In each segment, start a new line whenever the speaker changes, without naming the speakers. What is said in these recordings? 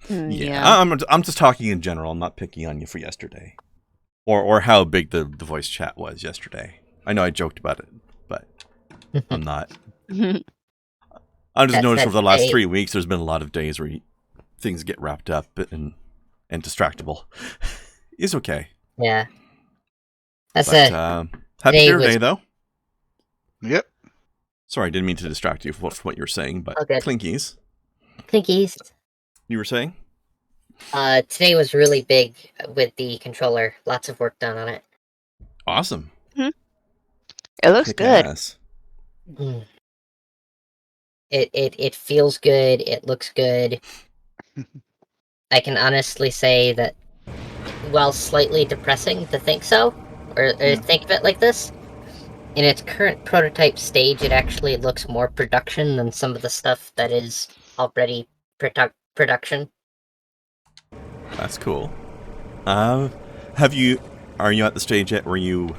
Yeah.
I'm just talking in general. I'm not picking on you for yesterday, or how big the voice chat was yesterday. I know I joked about it, but I'm not. I just noticed over the last 3 weeks, there's been a lot of days where things get wrapped up and distractible. It's okay.
Yeah.
Happy Beer Day, though.
Yep.
Sorry, I didn't mean to distract you from what you were saying, but Clinkies. You were saying?
Today was really big with the controller. Lots of work done on it.
Awesome.
It looks good.
It feels good. It looks good. I can honestly say that, while slightly depressing to think so, or think of it like this, in its current prototype stage, it actually looks more production than some of the stuff that is already production.
That's cool. Are you at the stage yet where you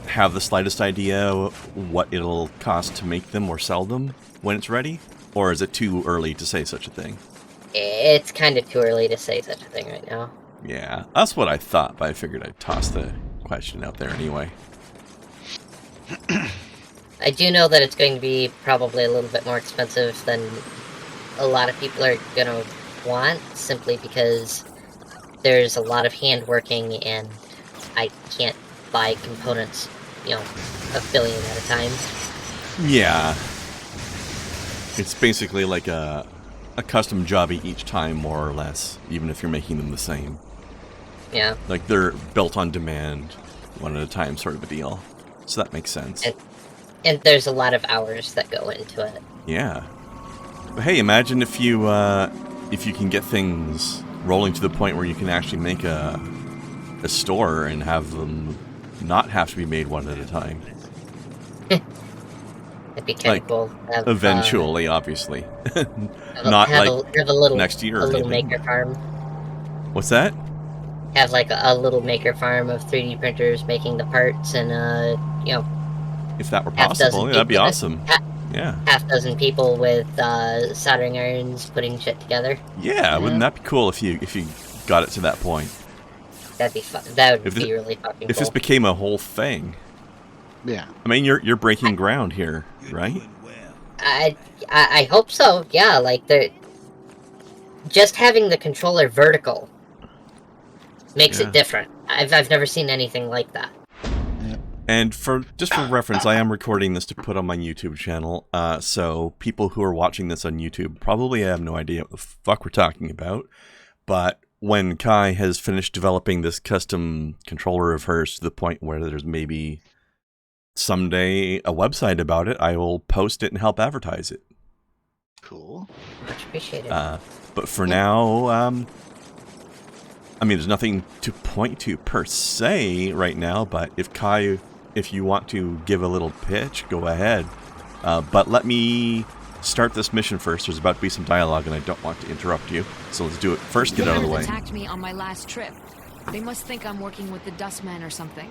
have the slightest idea what it'll cost to make them or sell them when it's ready? Or is it too early to say such a thing?
It's kind of too early to say such a thing right now.
Yeah, that's what I thought, but I figured I'd toss the question out there anyway.
I do know that it's going to be probably a little bit more expensive than a lot of people are going to want, simply because there's a lot of hand working and I can't buy components, a billion at a time.
Yeah. It's basically like a custom job each time, more or less, even if you're making them the same.
Yeah.
Like they're built on demand, one at a time sort of a deal. So that makes sense.
And there's a lot of hours that go into it.
Yeah. But hey, imagine if you can get things rolling to the point where you can actually make a store and have them not have to be made one at a time.
It'd be kind of cool.
Eventually, obviously.
Not have a little,
next year.
A little maker farm.
What's that?
Have like a little maker farm of 3D printers making the parts, and
if that were possible, that'd be awesome. Yeah.
Half dozen people with soldering irons putting shit together.
Yeah, wouldn't that be cool if you got it to that point?
That'd be fun. That would be really fucking cool.
If this became a whole thing.
Yeah.
I mean, you're breaking ground here, right?
I hope so. Yeah, like just having the controller vertical makes it different. I've never seen anything like that.
And just for reference, I am recording this to put on my YouTube channel, so people who are watching this on YouTube probably have no idea what the fuck we're talking about. But when Kai has finished developing this custom controller of hers to the point where there's maybe someday a website about it, I will post it and help advertise it.
Cool.
Much appreciated.
But for now, I mean, there's nothing to point to per se right now, but if you want to give a little pitch, go ahead. But let me start this mission first. There's about to be some dialogue, and I don't want to interrupt you. So let's do it first. Get out of the way.
They attacked me on my last trip. They must think I'm working with the Dustman or something.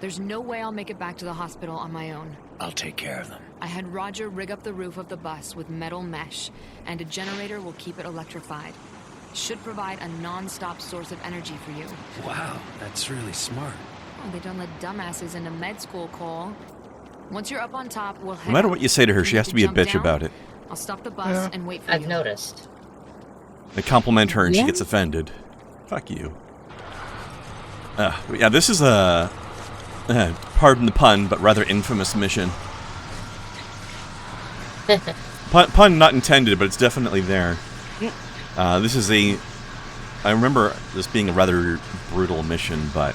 There's no way I'll make it back to the hospital on my own.
I'll take care of them.
I had Roger rig up the roof of the bus with metal mesh, and a generator will keep it electrified. Should provide a non-stop source of energy for you.
Wow, that's really smart.
Oh, they don't let dumbasses into med school, Cole. Once you're up on top, we'll head
No matter
out.
what you say to her, she has to be a bitch about it.
I'll stop the bus and wait for you.
I've noticed.
I compliment her and she gets offended. Fuck you. Yeah, this is a, pardon the pun, but rather infamous mission. Pun not intended, but it's definitely there. This is I remember this being a rather brutal mission, but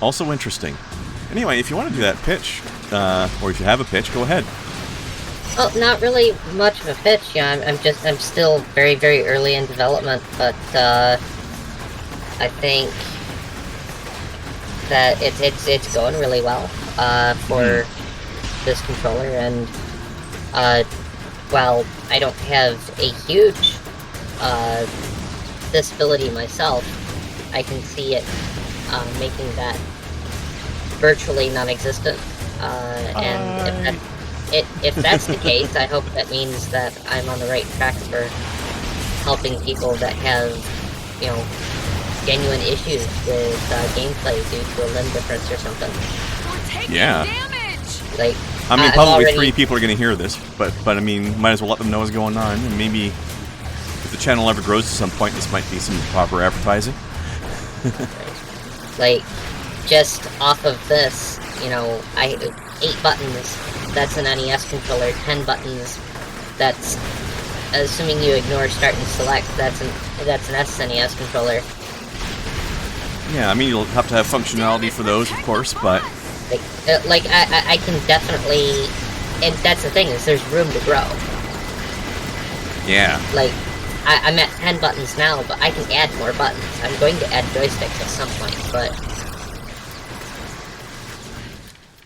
also interesting. Anyway, if you want to do that pitch, or if you have a pitch, go ahead.
Well, not really much of a pitch. I'm still very, very early in development, but I think that it's going really well for this controller, and while I don't have a huge disability myself, I can see it making that virtually non-existent. And if that's the case, I hope that means that I'm on the right track for helping people that have, you know, genuine issues with gameplay due to a limb difference or something.
We're taking
Yeah.
damage!
Like,
I mean,
I'm
probably
already-
3 people are going to hear this, but I mean, might as well let them know what's going on, and maybe if the channel ever grows to some point, this might be some proper advertising.
Like, just off of this, you know, 8 buttons, that's an NES controller, 10 buttons, that's, assuming you ignore start and select, that's an SNES controller.
Yeah, I mean, you'll have to have functionality for those, of course, but
Like, I can definitely, and that's the thing, is there's room to grow.
yeah.
Like, I'm at 10 buttons now, but I can add more buttons. I'm going to add joysticks at some point, but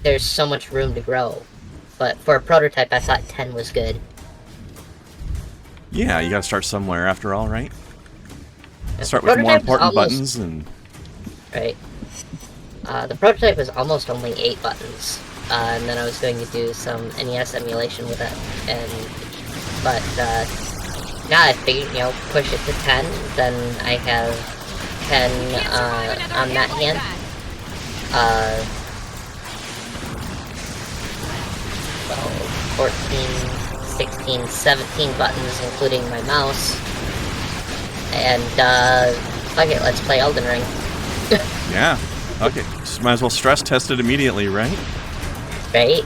there's so much room to grow. But for a prototype, I thought 10 was good.
Yeah, you gotta start somewhere after all, right?
The
Start with more
prototype was
important
almost-
buttons and...
Right. The prototype was almost only 8 buttons, and then I was going to do some NES emulation with it, but now I figured, you know, push it to 10, then I have 10 on that hand. 14, 16, 17 buttons, including my mouse, and fuck it, let's play Elden Ring.
Yeah. Okay, just might as well stress test it immediately, right?
Right?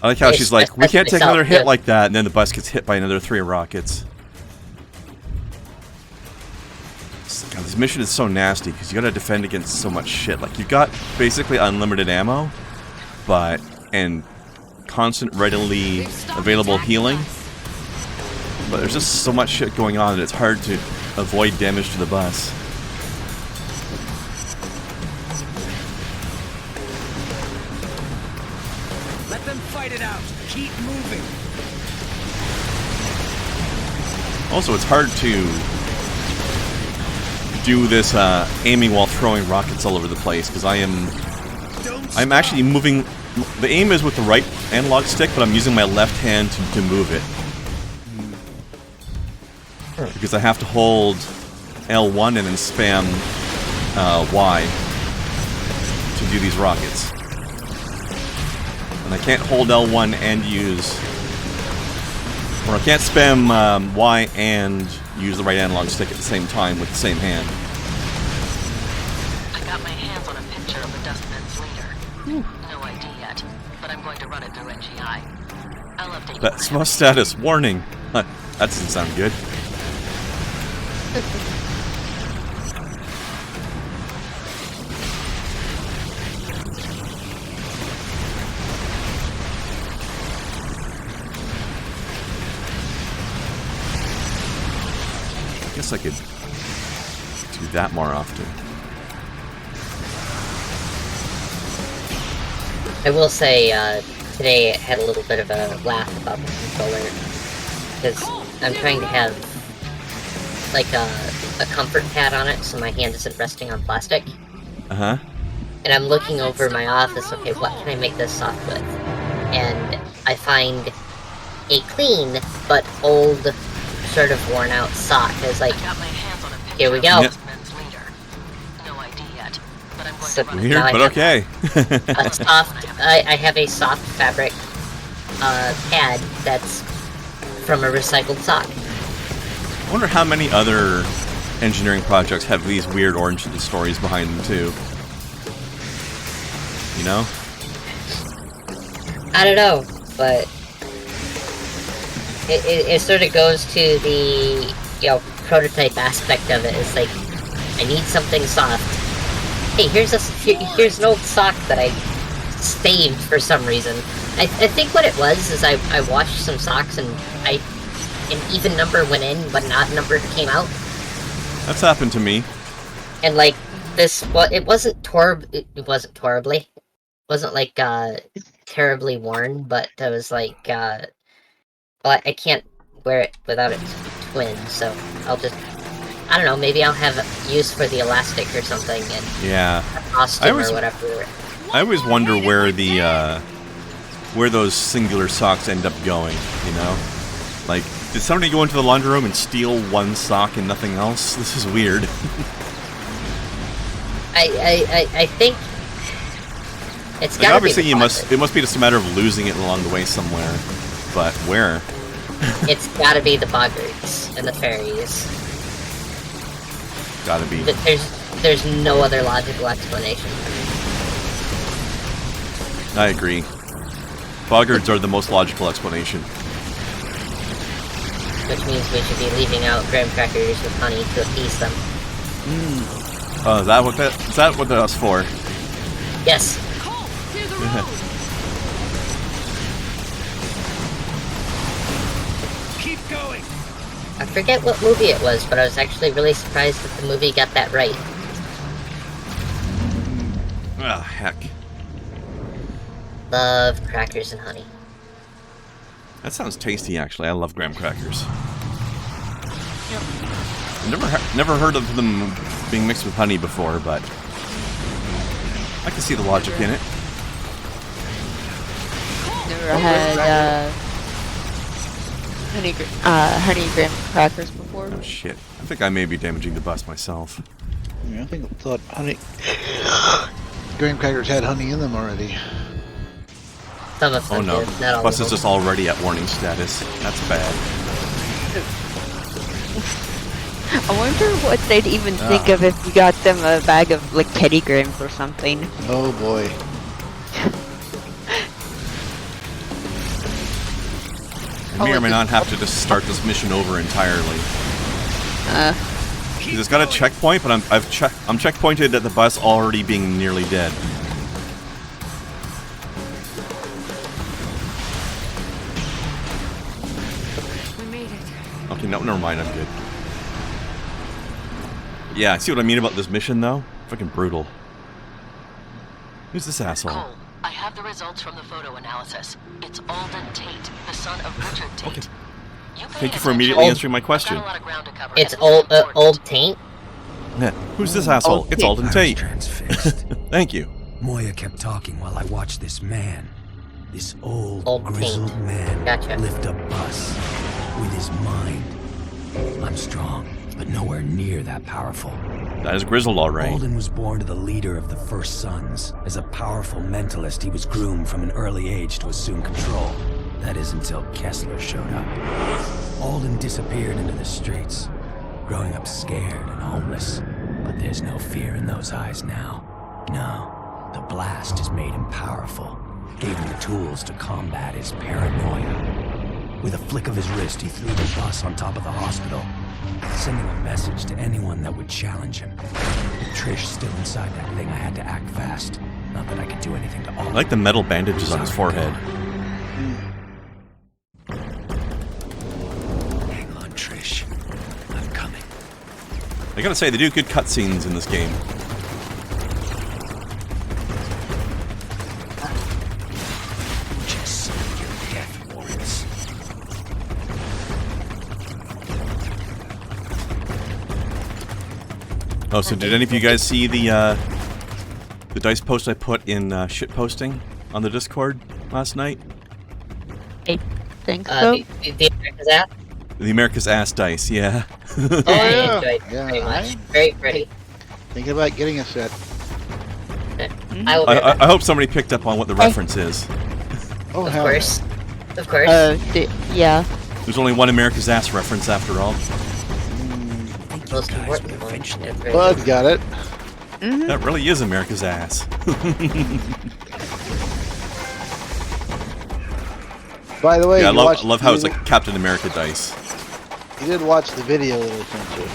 I like how
Yes,
she's like,
that's
we can't take
myself,
another hit
yeah.
like that, and then the bus gets hit by another 3 rockets. God, this mission is so nasty, because you gotta defend against so much shit. Like, you've got basically unlimited ammo, and constant, readily
They've stopped
available
attacking
healing,
us.
but there's just so much shit going on that it's hard to avoid damage to the bus.
Let them fight it out. Keep moving.
Also, it's hard to do this aiming while throwing rockets all over the place, because I'm actually moving. The aim is with the right analog stick, but I'm using my left hand to move it. Because I have to hold L1 and then spam Y to do these rockets. And I can't hold L1 and use... Or I can't spam Y and use the right analog stick at the same time with the same hand.
I got my hands on a picture of the Dustman's leader. No ID yet, but I'm going to run it through NGI. I'll update you.
That's
when I
my
have
status. Warning. That doesn't sound good. I guess I could do that more often.
I will say, today I had a little bit of a laugh about the controller, because I'm trying to have, like, a comfort pad on it, so my hand isn't resting on plastic.
Uh-huh.
And I'm looking over my office, okay, what can I make this soft with? And I find a clean, but old, sort of worn out sock. It's like,
I got my hands on a picture
here we
of
go.
the Dustman's leader. No ID yet, but I'm going
So-
to run it
Weird,
Now I
but
have-
okay.
A soft, I have a soft fabric, pad that's from a recycled sock.
I wonder how many other engineering projects have these weird origin stories behind them, too. You know?
I don't know, but it sort of goes to the, you know, prototype aspect of it. It's like, I need something soft. Hey, here's an old sock that I saved for some reason. I think what it was is I washed some socks and an even number went in, but an odd number came out.
That's happened to me.
And like this, well, it wasn't horribly. It wasn't like terribly worn, but it was like well, I can't wear it without its twin, so I'll just, I don't know, maybe I'll have use for the elastic or something and
Yeah.
costume
always-
or whatever.
I always wonder where the where those singular socks end up going, you know? Like, did somebody go into the laundry room and steal one sock and nothing else? This is weird.
I think it's
Like,
gotta
obviously,
be
it must be just a matter of losing it along the way somewhere. But where?
It's gotta be the boggarts and the fairies.
Gotta be.
There's no other logical explanation.
I agree. Boggarts are the most logical explanation.
Which means we should be leaving out graham crackers with honey to appease them.
Oh, is that what that's for?
Yes.
Cole, clear the road!
Keep going.
I forget what movie it was, but I was actually really surprised that the movie got that right.
Ah, heck.
Love crackers and honey.
That sounds tasty, actually. I love graham crackers. Never heard of them being mixed with honey before, but I can see the logic in it.
Never had honey graham crackers before.
Oh shit! I think I may be damaging the bus myself.
Yeah, I thought honey. Graham crackers had honey in them already.
Some of
Oh
them
no!
do, not all
Bus
of
is
them.
just already at warning status. That's bad.
I wonder what they'd even think of if you got them a bag of like Teddy Grahams or something.
Oh boy.
I may or may not have to just start this mission over entirely. It's got a checkpoint, but I'm checkpointed at the bus already being nearly dead.
We made it.
Okay, no, never mind. I'm good. Yeah, see what I mean about this mission, though? Fucking brutal. Who's this asshole?
Cole, I have the results from the photo analysis. It's Alden Tate, the son of Richard Tate.
Okay.
You pay
Thank you for
attention.
immediately answering my
I've
question.
got a lot of ground to cover.
It's
and this is important.
old taint.
Yeah. Who's this asshole? It's Alden
I was
Tate.
transfixed.
Thank you.
Moya kept talking while I watched this man, this old
Old
grizzled
Taint.
man,
Gotcha.
lift a bus with his mind. I'm strong, but nowhere near that powerful.
That is grizzled, all right.
Alden was born to the leader of the First Sons. As a powerful mentalist, he was groomed from an early age to assume control. That is until Kessler showed up. Alden disappeared into the streets, growing up scared and homeless. But there's no fear in those eyes now. No, the blast has made him powerful, gave him the tools to combat his paranoia. With a flick of his wrist, he threw the bus on top of the hospital, sending a message to anyone that would challenge him. With Trish still inside that thing, I had to act fast. Not that I could do anything to
I
Alden.
like the metal bandages on his forehead.
Hang on, Trish. I'm coming.
I gotta say, they do good cutscenes in this game.
Just sign your death warrants.
Oh, so did any of you guys see the dice post I put in shit posting on the Discord last night?
I think so.
The America's app.
The America's Ass dice, yeah.
I
yeah.
enjoyed it
Yeah,
very much.
I-
Very pretty.
Thinking about getting a set.
I will. Of
I hope somebody picked up on what the reference is.
Oh, hell
course. Of course.
Yeah.
There's only one America's Ass reference after all.
Most
guys
important
would
one.
eventually-
It's very-
Bud got it.
That really is America's Ass.
By the way,
Yeah, I
you
love,
watched
I love how it's
the-
like Captain America dice.
You did watch the video that I sent you.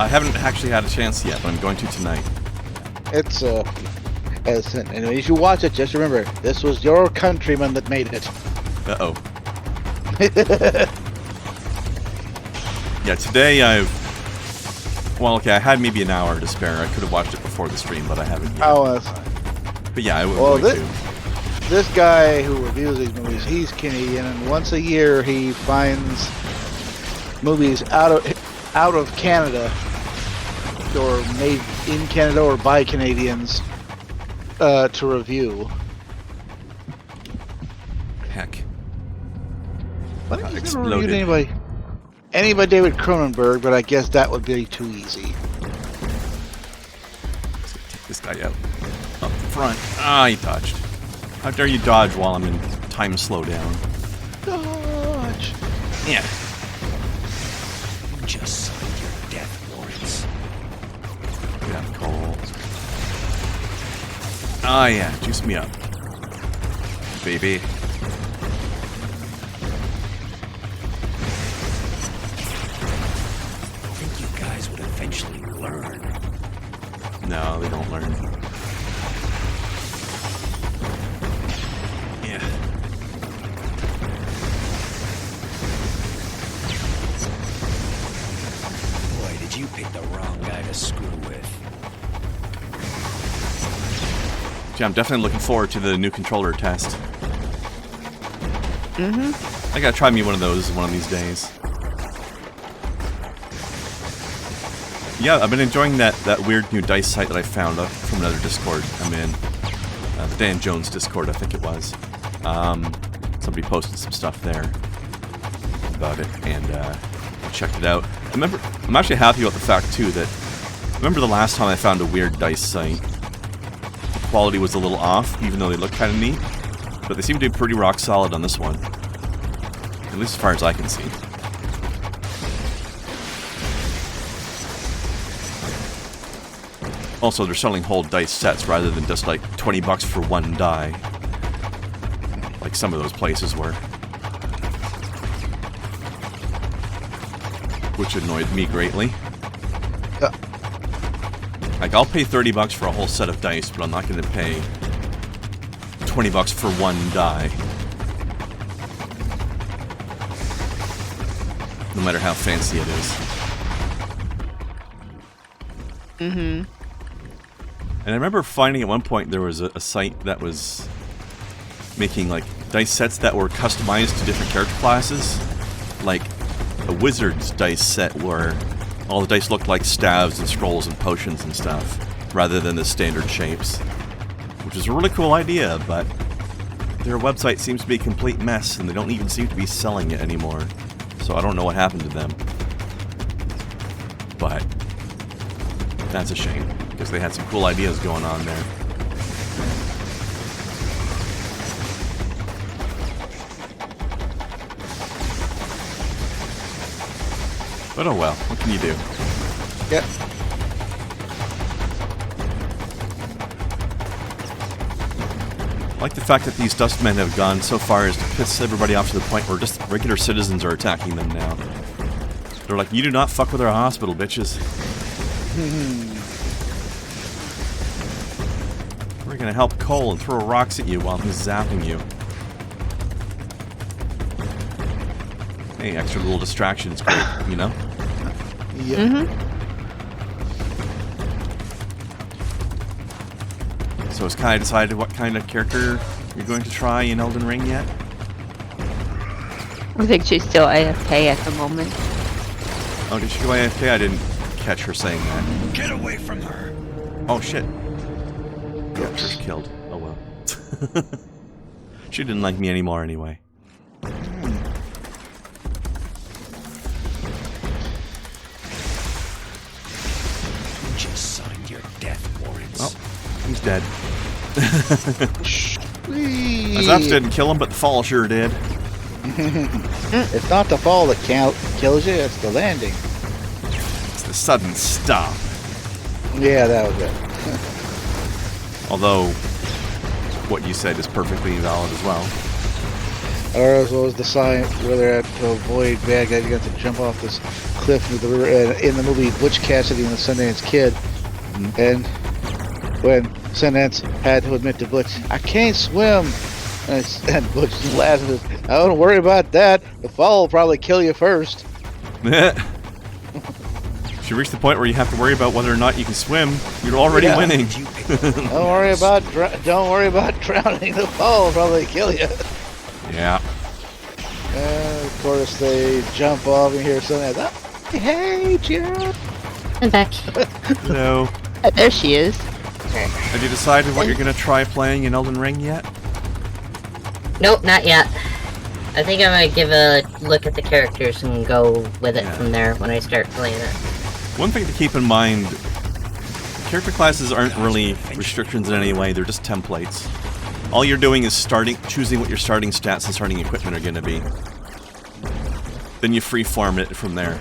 I haven't actually had a chance yet, but I'm going to tonight.
It's anyway, if you watch it, just remember this was your countryman that made it.
Uh-oh. Yeah, today well, okay, I had maybe an hour to spare. I could have watched it before the stream, but I haven't yet.
Oh,
But yeah, I would
well,
going to.
this guy who reviews these movies, he's Canadian, and once a year he finds movies out of Canada or made in Canada or by Canadians to review.
Heck.
Well, he's never
exploded.
reviewed any by David Cronenberg, but I guess that would be too easy.
Take this guy out. Up front. Ah, he dodged. How dare you dodge while I'm in time slowdown?
Dodge.
Yeah.
You just signed your death warrants.
Yeah, Cole. Ah, yeah. Juice me up. Baby.
I think you guys would eventually learn.
No, they don't learn. Yeah.
Boy, did you pick the wrong guy to screw with.
Yeah, I'm definitely looking forward to the new controller test. I gotta try me one of those one of these days. Yeah, I've been enjoying that weird new dice site that I found up from another Discord I'm in. The Dan Jones Discord, I think it was. Somebody posted some stuff there about it, and I checked it out. I'm actually happy about the fact, too, that... Remember the last time I found a weird dice site? The quality was a little off, even though they look kind of neat. But they seem to be pretty rock solid on this one. At least as far as I can see. Also, they're selling whole dice sets rather than just like $20 for one die. Like some of those places were. Which annoyed me greatly. Like, I'll pay $30 for a whole set of dice, but I'm not going to pay $20 for one die. No matter how fancy it is. And I remember finding at one point there was a site that was making like dice sets that were customized to different character classes. Like a wizard's dice set where all the dice looked like staves and scrolls and potions and stuff, rather than the standard shapes. Which is a really cool idea, but their website seems to be a complete mess and they don't even seem to be selling it anymore. So I don't know what happened to them. But that's a shame, because they had some cool ideas going on there. But oh well, what can you do?
Yep.
I like the fact that these dustmen have gone so far as to piss everybody off to the point where just regular citizens are attacking them now. They're like, you do not fuck with our hospital, bitches. We're gonna help Cole and throw rocks at you while he's zapping you. Hey, extra little distraction's great, you know?
Yep.
So has Kai decided what kind of character you're going to try in Elden Ring yet?
I think she's still AFK at the moment.
Oh, did she go AFK? I didn't catch her saying that.
Get away from her!
Oh shit. She's killed. Oh well. She didn't like me anymore anyway.
You just signed your death warrants.
Oh, he's dead.
Whee!
The zaps didn't kill him, but the fall sure did.
It's not the fall that kills you, it's the landing.
It's the sudden stop.
Yeah, that was it.
Although, what you said is perfectly valid as well.
Or as well as the sign where they're at to avoid bad guys. You got to jump off this cliff into the river. In the movie Butch Cassidy and the Sundance Kid, and when Sundance had to admit to Butch, "I can't swim," and Butch laughs and says, "I don't worry about that. The fall will probably kill you first."
If you reach the point where you have to worry about whether or not you can swim, you're already winning.
Don't worry about drowning. The fall will probably kill you.
Yeah.
And of course they jump off and hear something like, "Hey, Joe."
I'm back.
No.
There she is.
Have you decided what you're going to try playing in Elden Ring yet?
Nope, not yet. I think I'm gonna give a look at the characters and go with it
Yeah.
from there when I start playing it.
One thing to keep in mind, character classes aren't really restrictions in any way, they're just templates. All you're doing is choosing what your starting stats and starting equipment are going to be. Then you freeform it from there.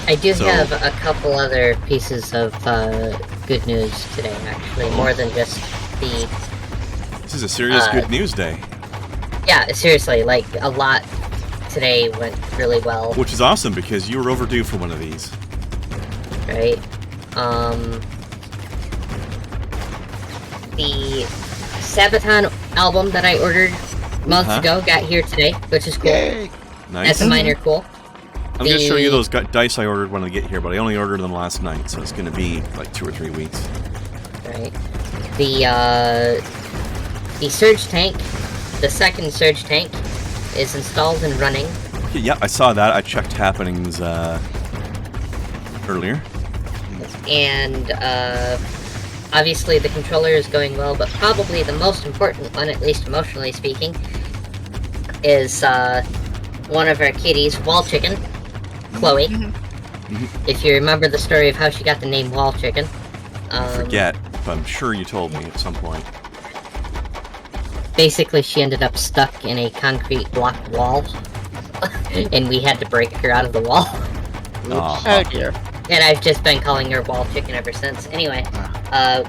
I do
So-
have a couple other pieces of good news today, actually, more than just the...
This is a serious good news day.
Yeah, seriously, like, a lot today went really well,
Which is awesome, because you were overdue for one of these.
right? The Sabaton album that I ordered months
Uh-huh.
ago got here today, which is cool.
Yay!
Nice.
That's a minor cool.
I'm going to show you
the-
those dice I ordered when I get here, but I only ordered them last night, so it's going to be like 2 or 3 weeks.
Right. The surge tank, the second surge tank, is installed and running.
Okay, yeah, I saw that. I checked happenings earlier.
And obviously the controller is going well, but probably the most important one, at least emotionally speaking, is one of our kitties, Wall Chicken, Chloe. If you remember the story of how she got the name Wall Chicken.
I forget, but I'm sure you told me at some point.
Basically, she ended up stuck in a concrete block wall, and we had to break her out of the wall.
Aw.
Oh dear.
And I've just been calling her Wall Chicken ever since. Anyway,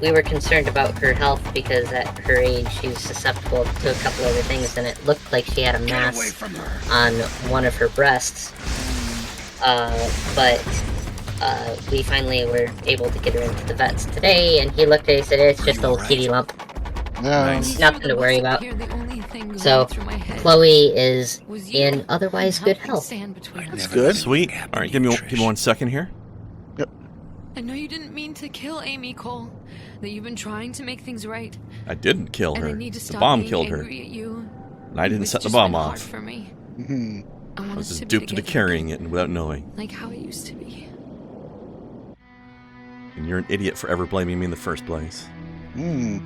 we were concerned about her health because at her age she was susceptible to a couple other things, and it looked like she had a mass on one of her breasts. But we finally were able to get her into the vets today, and he looked at it and said, it's just a little kitty lump.
Nice.
Nothing to worry about.
Here, the only thing going
So,
through my head
Chloe is
was you
in otherwise
and
good
helping
health.
stand between us.
Good.
Sweet. All right, give me 1 second here.
I know you didn't mean to kill Amy, Cole. That you've been trying to make things right.
I didn't kill
And I
her.
need to
The
stop
bomb
being
killed her.
angry at you.
And I didn't
It's
set the
just
bomb
been hard
off.
for me.
Mhm.
I
I
want
was
us to
just
be
duped into
together
carrying it and without knowing.
like how it used to be.
And you're an idiot for ever blaming me in the first place.
Hmm.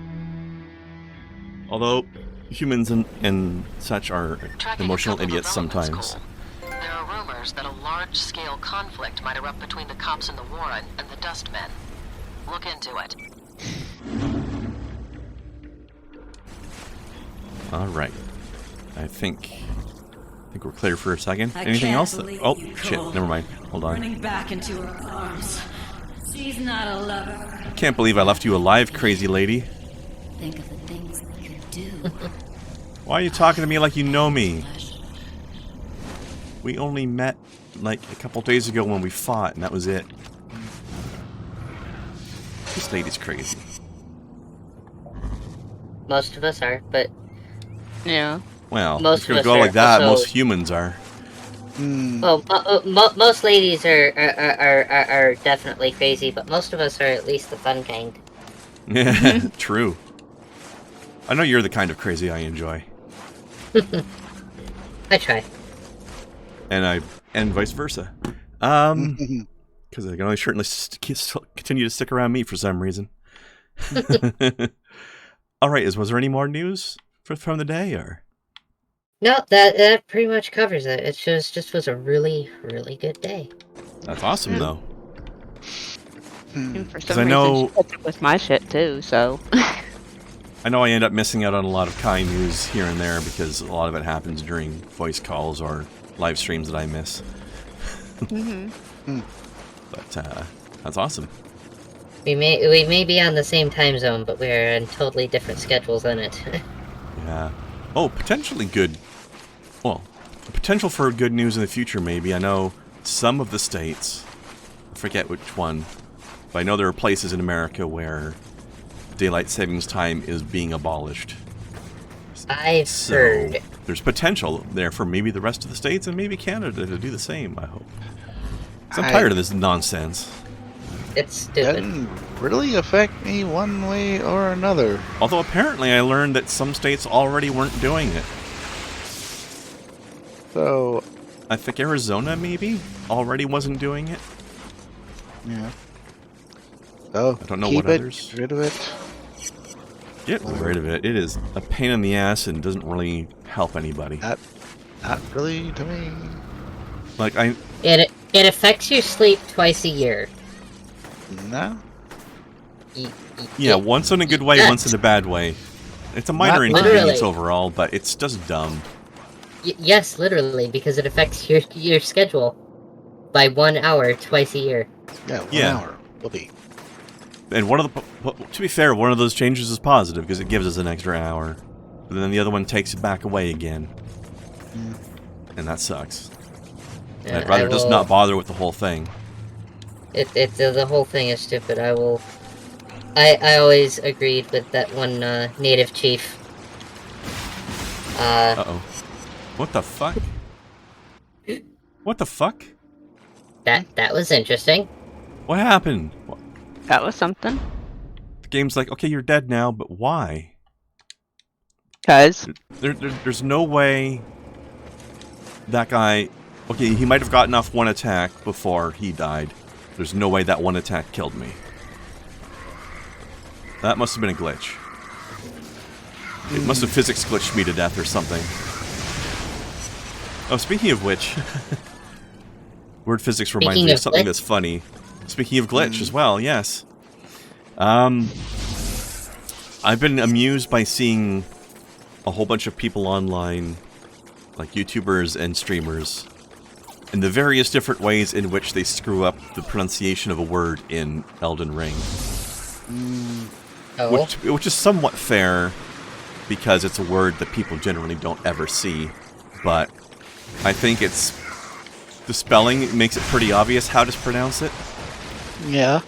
Although humans and such are
Tracking a
emotional
couple of
idiots
developments,
sometimes.
Cole. There are rumors that a large-scale conflict might erupt between the cops in the Warren and the Dustmen. Look into it.
All right. I think we're clear for a second.
I
Anything
can't
else?
believe
Oh,
you,
shit.
Cole.
Never mind. Hold on.
Running back into her arms. She's not a lover.
I can't believe I left you alive, crazy lady.
Think of the things we could do.
Why are you talking to me like you know me? We only met like a couple days ago when we fought, and that was it. This lady's crazy.
Most of us are, but
Yeah.
Well,
Most
if you're
of
gonna
us
go
are
like that,
also-
most humans are.
well, most ladies are definitely crazy, but most of us are at least the fun kind.
Yeah, true. I know you're the kind of crazy I enjoy,
I try.
and vice versa. Because I can only certainly continue to stick around me for some reason. All right, was there any more news from the day, or?
No, that pretty much covers it. It just was a really, really good day.
That's awesome, though.
And for
'Cause
some
I
reason,
know-
she kept up with my shit too. So.
I know I end up missing out on a lot of kind news here and there because a lot of it happens during voice calls or live streams that I miss. But that's awesome.
We may be on the same time zone, but we're on totally different schedules on it.
Yeah. Oh, potentially good. Well, potential for good news in the future, maybe. I know some of the states, I forget which one, but I know there are places in America where daylight savings time is being abolished.
I've
So
heard.
there's potential there for maybe the rest of the states and maybe Canada to do the same, I hope. 'Cause I'm tired of this nonsense.
It's stupid.
Doesn't really affect me one way or another.
Although apparently I learned that some states already weren't doing it.
So,
I think Arizona maybe already wasn't doing it.
yeah. So,
I don't know
keep
what
it,
others.
get rid of it.
Get rid of it. It is a pain in the ass and doesn't really help anybody.
Not really to me.
Like,
It affects your sleep twice a year.
No.
Yeah, once in a good way, once in a bad way. It's a minor
Not
inconvenience
literally.
overall, but it's just dumb.
Yes, literally, because it affects your schedule by 1 hour twice a year.
Yeah, 1
Yeah.
hour. Whoopee.
And one of the, to be fair, one of those changes is positive because it gives us an extra hour. But then the other one takes it back away again. And that sucks.
Yeah,
I'd rather just not bother with the whole thing.
The whole thing is stupid. I always agreed with that one native chief.
Uh-oh. What the fuck? What the fuck?
That was interesting.
What happened?
That was something.
The game's like, okay, you're dead now, but why?
Cause
There's no way that guy... Okay, he might have gotten off one attack before he died. There's no way that one attack killed me. That must have been a glitch. It must have physics glitched me to death or something. Oh, speaking of which... word physics reminds
Speaking
me of
of
something
glitch?
that's funny. Speaking of glitch as well, yes. I've been amused by seeing a whole bunch of people online, like YouTubers and streamers, and the various different ways in which they screw up the pronunciation of a word in Elden Ring.
Oh.
Which is somewhat fair, because it's a word that people generally don't ever see, but I think it's... the spelling makes it pretty obvious how to pronounce it.
Yeah.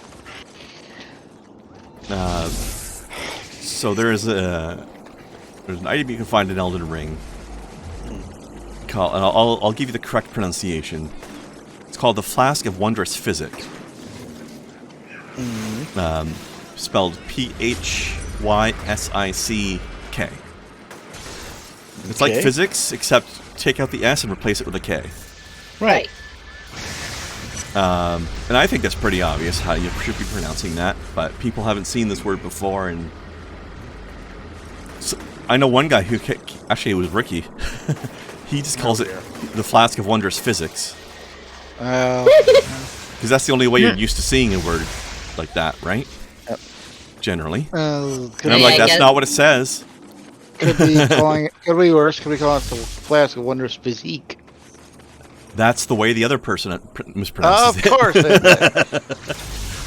So there's an item you can find in Elden Ring. And I'll give you the correct pronunciation. It's called the Flask of Wondrous Physic. Spelled P-H-Y-S-I-C-K. It's like
Okay.
physics, except take out the S and replace it with a K.
Right.
And I think that's pretty obvious how you should be pronouncing that, but people haven't seen this word before, and... So, I know one guy who... Actually, it was Ricky. He just calls it the Flask of Wondrous Physics. Because that's the only way you're used to seeing a word like that, right?
Yep.
Generally.
Could
And I'm like, that's not what it says.
be calling it... Could be worse. Could be calling it the Flask of Wondrous Physique.
That's the way the other person mispronounces
Of
it.
course.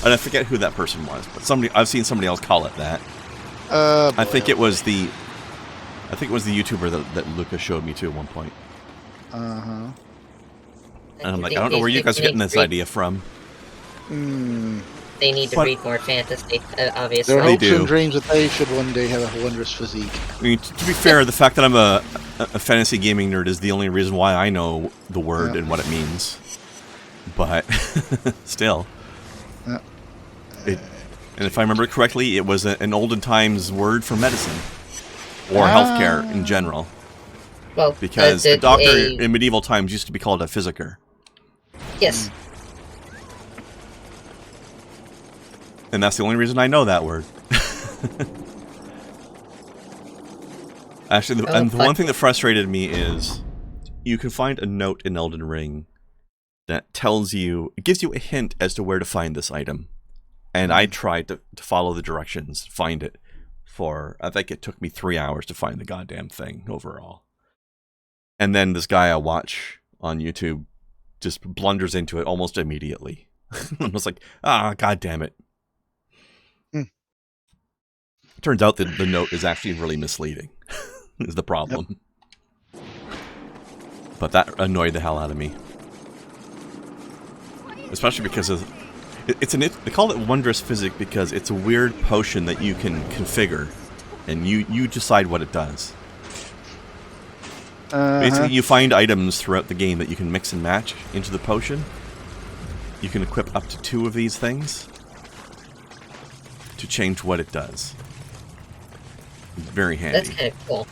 And I forget who that person was, but I've seen somebody else call it that. I think it was the YouTuber that Lucas showed me to at one point.
Uh-huh.
And I'm like, I don't know where you guys are getting this idea from.
They need to read more fantasy, obviously.
There are hopes
do.
and dreams that they should one day have a wondrous physique.
I mean, to be fair, the fact that I'm a fantasy gaming nerd is the only reason why I know the word and what it means. But still.
Yeah.
And if I remember correctly, it was an olden times word for medicine. Or healthcare in general.
Well,
Because a doctor in medieval times used to be called a physicker.
Yes.
And that's the only reason I know that word. Actually, the one thing that frustrated me is you can find a note in Elden Ring that tells you, it gives you a hint as to where to find this item. And I tried to follow the directions, find it, I think it took me 3 hours to find the goddamn thing overall. And then this guy I watch on YouTube just blunders into it almost immediately. I was like, god damn it. Turns out that the note is actually really misleading, is the problem. Yep. But that annoyed the hell out of me. Especially because of... they call it Wondrous Physic because it's a weird potion that you can configure. And you decide what it does. Basically, you find items throughout the game that you can mix and match into the potion. You can equip up to 2 of these things to change what it does. It's very handy.
That's kind of cool.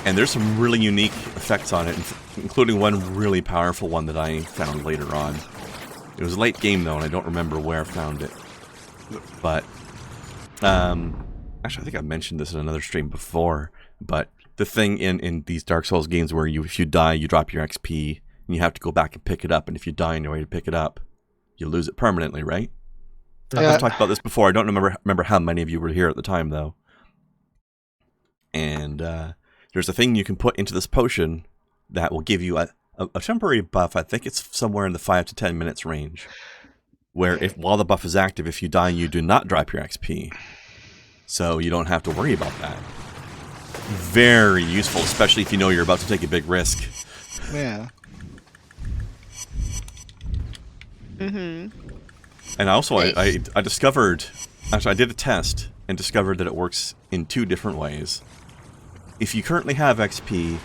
And there's some really unique effects on it, including one really powerful one that I found later on. It was a late game, though, and I don't remember where I found it. But Actually, I think I mentioned this in another stream before, but the thing in these Dark Souls games where if you die, you drop your XP, and you have to go back and pick it up, and if you die on your way to pick it up, you lose it permanently, right?
Yeah.
I've talked about this before. I don't remember how many of you were here at the time, though. And there's a thing you can put into this potion that will give you a temporary buff. I think it's somewhere in the 5 to 10 minutes range, where while the buff is active, if you die, you do not drop your XP. So you don't have to worry about that. Very useful, especially if you know you're about to take a big risk.
Yeah.
Mm-hmm.
And also, I discovered... Actually, I did a test and discovered that it works in 2 different ways. If you currently have XP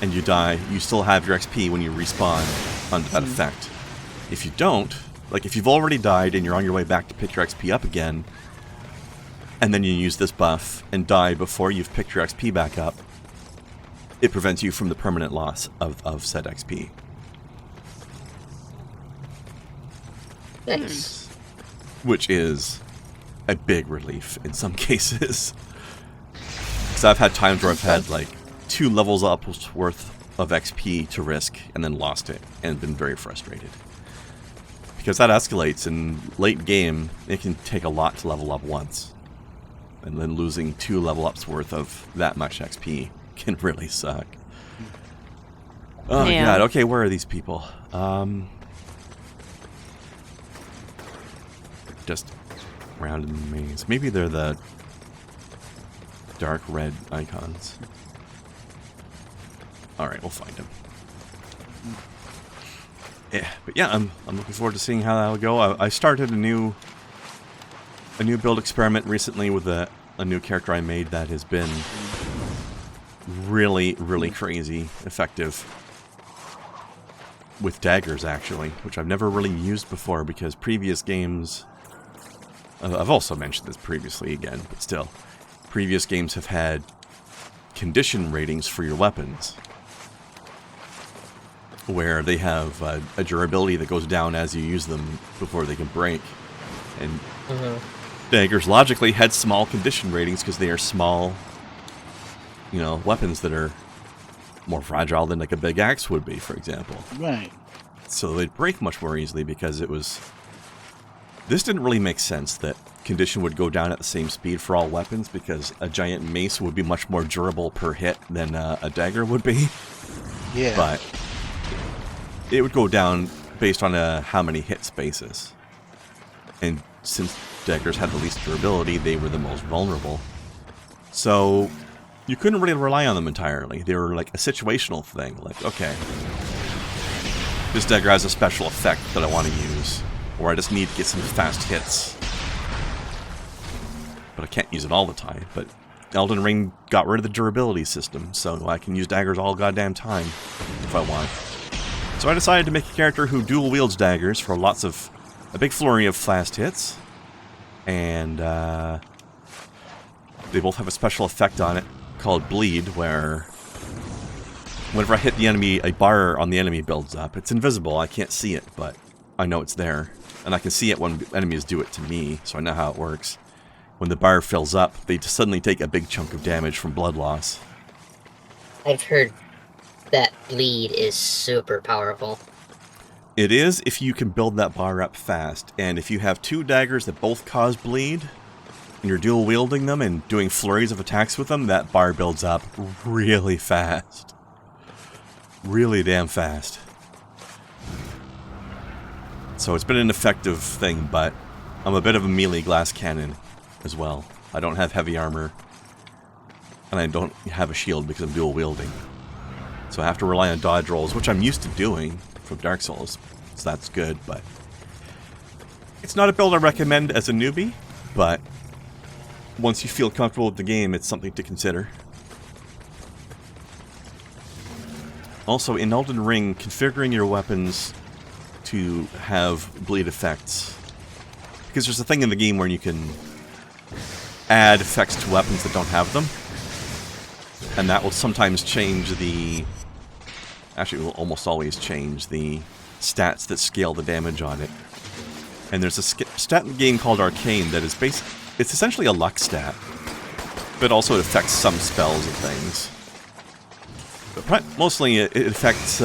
and you die, you still have your XP when you respawn under that effect. If you don't, like if you've already died and you're on your way back to pick your XP up again, and then you use this buff and die before you've picked your XP back up, it prevents you from the permanent loss of said XP.
Nice.
Which is a big relief in some cases. Because I've had times where I've had like 2 levels up worth of XP to risk and then lost it and been very frustrated. Because that escalates in late game, it can take a lot to level up once. And then losing 2 level ups worth of that much XP can really suck. Oh
Yeah.
god, okay, where are these people? Just around in the maze. Maybe they're the dark red icons. Alright, we'll find them. Yeah, but yeah, I'm looking forward to seeing how that'll go. I started a new build experiment recently with a new character I made that has been really, really crazy effective. With daggers, actually, which I've never really used before because previous games... I've also mentioned this previously again, but still. Previous games have had condition ratings for your weapons, where they have a durability that goes down as you use them before they can break. And daggers logically had small condition ratings because they are small, you know, weapons that are more fragile than like a big axe would be, for example.
Right.
So they'd break much more easily because it was... This didn't really make sense that condition would go down at the same speed for all weapons because a giant mace would be much more durable per hit than a dagger would be.
Yeah.
But it would go down based on how many hits basis. And since daggers had the least durability, they were the most vulnerable. So you couldn't really rely on them entirely. They were like a situational thing. Like, okay, this dagger has a special effect that I want to use. Or I just need to get some fast hits. But I can't use it all the time. But Elden Ring got rid of the durability system, so I can use daggers all goddamn time if I want. So I decided to make a character who dual wields daggers for a big flurry of fast hits. And they both have a special effect on it called Bleed, where whenever I hit the enemy, a bar on the enemy builds up. It's invisible, I can't see it, but I know it's there. And I can see it when enemies do it to me, so I know how it works. When the bar fills up, they just suddenly take a big chunk of damage from blood loss.
I've heard that bleed is super powerful.
It is if you can build that bar up fast, and if you have 2 daggers that both cause bleed, and you're dual wielding them and doing flurries of attacks with them, that bar builds up really fast. Really damn fast. So it's been an effective thing, but I'm a bit of a melee glass cannon as well. I don't have heavy armor, and I don't have a shield because I'm dual wielding. So I have to rely on dodge rolls, which I'm used to doing from Dark Souls, so that's good, but it's not a build I recommend as a newbie, but once you feel comfortable with the game, it's something to consider. Also, in Elden Ring, configuring your weapons to have bleed effects, because there's a thing in the game where you can add effects to weapons that don't have them, and that will sometimes change actually it will almost always change the stats that scale the damage on it. And there's a stat in the game called Arcane that is it's essentially a luck stat, but also it affects some spells and things. But mostly it affects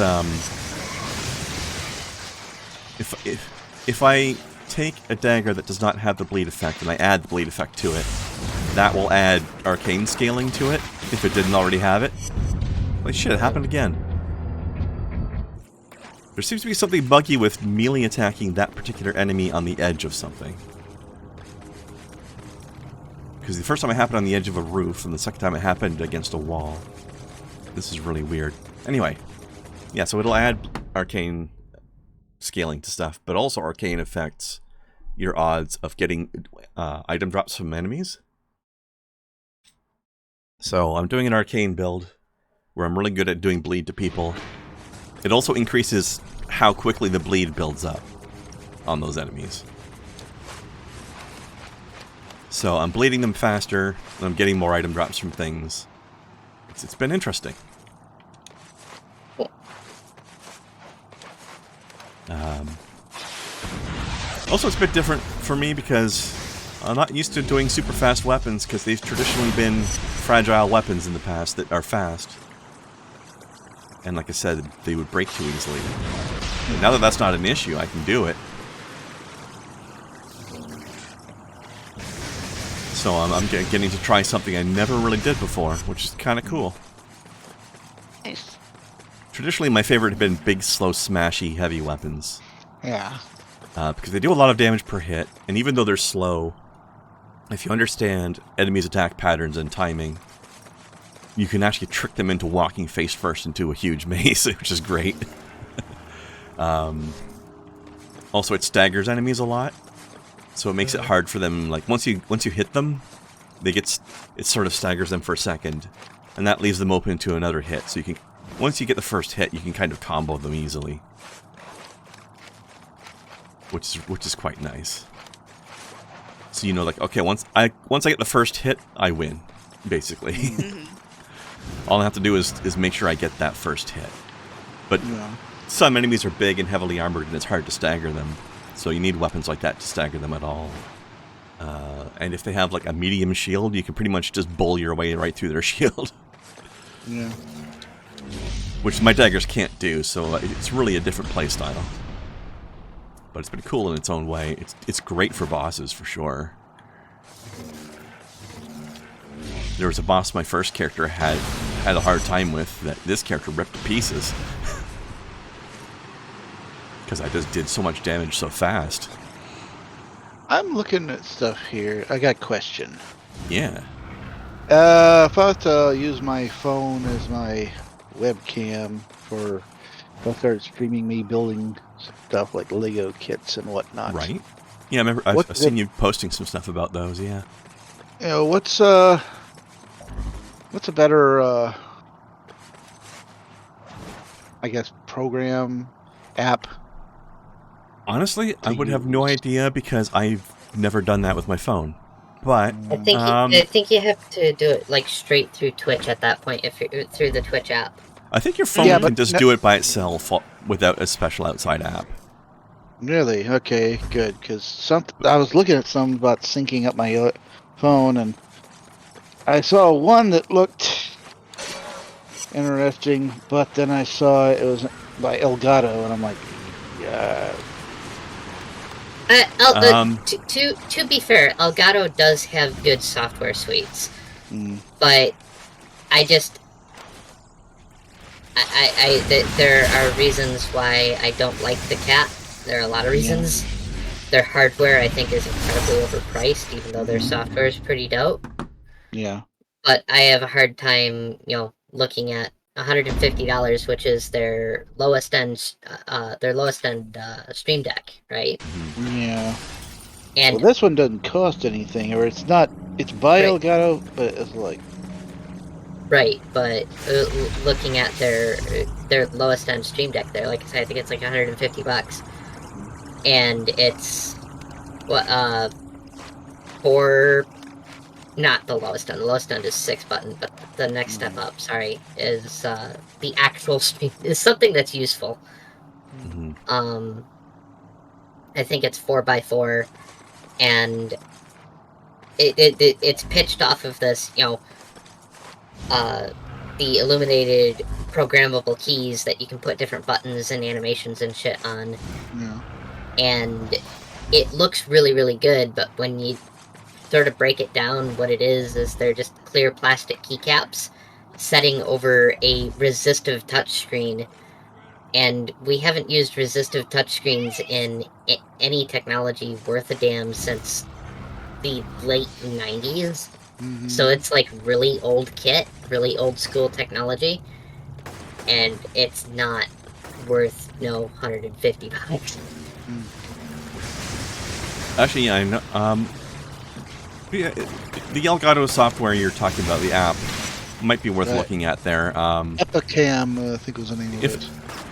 if I take a dagger that does not have the bleed effect and I add the bleed effect to it, that will add arcane scaling to it if it didn't already have it. Like shit, it happened again. There seems to be something buggy with melee attacking that particular enemy on the edge of something. Because the first time it happened on the edge of a roof, and the second time it happened against a wall. This is really weird. Anyway, yeah, so it'll add arcane scaling to stuff, but also arcane affects your odds of getting item drops from enemies. So I'm doing an arcane build where I'm really good at doing bleed to people. It also increases how quickly the bleed builds up on those enemies. So I'm bleeding them faster, and I'm getting more item drops from things. It's been interesting. Also, it's a bit different for me because I'm not used to doing super fast weapons because they've traditionally been fragile weapons in the past that are fast. And like I said, they would break too easily. But now that that's not an issue, I can do it. So I'm getting to try something I never really did before, which is kind of cool.
Nice.
Traditionally, my favorite have been big, slow, smashy, heavy weapons.
Yeah.
Because they do a lot of damage per hit, and even though they're slow, if you understand enemies' attack patterns and timing, you can actually trick them into walking face first into a huge maze, which is great. Also, it staggers enemies a lot, so it makes it hard for them. Like once you hit them, it sort of staggers them for a second, and that leaves them open to another hit. So you can, once you get the first hit, you can kind of combo them easily, which is quite nice. So you know, like, okay, once I get the first hit, I win, basically. All I have to do is make sure I get that first hit. But some enemies are big and heavily armored, and it's hard to stagger them. So you need weapons like that to stagger them at all. And if they have like a medium shield, you can pretty much just bull your way right through their shield.
Yeah.
Which my daggers can't do, so it's really a different playstyle. But it's been cool in its own way. It's great for bosses, for sure. There was a boss my first character had a hard time with that this character ripped to pieces. Because I just did so much damage so fast.
I'm looking at stuff here. I got a question.
Yeah.
If I was to use my phone as my webcam for, if I started streaming me building stuff like Lego kits and whatnot.
Right. Yeah, I remember I've seen you posting some stuff about those, yeah.
You know, what's a better, I guess, program, app?
Honestly, I would have no idea because I've never done that with my phone. But
I think you have to do it like straight through Twitch at that point if you're through the Twitch app.
I think your phone can just do it by itself without a special outside app.
Really? Okay, good. Because I was looking at some about syncing up my phone, and I saw one that looked interesting, but then I saw it was by Elgato, and I'm like, yeah.
To be fair, Elgato does have good software suites, but there are reasons why I don't like the cat. There are a lot of reasons. Their hardware, I think, is incredibly overpriced, even though their software is pretty dope.
Yeah.
But I have a hard time, looking at $150, which is their lowest end Stream Deck, right?
Yeah.
And
well, this one doesn't cost anything, or it's not. It's by Elgato, but it's like.
Right, but looking at their lowest end Stream Deck, there, like I said, I think it's like $150, and it's not the lowest end. The lowest end is 6 button, but the next step up, is the actual stream is something that's useful. I think it's 4x4, and it's pitched off of this, the illuminated programmable keys that you can put different buttons and animations and shit on.
Yeah.
And it looks really, really good, but when you sort of break it down, what it is they're just clear plastic keycaps setting over a resistive touchscreen. And we haven't used resistive touchscreens in any technology worth a damn since the late 90s.
Mm-hmm.
So it's like really old kit, really old school technology, and it's not worth $150.
Actually, yeah, I know. Yeah, the Elgato software you're talking about, the app, might be worth
Right.
looking at there.
Epicam, I think was the name of it.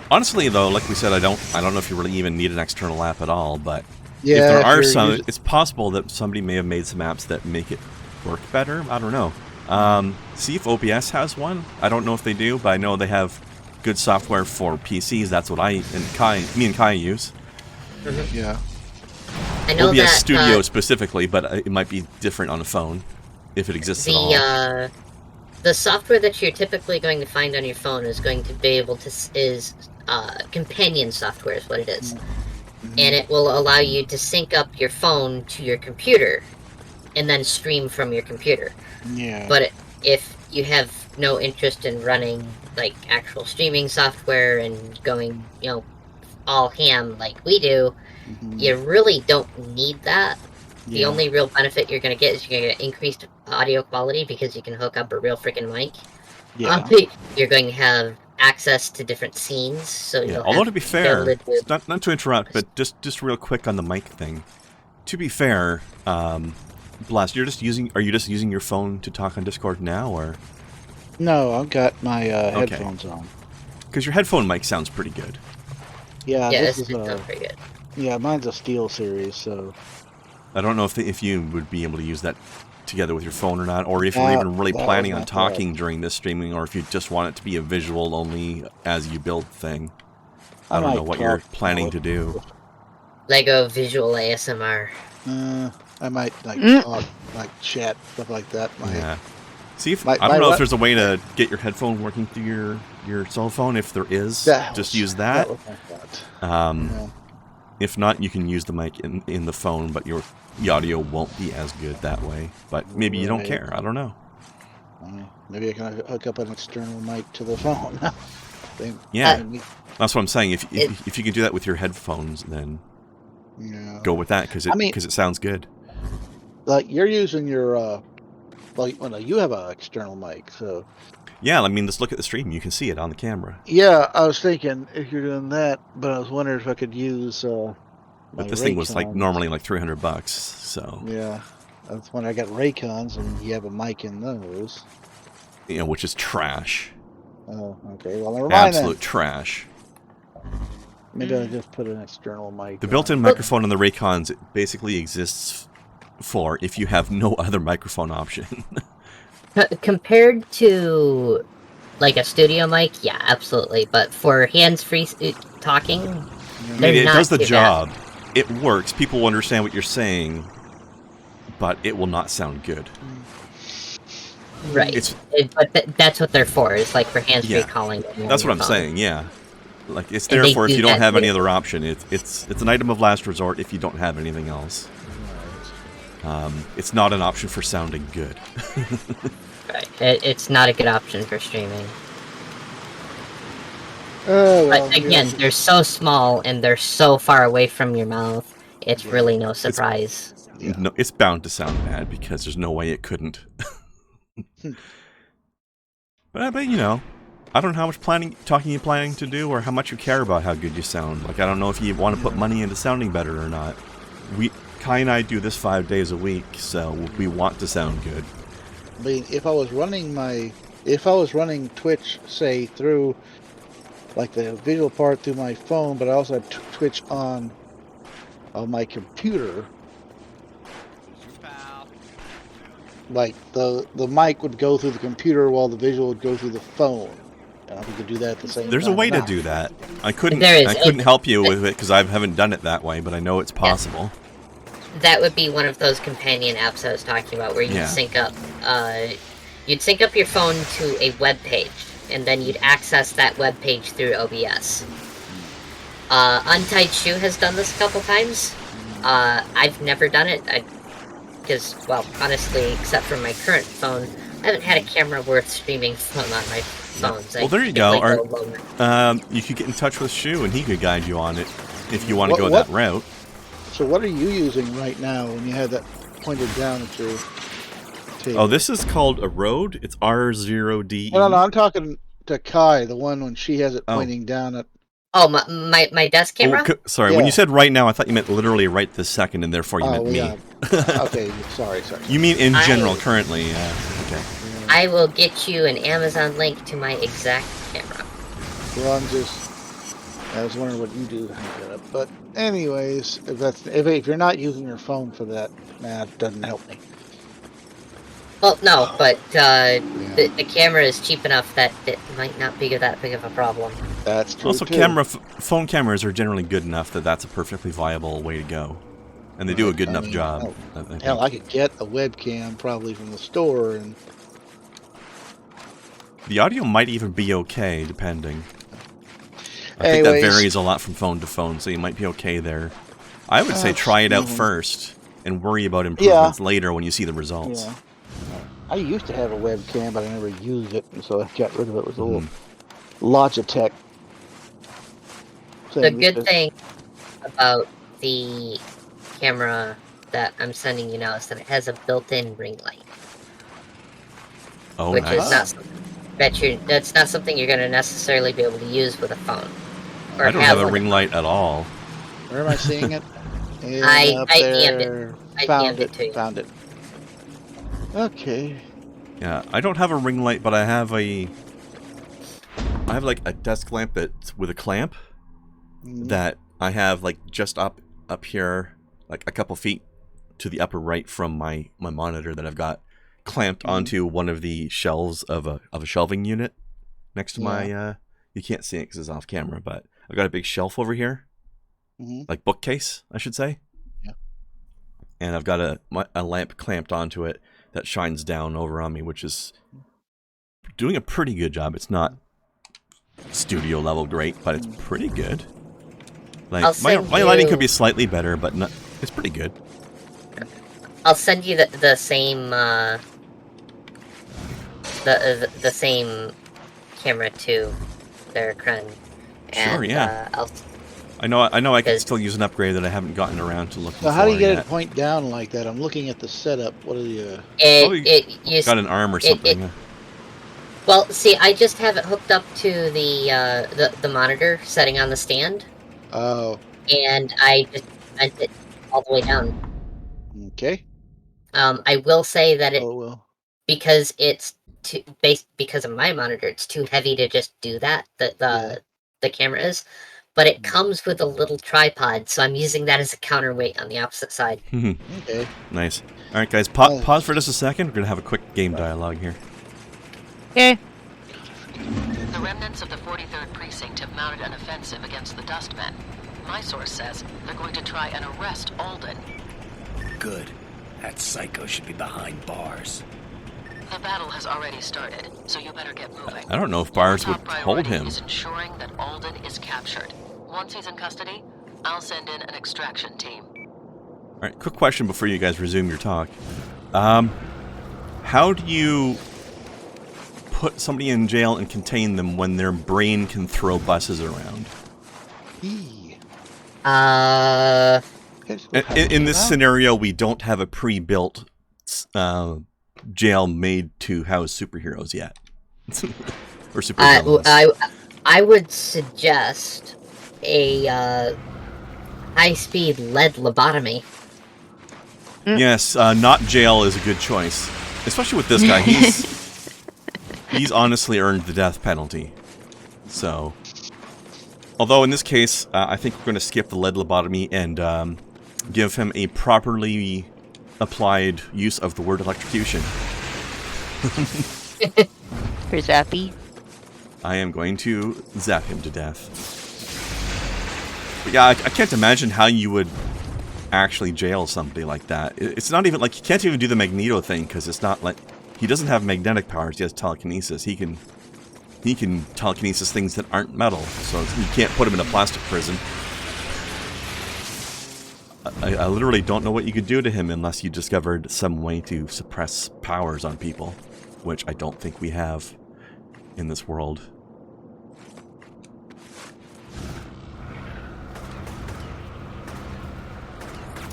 Honestly, though, like we said, I don't know if you really even need an external app at all. But
Yeah,
if there
if
are
you're
some,
using-
it's possible that somebody may have made some apps that make it work better. I don't know. See if OBS has one. I don't know if they do, but I know they have good software for PCs. That's what me and Kai use.
Yeah.
I know
OBS
that
Studio specifically, but it might be different on a phone if it exists at all.
the software that you're typically going to find on your phone is going to be able to is companion software is what it is. And it will allow you to sync up your phone to your computer and then stream from your computer.
Yeah.
But if you have no interest in running like actual streaming software and going, all ham like we do, you really don't need that. The
Yeah.
only real benefit you're going to get is you're going to get increased audio quality because you can hook up a real freaking mic.
Yeah.
You're going to have access to different scenes, so
Yeah,
you'll
although
have
to be
the
fair,
ability to-
not to interrupt, but just real quick on the mic thing. To be fair, Blast, are you just using your phone to talk on Discord now, or?
No, I've got my headphones on.
Because your headphone mic sounds pretty good.
Yeah,
yeah,
this
it's
is
sounds pretty good.
yeah, mine's a Steel series, so
I don't know if you would be able to use that together with your phone or not, or if you're even really
that
planning
was
on
my thought.
talking during this streaming, or if you just want it to be a visual only as you build thing. I don't
might
know what you're
talk
planning
more.
to do.
Lego visual ASMR.
I might like talk, like chat, stuff like that.
Yeah. See if
My-
I don't
my
know
what?
if there's a way to get your headphone working through your cell phone. If there is, just use that.
was my thought. Yeah.
If not, you can use the mic in the phone, but the audio won't be as good that way. But maybe you don't
Right.
care. I don't know.
Maybe I can hook up an external mic to the phone.
Yeah, that's what I'm saying. If you can do that with your headphones, then
yeah.
go with that because it sounds good.
Like you're using your you have an external mic, so
Yeah, I mean, let's look at the stream. You can see it on the camera.
yeah. I was thinking if you're doing that, but I was wondering if I could use.
But this thing was like
Raycons.
normally like $300, so
Yeah, that's when I got Raycons, and you have a mic in those.
which is trash.
Oh, okay. Well, never mind
Absolute trash.
then. Maybe I'll just put an external mic.
The
on.
built-in microphone on the Raycons it basically exists for if you have no other microphone option.
Compared to like a studio mic, yeah, absolutely. But for hands-free talking,
I mean,
they're
it
not
does the
too bad.
job. It works. People will understand what you're saying, but it will not sound good.
Right. But that's what they're for. It's like for hands-free
Yeah.
calling.
That's what I'm saying. Yeah, like it's
And
there
they
for if
do
you don't
that
have any
with-
other option. It's an item of last resort if you don't have anything else. It's not an option for sounding good.
Right. It's not a good option for streaming.
Oh, well,
But again,
yeah.
they're so small and they're so far away from your mouth. It's really no surprise.
Yeah.
No, it's bound to sound bad because there's no way it couldn't. But I don't know how much talking you're planning to do, or how much you care about how good you sound. Like, I don't know if you want to put money into sounding better or not. Kai and I do this 5 days a week, so we want to sound good.
I mean, if I was running Twitch, say through like the visual part through my phone, but I also have Twitch on my computer, like the mic would go through the computer while the visual would go through the phone. We could do that at the same time.
There's a way to
now.
do that. I couldn't
There is.
help you with it because I haven't done it that way, but I know it's possible.
That would be one of those companion apps I was talking about, where you'd sync up. You'd sync up your phone to a web page, and then you'd access that web page through OBS. Untied Shoe has done this a couple times. I've never done it, because, well, honestly, except for my current phone, I haven't had a camera worth streaming from on my phones.
Well, there you go. You could get in touch with Shu, and he could guide you on it if you want to go that route.
So what are you using right now when you have that pointed down at your table?
Oh, this is called a Rode. It's R0DE.
No, I'm talking to Kai, the one when she has it pointing down at...
Oh, my desk camera?
Oh, sorry, when you said right now, I thought you meant literally right this second, and therefore you meant me.
Okay, sorry.
You mean in general, currently. Okay.
I will get you an Amazon link to my exact camera.
Well, I was wondering what you do to hang that up. But anyways, if you're not using your phone for that, it doesn't help me.
Well, no, but the camera is cheap enough that it might not be that big of a problem.
That's true.
Also, phone cameras are generally good enough that that's a perfectly viable way to go, and they do a good enough job.
Hell, I could get a webcam probably from the store, and
the audio might even be okay, depending. I think that varies a lot from phone to phone, so you might be okay there. I would say try it out first, and worry about improvements later when you see the results.
Yeah. I used to have a webcam, but I never used it, and so I got rid of it with a little Logitech.
The good thing about the camera that I'm sending you now is that it has a built-in ring light.
Oh,
which
nice.
That's not something you're going to necessarily be able to use with a phone. Or
I don't have a ring light at all.
Where am I seeing it?
I DM'd it. I
Found
DM'd it to you.
Found it. Okay.
Yeah, I don't have a ring light, but I have like a desk lamp that's with a clamp that I have like just up here, like a couple feet to the upper right from my monitor that I've got clamped onto one of the shelves of a shelving unit next to my you can't see it because it's off camera, but I've got a big shelf over here, like bookcase, I should say.
Yeah.
And I've got a lamp clamped onto it that shines down over on me, which is doing a pretty good job. It's not studio level great, but it's pretty good. Like my lighting could be slightly better, but it's pretty good.
I'll send you the same the same camera too, there, Kren.
Sure, yeah. I know I can still use an upgrade that I haven't gotten around to looking for.
So how do you get
it
to point down like that? I'm looking at the setup. What are the?
You
got an arm or something.
Well, see, I just have it hooked up to the monitor setting on the stand.
Oh.
And I just bent it all the way down.
Okay.
I will say that
because
it's because of my monitor, it's too heavy to just do that. The camera is, but it comes with a little tripod, so I'm using that as a counterweight on the opposite side.
Okay.
Nice. All right, guys, pause for just a second. We're gonna have a quick game dialogue here.
Okay.
The remnants of the 43rd Precinct have mounted an offensive against the Dustmen. My source says they're going to try and arrest Alden.
Good. That psycho should be behind bars.
The battle has already started, so you better get moving.
I don't know if bars would
Top priority
hold him.
is ensuring that Alden is captured. Once he's in custody, I'll send in an extraction team.
All right, quick question before you guys resume your talk. How do you put somebody in jail and contain them when their brain can throw buses around? In this scenario, we don't have a pre-built jail made to house superheroes yet. Or superheroes.
I would suggest a high-speed lead lobotomy.
Yes, not jail is a good choice. Especially with this guy. He's honestly earned the death penalty. So, although in this case, I think we're going to skip the lead lobotomy and give him a properly applied use of the word electrocution.
For Zappy.
I am going to zap him to death. But yeah, I can't imagine how you would actually jail somebody like that. It's not even like, he can't even do the Magneto thing, because it's not like, he doesn't have magnetic powers, he has telekinesis. He can telekinesis things that aren't metal, so you can't put him in a plastic prison. I literally don't know what you could do to him unless you discovered some way to suppress powers on people, which I don't think we have in this world.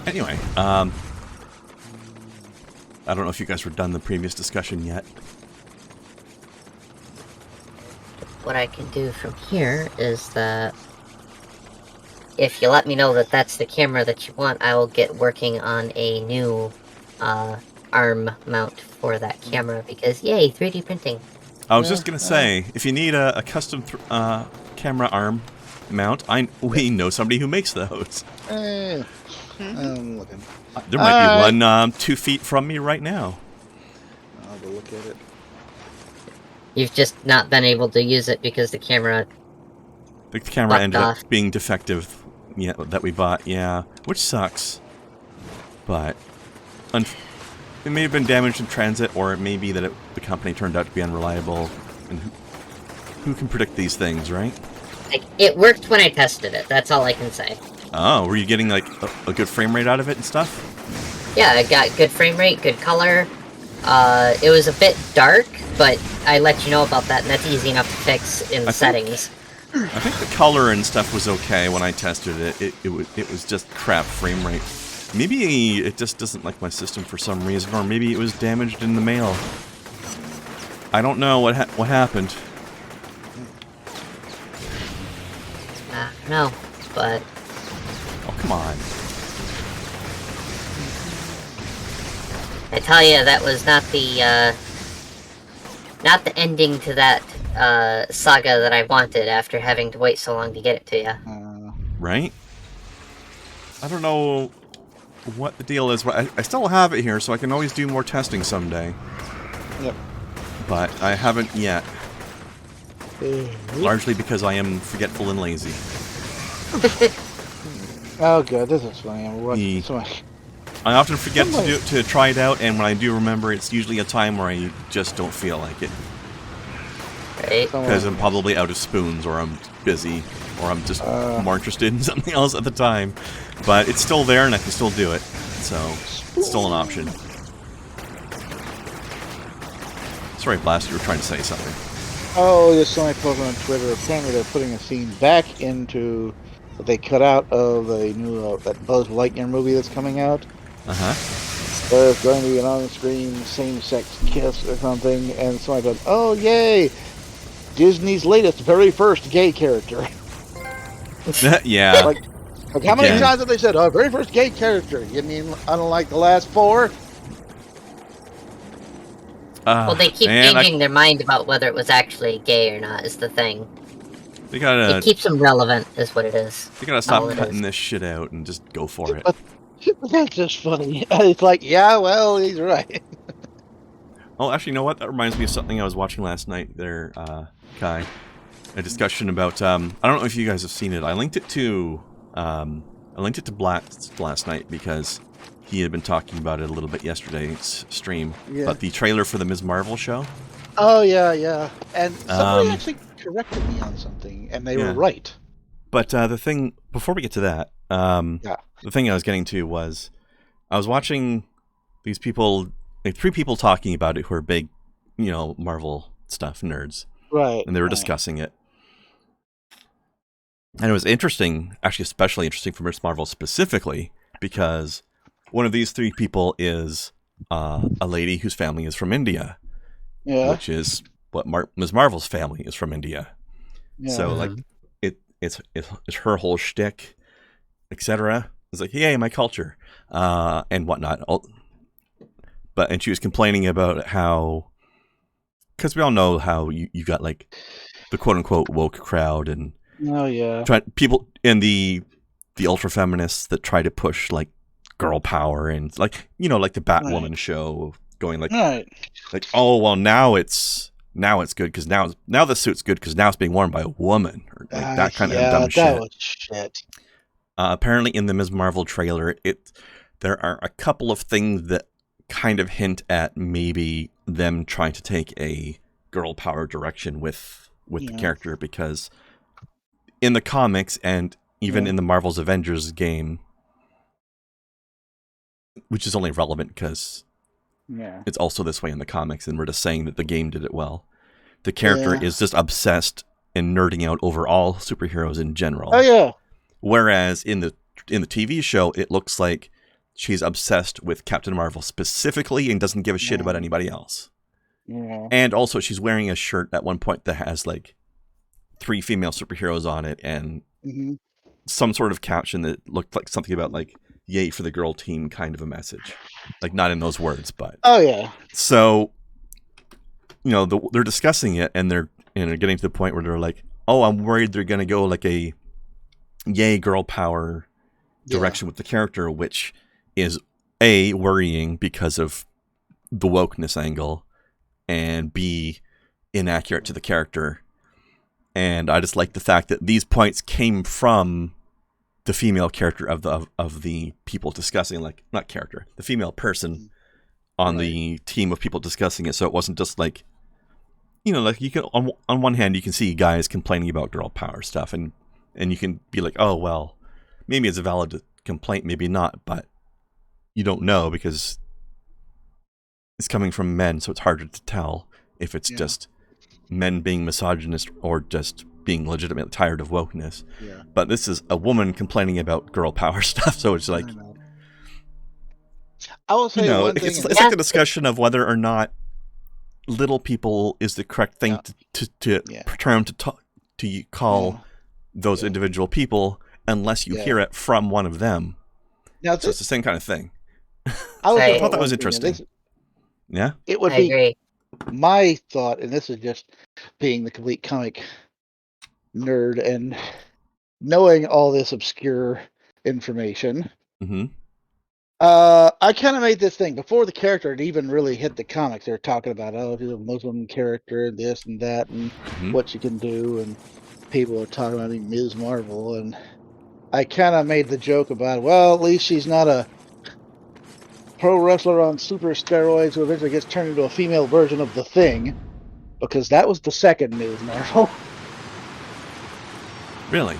Anyway, I don't know if you guys were done the previous discussion yet.
What I can do from here is that if you let me know that that's the camera that you want, I will get working on a new arm mount for that camera, because yay, 3D printing.
I was just gonna say, if you need a custom camera arm mount, we know somebody who makes those.
I'm looking.
There might be one 2 feet from me right now.
I'll go look at it.
You've just not been able to use it because the camera
ended up being defective. Yeah, that we bought. Yeah, which sucks. But it may have been damaged in transit, or it may be that the company turned out to be unreliable. And who can predict these things, right?
Like, it worked when I tested it. That's all I can say.
Oh, were you getting like a good frame rate out of it and stuff?
Yeah, I got good frame rate, good color. It was a bit dark, but I let you know about that, and that's easy enough to fix in the settings.
I think the color and stuff was okay when I tested it. It was just crap frame rate. Maybe it just doesn't like my system for some reason, or maybe it was damaged in the mail. I don't know what happened.
I don't know, but...
Oh, come on.
I tell you, that was not the ending to that saga that I wanted after having to wait so long to get it to you.
Right? I don't know what the deal is. I still have it here, so I can always do more testing someday.
Yep.
But I haven't yet. Largely because I am forgetful and lazy.
Oh god, this is funny. I'm watching so much.
I often forget to try it out, and when I do remember, it's usually a time where I just don't feel like it.
Right?
Because I'm probably out of spoons, or I'm busy, or I'm just more interested in something else at the time. But it's still there, and I can still do it. So, it's still an option. Sorry, Blast, you were trying to say something.
Oh, there's somebody posted on Twitter. Apparently they're putting a scene back into what they cut out of a new that Buzz Lightyear movie that's coming out. There's going to be an on-screen same-sex kiss or something, and somebody goes, "Oh yay! Disney's latest, very first gay character."
Yeah.
Like how many times have they said, "Oh, very first gay character"? You mean unlike the last 4?
Well, they keep changing their mind about whether it was actually gay or not, is the thing. It keeps them relevant, is what it is.
They gotta stop cutting this shit out and just go for it.
But that's just funny. It's like, yeah, well, he's right.
Oh, actually, you know what? That reminds me of something I was watching last night there, Kai. A discussion about, I don't know if you guys have seen it. I linked it to Blast last night because he had been talking about it a little bit yesterday's stream.
Yeah.
But the trailer for the Ms. Marvel show.
Oh, yeah. And somebody actually corrected me on something, and they were right.
But the thing, before we get to that, the thing I was getting to was, I was watching these people, like 3 people talking about it who are big, Marvel stuff nerds.
Right.
And they were discussing it. And it was interesting, actually especially interesting for Ms. Marvel specifically, because one of these 3 people is a lady whose family is from India. Yeah. Which is what Ms. Marvel's family is from India. Yeah. So, like, it's her whole shtick, etc. It's like, yay, my culture, and whatnot. And she was complaining about how, because we all know how you got, like, the quote-unquote woke crowd, and people in the ultra-feminists that try to push, like, girl power, and, like, like the Batwoman show, going like, oh, well, now it's good because now the suit's good because now it's being worn by a woman, or like that kind of dumb shit.
That was shit.
Apparently, in the Ms. Marvel trailer, there are a couple of things that kind of hint at maybe them trying to take a girl power direction with the character, because in the comics and even in the Marvel's Avengers game, which is only relevant because it's also this way in the comics, and we're just saying that the game did it well. The character is just obsessed and nerding out over all superheroes in general.
Oh yeah.
Whereas in the TV show, it looks like she's obsessed with Captain Marvel specifically and doesn't give a shit about anybody else.
Yeah.
And also, she's wearing a shirt at one point that has like 3 female superheroes on it, and some sort of caption that looked like something about like "Yay for the girl team" kind of a message. Like, not in those words, but so, you know, they're discussing it, and they're getting to the point where they're like, "Oh, I'm worried they're going to go like a yay girl power direction with the character," which is A, worrying because of the wokeness angle, and B, inaccurate to the character. And I just like the fact that these points came from the female character of the people discussing, like, not character, the female person on the team of people discussing it. So it wasn't just like, you know, like you can on one hand you can see guys complaining about girl power stuff, and you can be like, oh well, maybe it's a valid complaint, maybe not, but you don't know because it's coming from men, so it's harder to tell if it's just men being misogynist or just being legitimately tired of wokeness. Yeah. But this is a woman complaining about girl power stuff, so it's like,
I will say one thing.
It's like the discussion of whether or not little people is the correct thing to call those individual people, unless you hear it from one of them. Now, so it's the same kind of thing. I thought that was interesting.
It would be my thought, and this is just being the complete comic nerd and knowing all this obscure information. I kind of made this thing before the character had even really hit the comics. They were talking about, oh, she's a Muslim character, and this and that, and what she can do, and people are talking about Ms. Marvel, and I kind of made the joke about, well, at least she's not a pro wrestler on super steroids who eventually gets turned into a female version of The Thing, because that was the second Ms. Marvel.
Really?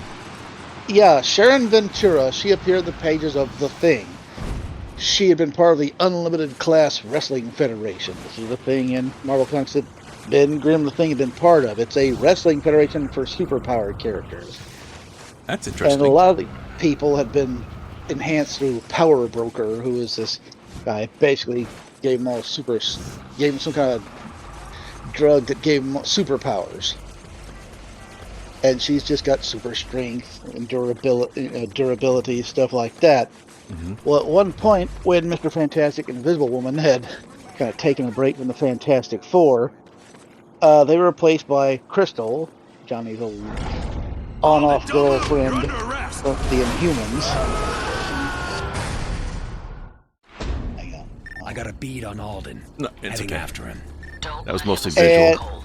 Yeah, Sharon Ventura, she appeared in the pages of The Thing. She had been part of the Unlimited Class Wrestling Federation. This is the thing in Marvel Comics that Ben Grimm, the Thing, had been part of. It's a wrestling federation for superpowered characters.
That's interesting.
And a lot of the people had been enhanced through Power Broker, who is this guy. Basically gave them some kind of drug that gave them superpowers. And she's just got super strength and durability, stuff like that. Well, at one point, when Mr. Fantastic and Invisible Woman had kind of taken a break from the Fantastic Four, they were replaced by Crystal, Johnny's old on-off girlfriend of the Inhumans. Hang on.
I got a bead on Alden.
No, it's
Heading
okay.
after him.
That was mostly visual.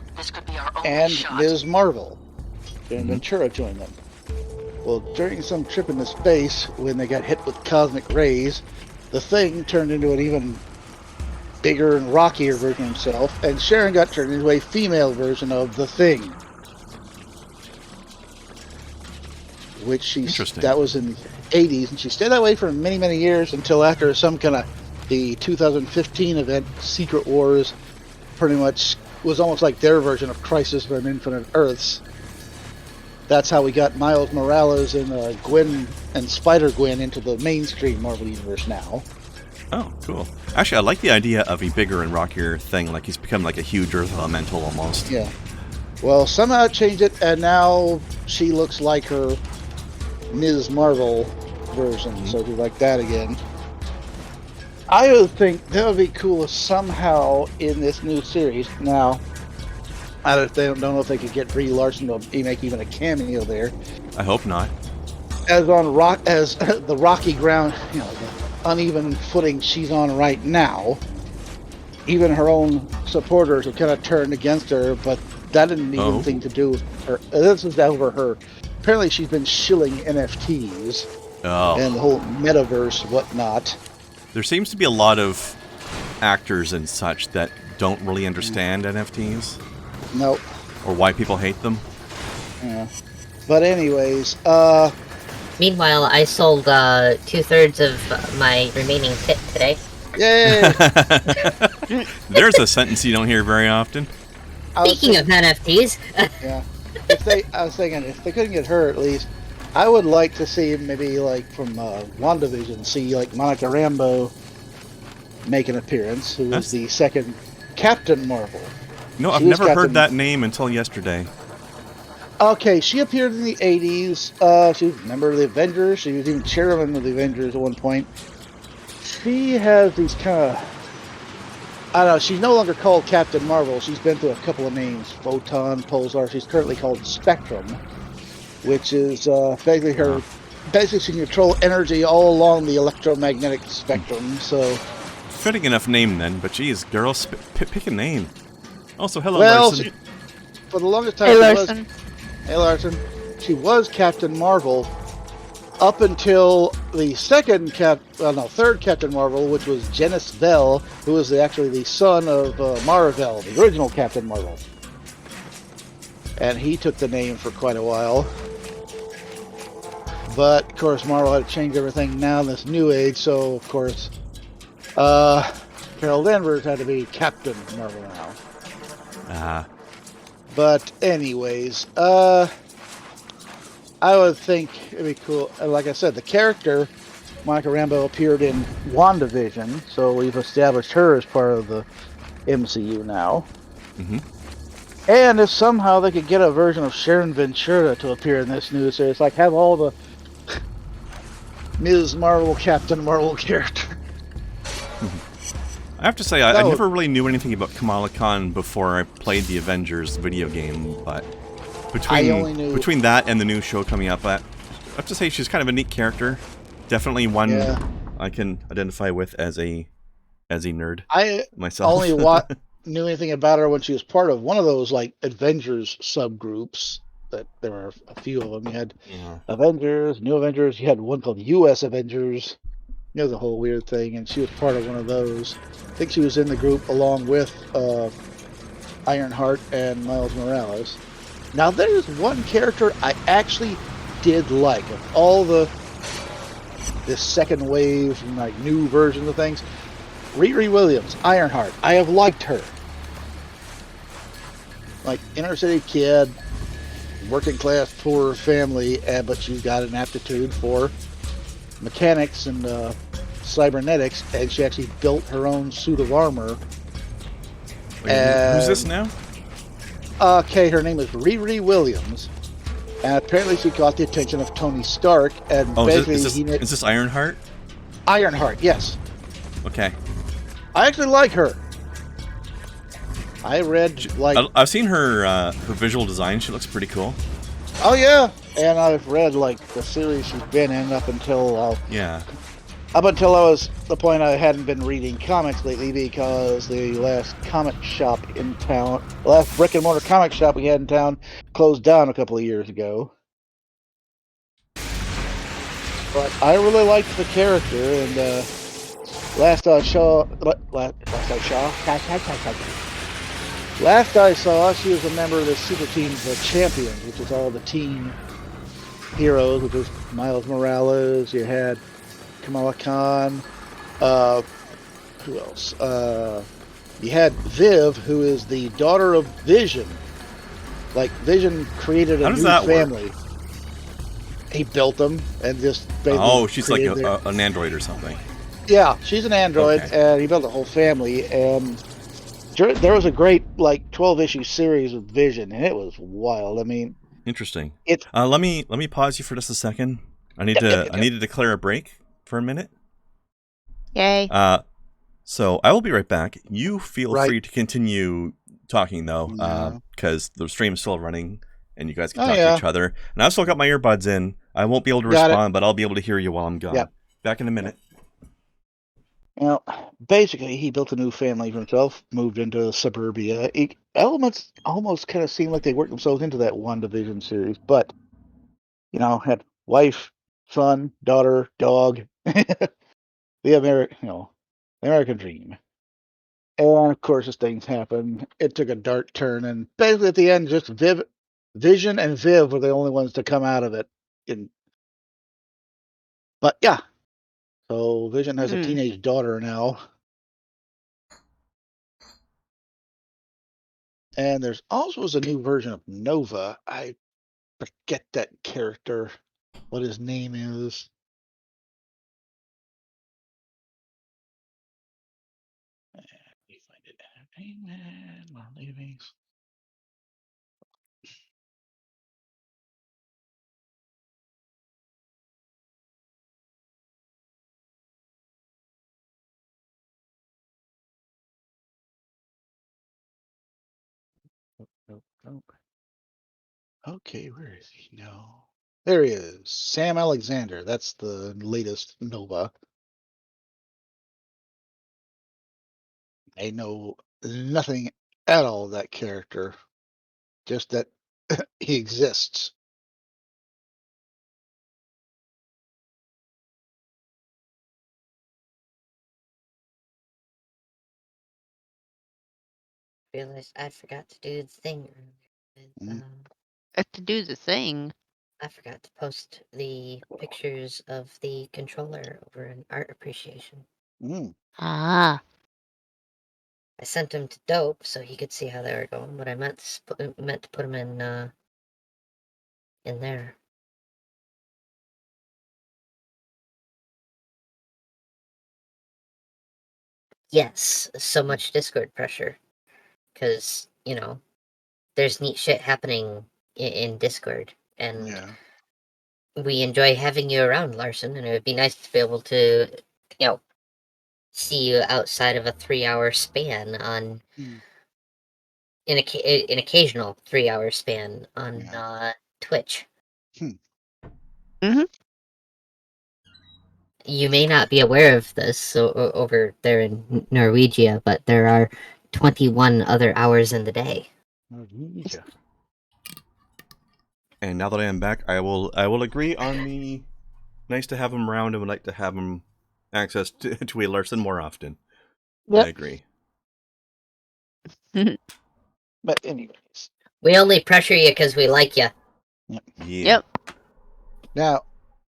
And Ms. Marvel. And Ventura joined them. Well, during some trip into space, when they got hit with cosmic rays, the Thing turned into an even bigger and rockier version of himself, and Sharon got turned into a female version of the Thing. Which that was in the 80s, and she stayed that way for many, many years until after some kind of the 2015 event, Secret Wars, pretty much was almost like their version of Crisis on Infinite Earths. That's how we got Miles Morales and Gwen and Spider-Gwen into the mainstream Marvel Universe now.
Oh, cool. Actually, I like the idea of a bigger and rockier Thing, like he's become like a huge Earth elemental almost.
Yeah. Well, somehow it changed it, and now she looks like her Ms. Marvel version, so she's like that again. I would think that would be cool if somehow in this new series, now, I don't know if they could get Brie Larson to make even a cameo there.
I hope not.
As the rocky ground, the uneven footing she's on right now, even her own supporters have kind of turned against her, but that didn't need anything to do with her. This is over her. Apparently she's been shilling NFTs
Oh.
and the whole metaverse, whatnot.
There seems to be a lot of actors and such that don't really understand NFTs.
Nope.
Or why people hate them.
Yeah. But anyways,
Meanwhile, I sold 2/3 of my remaining pit today.
yay!
There's a sentence you don't hear very often.
Speaking of NFTs,
yeah. I was thinking, if they couldn't get her, at least, I would like to see maybe like from WandaVision, see like Monica Rambeau make an appearance, who was the second Captain Marvel.
No, I've never heard that name until yesterday.
Okay, she appeared in the 80s. She was a member of the Avengers. She was even chairman of the Avengers at one point. She has these kind of... I don't know, she's no longer called Captain Marvel. She's been through a couple of names. Photon, Pulsar. She's currently called Spectrum, which is basically her... Basically, she can control energy all along the electromagnetic spectrum, so...
Fitting enough name then, but geez, girl, pick a name. Also, hello,
well,
Larson.
For the longest time,
Hey, Larson.
Hey, Larson. She was Captain Marvel up until the third Captain Marvel, which was Genis Vell, who was actually the son of Marvel, the original Captain Marvel. And he took the name for quite a while. But, of course, Marvel had to change everything now in this new age, so, of course, Carol Danvers had to be Captain Marvel now. But anyways, I would think it'd be cool. Like I said, the character, Monica Rambeau, appeared in WandaVision, so we've established her as part of the MCU now.
Mm-hmm.
And if somehow they could get a version of Sharon Ventura to appear in this new series, like have all the Ms. Marvel, Captain Marvel characters.
I have to say, I never really knew anything about Kamala Khan before I played the Avengers video game, but between that and the new show coming up, I have to say she's kind of a neat character. Definitely one I can identify with as a nerd.
I
myself
only knew anything about her when she was part of one of those like Avengers subgroups. That there were a few of them. You had Avengers, New Avengers. You had one called U.S. Avengers. It was a whole weird thing, and she was part of one of those. I think she was in the group along with Ironheart and Miles Morales. Now, there's one character I actually did like. Of all this second wave, like new versions of things, Riri Williams, Ironheart. I have liked her. Like, inner city kid, working class, poor family, but she's got an aptitude for mechanics and cybernetics, and she actually built her own suit of armor.
Who's this now?
Okay, her name is Riri Williams, and apparently she got the attention of Tony Stark, and basically
is this Ironheart?
Ironheart, yes.
Okay.
I actually like her. I read
I've seen her visual design. She looks pretty cool.
Oh yeah, and I've read like the series she's been in up until I was the point I hadn't been reading comics lately because the last comic shop in town, the last brick and mortar comic shop we had in town, closed down a couple of years ago. But I really liked the character, and last I saw, she was a member of the Super Team, the Champions, which is all the teen heroes, which was Miles Morales. You had Kamala Khan. Who else? You had Viv, who is the daughter of Vision. Like, Vision created a new family. Work? He built them and just basically
she's like an android or something.
Yeah, she's an android, and he built a whole family, and there was a great, like, 12-issue series with Vision, and it was wild. I mean...
Interesting. Let me pause you for just a second. I need to declare a break for a minute.
Yay.
So I will be right back. You feel free to continue talking, though, because the stream is still running, and you guys can talk to each other. And I've still got my earbuds in. I won't be able to respond, but I'll be able to hear you while I'm gone. Yep. Back in a minute.
Well, basically, he built a new family for himself, moved into suburbia. Elements almost kind of seemed like they worked themselves into that WandaVision series, but, had wife, son, daughter, dog. The American dream. And of course, as things happen, it took a dark turn, and basically at the end, just Vision and Viv were the only ones to come out of it. But yeah, so Vision has a teenage daughter now, and there's also a new version of Nova. I forget that character, what his name is. Let me find it. Entertainment, Leavings. Nope. Okay, where is he? No. There he is. Sam Alexander. That's the latest Nova. I know nothing at all of that character, just that he exists.
Realized I forgot to do the thing earlier.
To do the thing.
I forgot to post the pictures of the controller over in art appreciation.
Ah.
I sent them to Dope so he could see how they were going, but I meant to put them in there. Yes, so much Discord pressure, because there's neat shit happening in Discord, and we enjoy having you around, Larson, and it would be nice to be able to, see you outside of a 3-hour span on an occasional 3-hour span on Twitch. You may not be aware of this over there in Norwegia, but there are 21 other hours in the day.
Norwegia.
And now that I am back, I will agree on the nice to have him around and would like to have him access to a Larson more often. Yep. I agree.
But anyways.
We only pressure you because we like you.
Yep.
Now,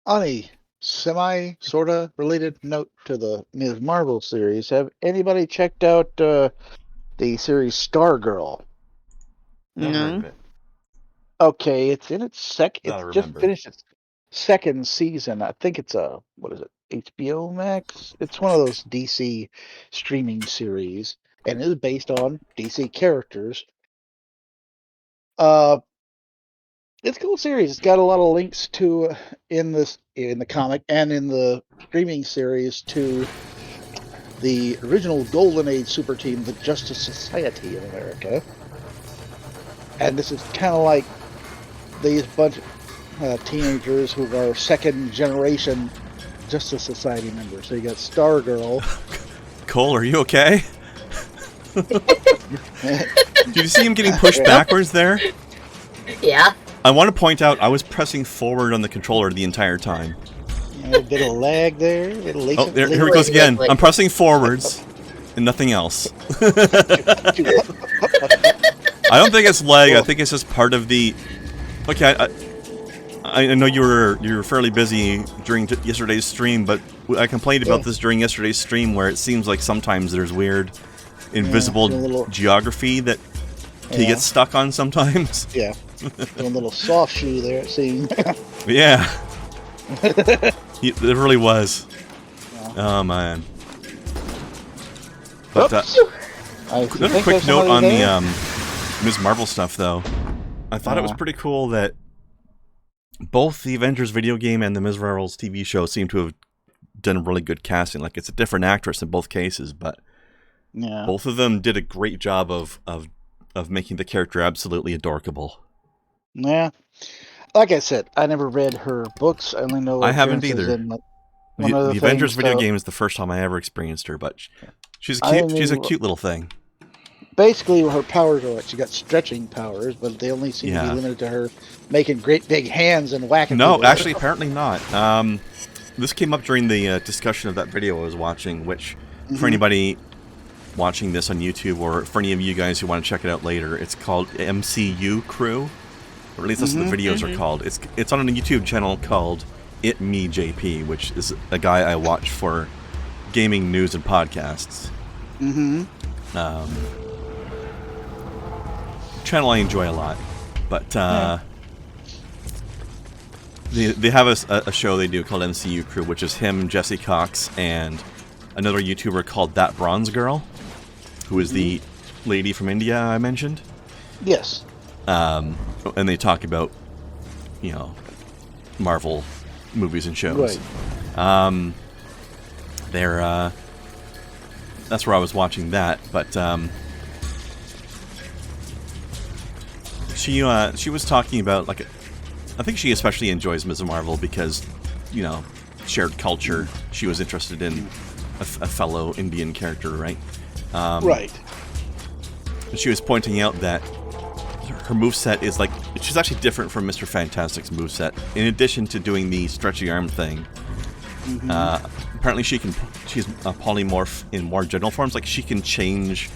on a sorta related note to the Ms. Marvel series, have anybody checked out the series Stargirl?
Never heard of it.
Okay, it's in its
It's
just finished its second season. I think it's HBO Max? It's one of those DC streaming series, and it is based on DC characters. It's a cool series. It's got a lot of links to in the comic and in the streaming series to the original Golden Age super team, the Justice Society of America. And this is kind of like these bunch of teenagers who are second generation Justice Society members. So you got Stargirl.
Cole, are you okay? Did you see him getting pushed backwards there?
Yeah.
I want to point out I was pressing forward on the controller the entire time.
A bit of lag there.
Oh, here he goes again. I'm pressing forwards and nothing else. I don't think it's lag. I think it's just part of the. Okay, I know you were fairly busy during yesterday's stream, but I complained about this during yesterday's stream, where it seems like sometimes there's weird, invisible geography that he gets stuck on sometimes.
Yeah, a little soft shoe there, it seems.
Yeah, it really was. Oh man. But another quick note on the Ms. Marvel stuff, though. I thought it was pretty cool that both the Avengers video game and the Ms. Marvel's TV show seem to have done really good casting. Like, it's a different actress in both cases, but both of them did a great job of making the character absolutely adorable.
Yeah. Like I said, I never read her books. I only know
I haven't either.
The
Avengers video game is the first time I ever experienced her, but she's cute. She's a cute little thing.
basically her powers are she got stretching powers, but they only seem to be limited to her making great big hands and whacking
No,
people.
actually, apparently not. This came up during the discussion of that video I was watching, which, for anybody watching this on YouTube, or for any of you guys who want to check it out later, it's called MCU Crew, or at least that's what the videos are called. It's on a YouTube channel called It Me JP, which is a guy I watch for gaming news and podcasts. Channel I enjoy a lot, but they have a show they do called MCU Crew, which is him, Jesse Cox, and another YouTuber called That Bronze Girl, who is the lady from India I mentioned.
Yes.
And they talk about, Marvel movies and shows.
Right.
That's where I was watching that, but she was talking about, like, I think she especially enjoys Ms. Marvel because, shared culture. She was interested in a fellow Indian character, right?
Right.
She was pointing out that her moveset is like, she's actually different from Mr. Fantastic's moveset. In addition to doing the stretchy arm thing, apparently she's a polymorph in more general forms. Like, she can change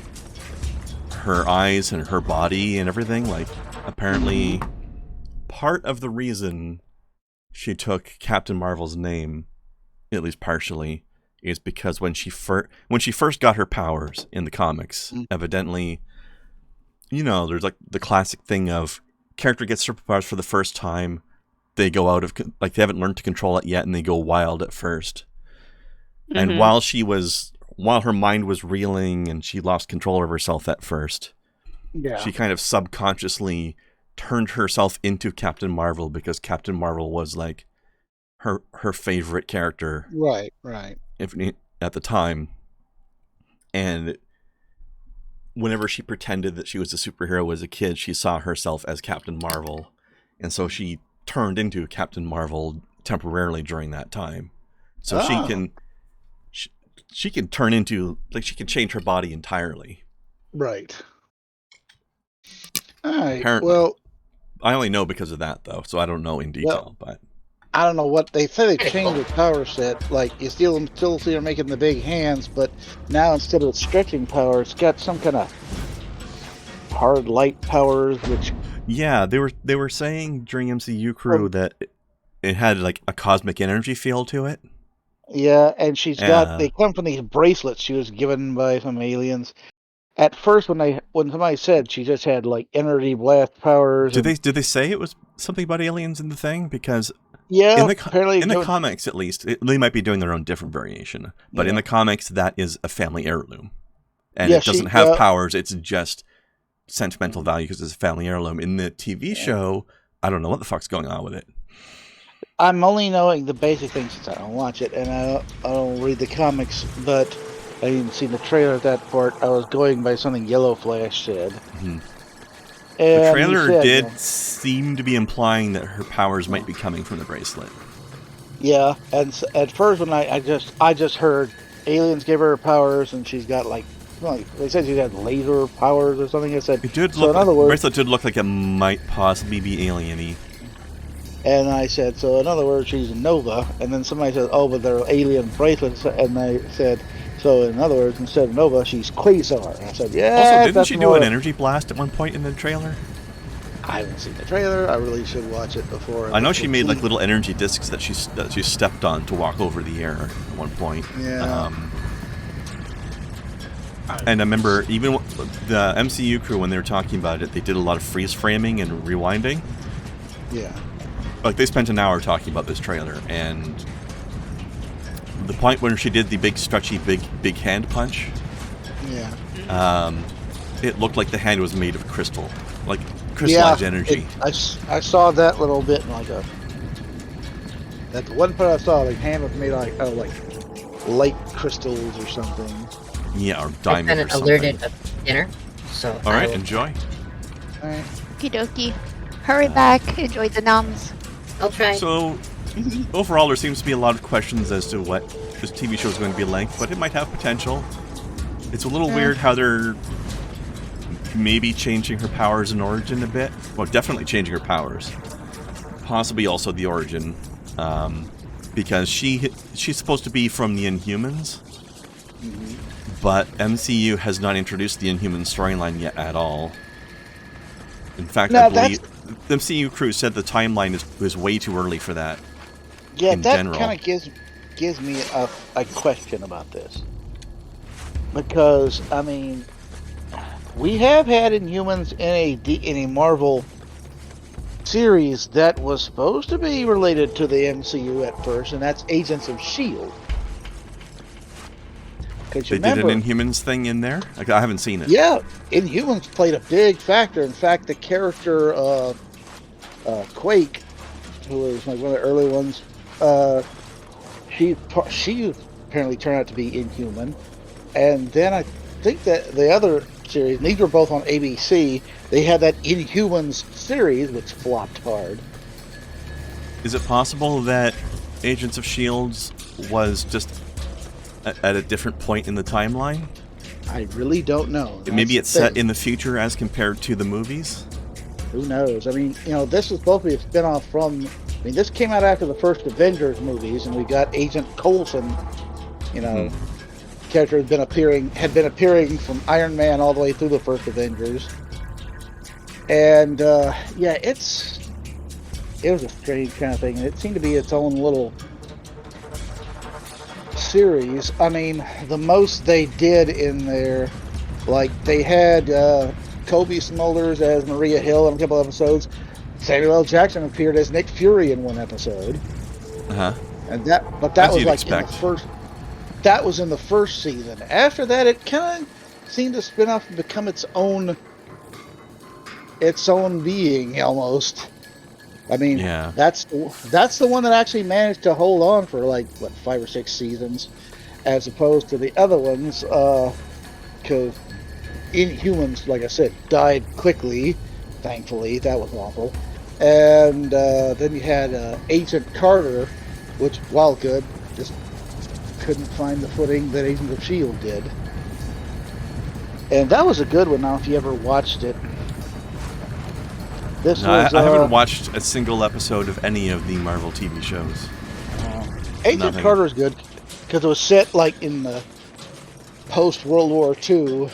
her eyes and her body and everything. Like, apparently part of the reason she took Captain Marvel's name, at least partially, is because when she first got her powers in the comics, evidently, there's like the classic thing of character gets superpowers for the first time, they go out of, like, they haven't learned to control it yet, and they go wild at first. And while her mind was reeling and she lost control of herself at first, she kind of subconsciously turned herself into Captain Marvel because Captain Marvel was like her favorite character.
Right.
At the time. And whenever she pretended that she was a superhero as a kid, she saw herself as Captain Marvel. And so she turned into Captain Marvel temporarily during that time. So she can turn into, like, she can change her body entirely.
Right. All right.
Apparently.
Well,
I only know because of that, though, so I don't know in detail. But
I don't know what they say. They changed the power set. Like, you still see her making the big hands, but now instead of stretching power, it's got some kind of hard light powers. Which
they were saying during MCU Crew that it had like a cosmic energy feel to it.
Yeah, and she's got, they come from these bracelets she was given by some aliens. At first, when somebody said she just had like energy blast powers,
did they say it was something about aliens in the thing? Because
yeah,
in the comics, at least, they might be doing their own different variation. But in the comics, that is a family heirloom, and it doesn't have powers. It's just sentimental value because it's a family heirloom. In the TV show, I don't know what the fuck's going on with it.
I'm only knowing the basic things since I don't watch it, and I don't read the comics, but I didn't see the trailer at that part. I was going by something Yellow Flash said.
The trailer did seem to be implying that her powers might be coming from the bracelet.
Yeah, and at first when I just heard aliens give her powers, and she's got like they said she had laser powers or something. I said
it did look. The bracelet did look like it might possibly be alien-y.
And I said, so in other words, she's Nova. And then somebody said, oh, but they're alien bracelets. And they said, so in other words, instead of Nova, she's Quasar. And I said, yeah.
Also, didn't she do an energy blast at one point in the trailer?
I haven't seen the trailer. I really should watch it before.
I know she made like little energy discs that she stepped on to walk over the air at one point.
Yeah.
And I remember even the MCU Crew, when they were talking about it, they did a lot of freeze framing and rewinding.
Yeah.
Like, they spent an hour talking about this trailer, and the point when she did the big stretchy big hand punch, it looked like the hand was made of crystal, like crystallized energy.
I saw that little bit in like that one part I saw, like hand was made out of like light crystals or something.
Yeah, or diamonds or something.
Alerted of dinner, so
all right, enjoy.
All right.
Okie dokie. Hurry back. Enjoy the noms.
I'll try.
So, overall, there seems to be a lot of questions as to what this TV show is going to be like, but it might have potential. It's a little weird how they're maybe changing her powers and origin a bit. Well, definitely changing her powers. Possibly also the origin. Because she's supposed to be from the Inhumans. But MCU has not introduced the Inhuman storyline yet at all. In fact, I believe the MCU crew said the timeline was way too early for that.
Yeah,
in
that
general.
kind of gives me a question about this. Because, I mean, we have had Inhumans in a Marvel series that was supposed to be related to the MCU at first, and that's Agents of S.H.I.E.L.D.
They did an Inhumans thing in there? I haven't seen it.
Yeah, Inhumans played a big factor. In fact, the character Quake, who was like one of the early ones, she apparently turned out to be Inhuman. And then I think that the other series, and these were both on ABC, they had that Inhumans series, which flopped hard.
Is it possible that Agents of S.H.I.E.L.D. was just at a different point in the timeline?
I really don't know.
Maybe it's set in the future as compared to the movies?
Who knows? I mean, this is supposed to be a spin-off from... I mean, this came out after the first Avengers movies, and we got Agent Coulson, character had been appearing from Iron Man all the way through the first Avengers. And, yeah, it was a strange kind of thing, and it seemed to be its own little series. I mean, the most they did in there, like, they had Kobe Smulders as Maria Hill in a couple episodes. Samuel L. Jackson appeared as Nick Fury in one episode. And that was like in the first. That was in the first season. After that, it kind of seemed to spin off and become its own being almost. I mean, that's the one that actually managed to hold on for like 5 or 6 seasons, as opposed to the other ones. Because Inhumans, like I said, died quickly. Thankfully, that was awful. And then you had Agent Carter, which, while good, just couldn't find the footing that Agents of S.H.I.E.L.D. did. And that was a good one. Now, if you ever watched it.
I haven't watched a single episode of any of the Marvel TV shows.
Agent Carter is good because it was set like in the post-World War II.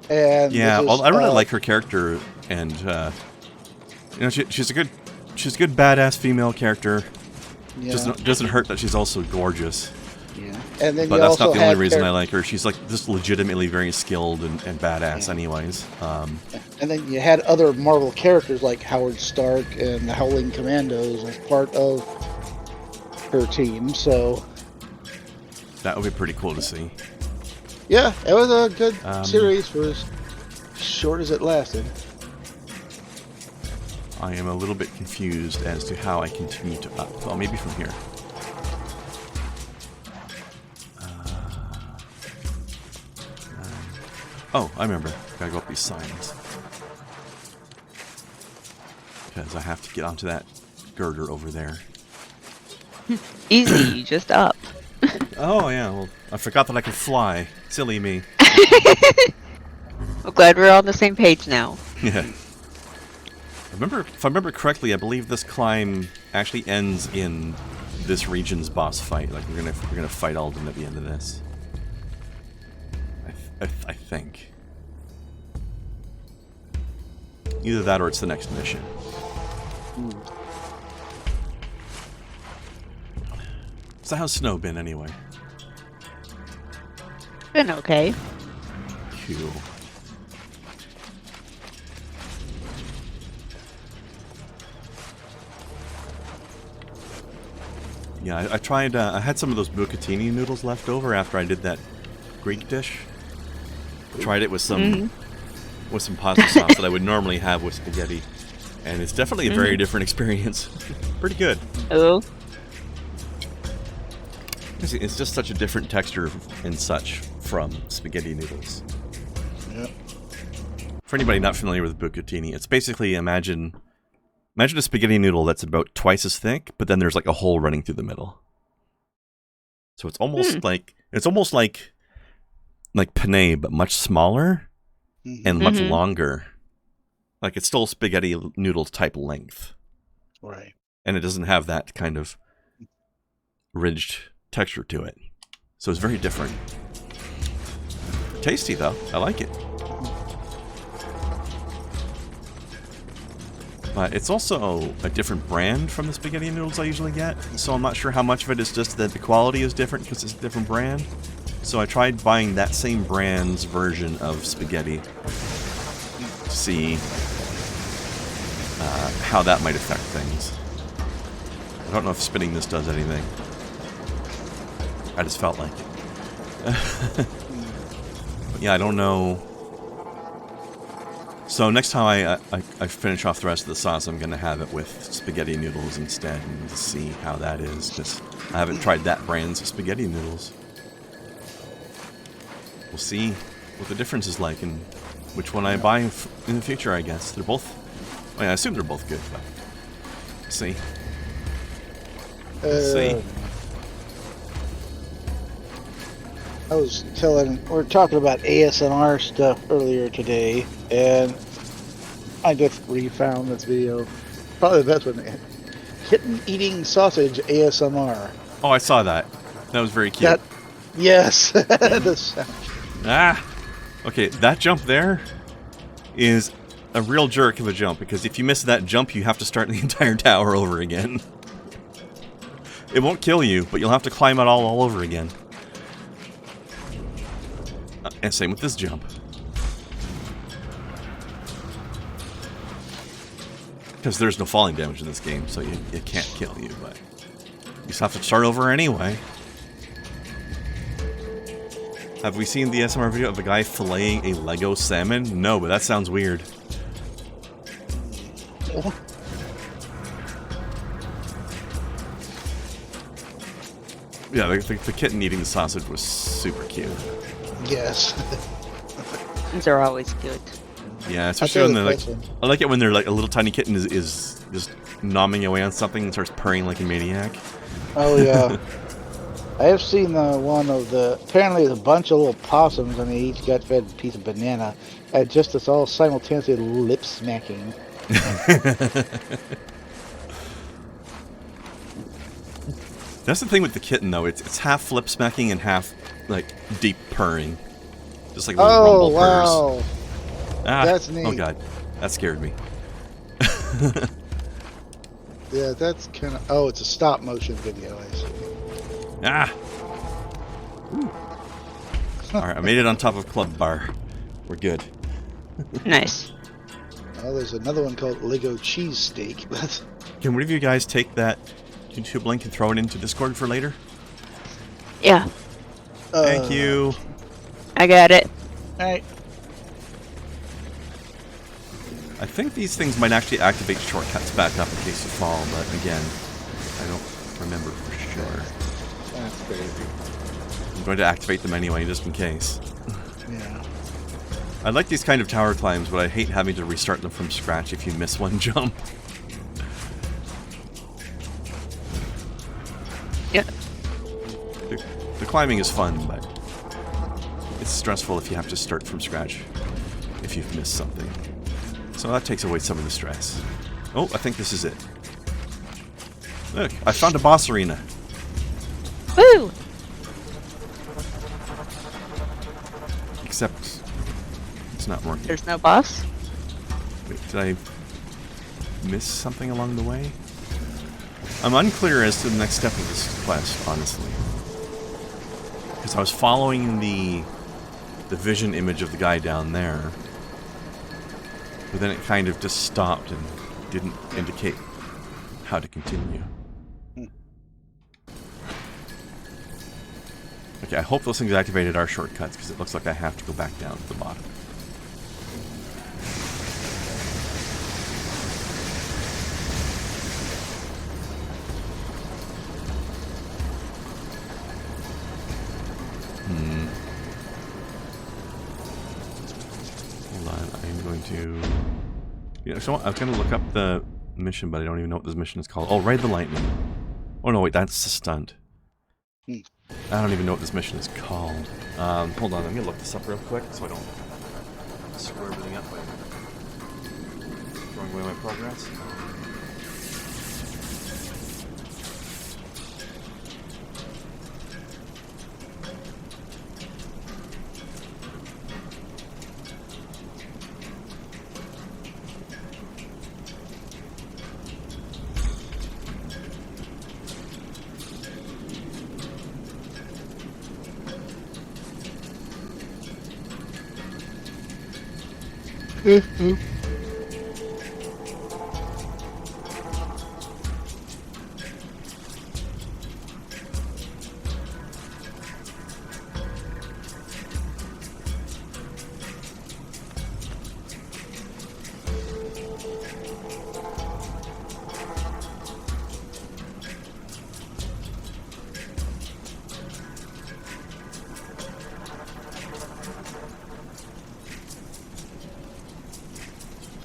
And
yeah, I really like her character, and she's a good badass female character. Yeah. Doesn't hurt that she's also gorgeous.
Yeah, and then
but that's not the only reason I like her. She's like just legitimately very skilled and badass, anyways.
And then you had other Marvel characters like Howard Stark and the Howling Commandos as part of her team. So
that would be pretty cool to see.
Yeah, it was a good series for as short as it lasted.
I am a little bit confused as to how I continue to up. Well, maybe from here. Oh, I remember. Gotta go up these signs. Because I have to get onto that girder over there.
Easy, just up.
Oh, yeah, well, I forgot that I could fly. Silly me.
I'm glad we're on the same page now.
Yeah. If I remember correctly, I believe this climb actually ends in this region's boss fight. Like we're gonna fight Alden at the end of this. I think. Either that or it's the next mission. So how's snow been anyway?
Been okay.
Cool. Yeah, I tried, I had some of those bucatini noodles left over after I did that Greek dish. I tried it with some pasta sauce that I would normally have with spaghetti. And it's definitely a very different experience. Pretty good.
Oh.
It's just such a different texture and such from spaghetti noodles.
Yep.
For anybody not familiar with bucatini, it's basically imagine a spaghetti noodle that's about twice as thick, but then there's like a hole running through the middle. So it's almost like penne, but much smaller. and much longer. Like, it's still spaghetti noodles type length.
Right.
And it doesn't have that kind of ridged texture to it. So it's very different. Tasty, though. I like it. But it's also a different brand from the spaghetti noodles I usually get. So I'm not sure how much of it is just that the quality is different because it's a different brand. So I tried buying that same brand's version of spaghetti to see how that might affect things. I don't know if spinning this does anything. I just felt like it. But yeah, I don't know. So next time I finish off the rest of the sauce, I'm going to have it with spaghetti noodles instead and to see how that is. Because I haven't tried that brand's spaghetti noodles. We'll see what the difference is like and which one I buy in the future, I guess. They're both... Well, I assume they're both good, but... We'll see. We'll see.
We were talking about ASMR stuff earlier today, and I just refound this video. Probably the best one. Kitten eating sausage ASMR.
Oh, I saw that. That was very cute.
Yes. The sound.
Okay, that jump there is a real jerk of a jump, because if you miss that jump, you have to start the entire tower over again. It won't kill you, but you'll have to climb it all over again. And same with this jump. Because there's no falling damage in this game, so it can't kill you, but you just have to start over anyway. Have we seen the ASMR video of a guy filleting a Lego salmon? No, but that sounds weird. Yeah, the kitten eating the sausage was super cute.
Yes.
These are always good.
Yeah, especially when they're like... I like it when they're like a little tiny kitten is just nomming away on something and starts purring like a maniac.
Oh, yeah. I have seen one of the... Apparently there's a bunch of little possums and they each got fed a piece of banana. And just as all simultaneously lip smacking.
That's the thing with the kitten, though. It's half lip smacking and half, like, deep purring. Just like little rumble purrs.
That's neat.
Oh, God. That scared me.
Yeah, that's kind of... Oh, it's a stop motion video, I see.
Alright, I made it on top of Club Bar. We're good.
Nice.
Oh, there's another one called Lego Cheese Steak.
Can one of you guys take that YouTube link and throw it into Discord for later?
Yeah.
Thank you.
I got it.
Alright.
I think these things might actually activate shortcuts back up in case you fall, but again, I don't remember for sure.
That's crazy.
I'm going to activate them anyway, just in case.
Yeah.
I like these kind of tower climbs, but I hate having to restart them from scratch if you miss one jump.
Yeah.
The climbing is fun, but it's stressful if you have to start from scratch if you've missed something. So that takes away some of the stress. Oh, I think this is it. Look, I found a boss arena.
Woo!
Except it's not working.
There's no boss?
Wait, did I miss something along the way? I'm unclear as to the next step of this quest, honestly. Because I was following the vision image of the guy down there. But then it kind of just stopped and didn't indicate how to continue. Okay, I hope those things activated our shortcuts, because it looks like I have to go back down to the bottom. Hold on, I'm going to... Yeah, so I was going to look up the mission, but I don't even know what this mission is called. Oh, Ride the Lightning. Oh no, wait, that's the stunt. I don't even know what this mission is called. Hold on, let me look this up real quick so I don't Screw everything up by throwing away my progress.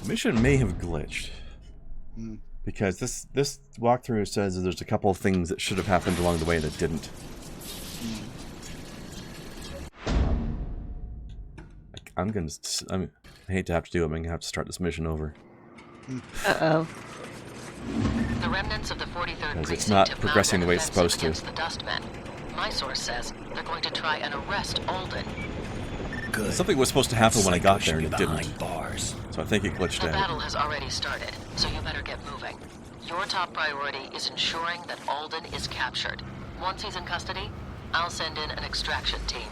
Mission may have glitched because this walkthrough says that there's a couple of things that should have happened along the way that didn't. I hate to have to do it, but I'm gonna have to start this mission over.
Uh-oh.
The remnants of the 43rd
Because
precinct
it's not
have
progressing the way it's
mounted an
supposed to.
offensive against the Dustmen. My source says they're going to try and arrest Alden.
Good.
Something was supposed to happen when I got there
Psycho
and it
should be
didn't.
behind bars.
So I think it glitched
The
out.
battle has already started, so you better get moving. Your top priority is ensuring that Alden is captured. Once he's in custody, I'll send in an extraction team.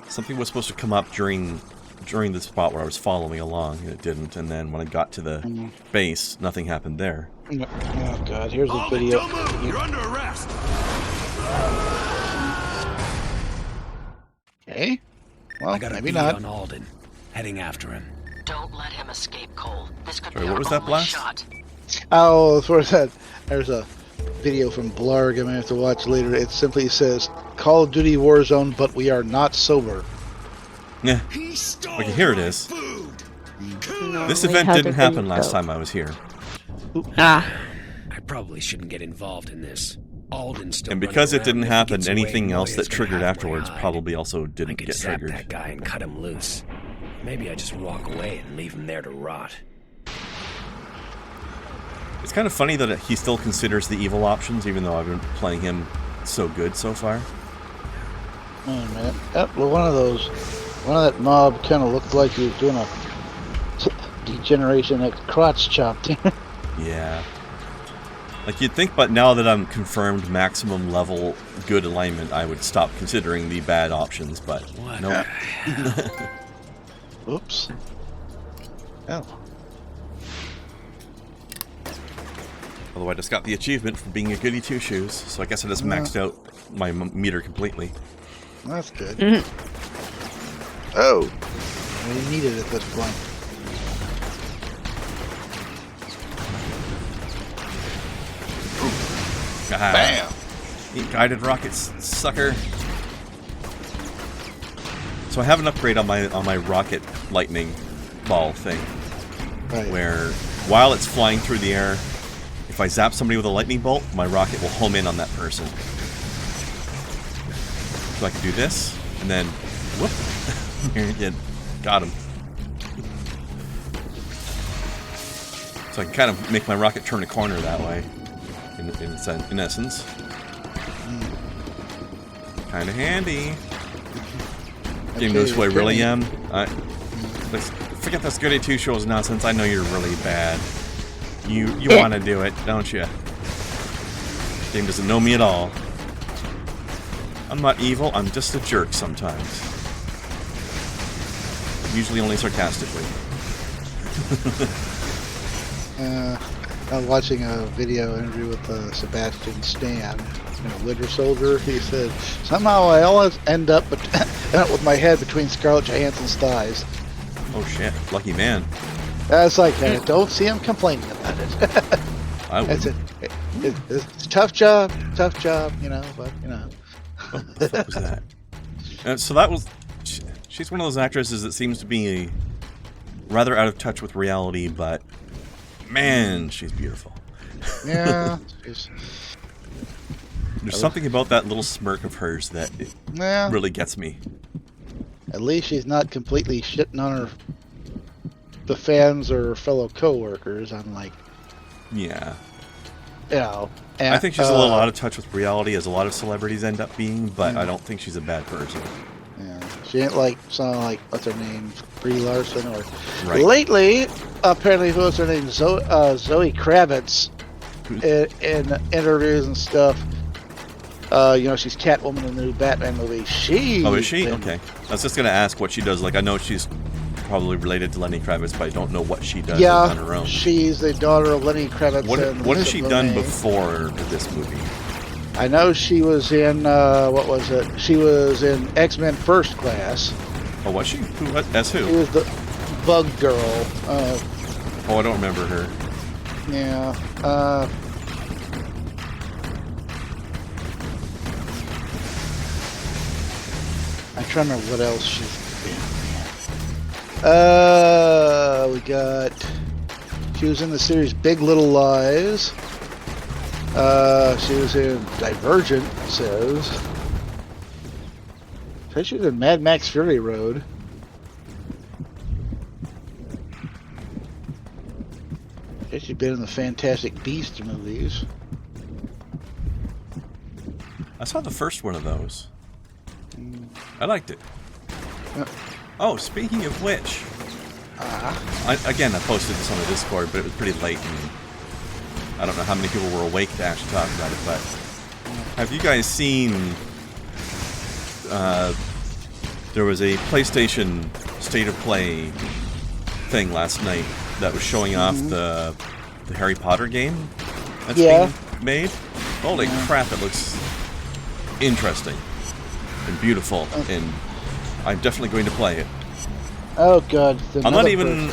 Something was supposed to come up during the spot where I was following along, and it didn't. And then when I got to the base, nothing happened there.
Oh god, here's a video.
Don't move! You're under arrest!
Okay. Well,
I got a
maybe
beat
not.
on Alden. Heading after him.
Don't let him escape, Cole. This could
Sorry,
be
what
our
was that
only
blast?
shot.
Oh, that's what I said. There's a video from Blarg I'm going to have to watch later. It simply says, Call of Duty Warzone, but we are not sober.
Yeah.
Okay,
Okay, here it is.
No,
This
we
event
had
didn't
to
happen
go.
last time I was here.
Ah.
I probably shouldn't get involved in this. Alden's still
And because it
running
didn't
around. If he
happen,
gets away,
anything else
Moya's
that
gonna
triggered
have
afterwards
my hide.
probably also
I
didn't
could
get
zap
triggered.
that guy and cut him loose. Maybe I just walk away and leave him there to rot.
It's kind of funny that he still considers the evil options, even though I've been playing him so good so far.
Wait a minute. Well, one of that mob kind of looked like he was doing a degeneration at crotch chop.
Yeah. Like you'd think, but now that I'm confirmed maximum level good alignment, I would stop considering the bad options, but nope.
Oops. Oh.
Although I just got the achievement for being a goody two-shoes, so I guess I just maxed out my meter completely.
That's good. Oh! We need it at this point.
Bam! Eat guided rockets, sucker. So I have an upgrade on my rocket lightning ball thing,
Right.
where while it's flying through the air, if I zap somebody with a lightning bolt, my rocket will home in on that person. So I can do this, and then whoop, there you go, got him. So I can kind of make my rocket turn a corner that way, in essence. Kind of handy. Game knows who I really am. Let's forget this goody two shows nonsense. I know you're really bad. You want to do it, don't you? Game doesn't know me at all. I'm not evil. I'm just a jerk sometimes. Usually only sarcastically.
I was watching a video interview with Sebastian Stan, Winter Soldier. He said, somehow I always end up with my head between Scarlett Johansson's thighs.
Oh shit, lucky man.
That's like, don't see him complaining about it.
I
That's
would.
it. It's a tough job, but
What the fuck was that? So that was... She's one of those actresses that seems to be rather out of touch with reality, but... Man, she's beautiful.
Yeah.
There's something about that little smirk of hers that
Yeah.
really gets me.
At least she's not completely shitting on the fans or her fellow co-workers. Unlike,
Yeah.
you know,
I think she's a little out of touch with reality, as a lot of celebrities end up being, but I don't think she's a bad person.
Yeah, she ain't like someone like what's her name, Brie Larson, or
Right.
lately apparently what's her name, Zoe Kravitz, in interviews and stuff. You know, she's Catwoman in the new Batman movie.
Oh, is she? Okay. I was just gonna ask what she does. Like, I know she's probably related to Lenny Kravitz, but I don't know what she does on her own.
She's the daughter of Lenny Kravitz.
What has she done before this movie?
I know she was in what was it? She was in X-Men First Class.
Oh, was she? As who?
She was the Bug Girl.
Oh, I don't remember her.
Yeah. I'm trying to remember what else she's been. We got. She was in the series Big Little Lies. She was in Divergent, it says. She was in Mad Max Fury Road. She's been in the Fantastic Beasts movies.
I saw the first one of those. I liked it. Oh, speaking of which, I posted this on the Discord, but it was pretty late, and I don't know how many people were awake to actually talk about it. But have you guys seen? There was a PlayStation State of Play thing last night that was showing off the Harry Potter game that's being made. Holy crap! It looks interesting and beautiful, and I'm definitely going to play it.
Oh god!
I'm not even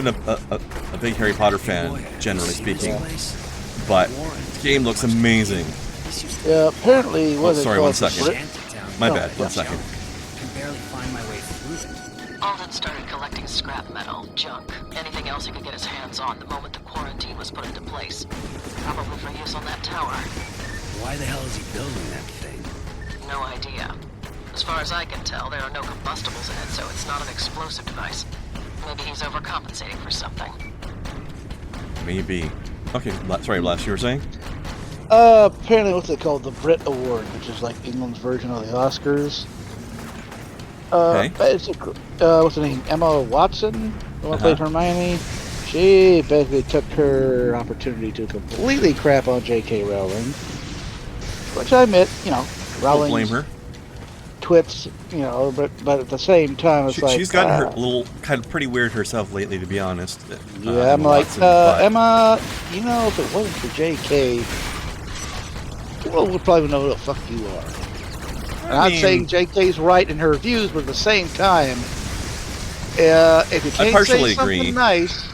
a big Harry Potter fan, generally speaking, but the game looks amazing.
Yeah, apparently.
Sorry, 1 second. My bad. 1 second.
Alden started collecting scrap metal, junk, anything else he could get his hands on the moment the quarantine was put into place. Probably for use on that tower.
Why the hell is he building that thing?
No idea. As far as I can tell, there are no combustibles in it, so it's not an explosive device. Maybe he's overcompensating for something.
Maybe. Okay, sorry, Blast, you were saying?
Apparently what's it called? The Brit Award, which is like England's version of the Oscars.
Okay.
It's what's her name? Emma Watson, the one who played Hermione. She basically took her opportunity to completely crap on J.K. Rowling. Which I admit, you know, Rowling.
Don't blame her.
Twits, you know, but at the same time, it's
she's gotten her little kind of pretty weird herself lately, to be honest.
Yeah, I'm like,
Watson,
Emma, you know, if it wasn't for J.K., well, we'll probably know who the fuck you are. I'm not saying J.K.'s right in her views, but at the same time, if you can't say something nice...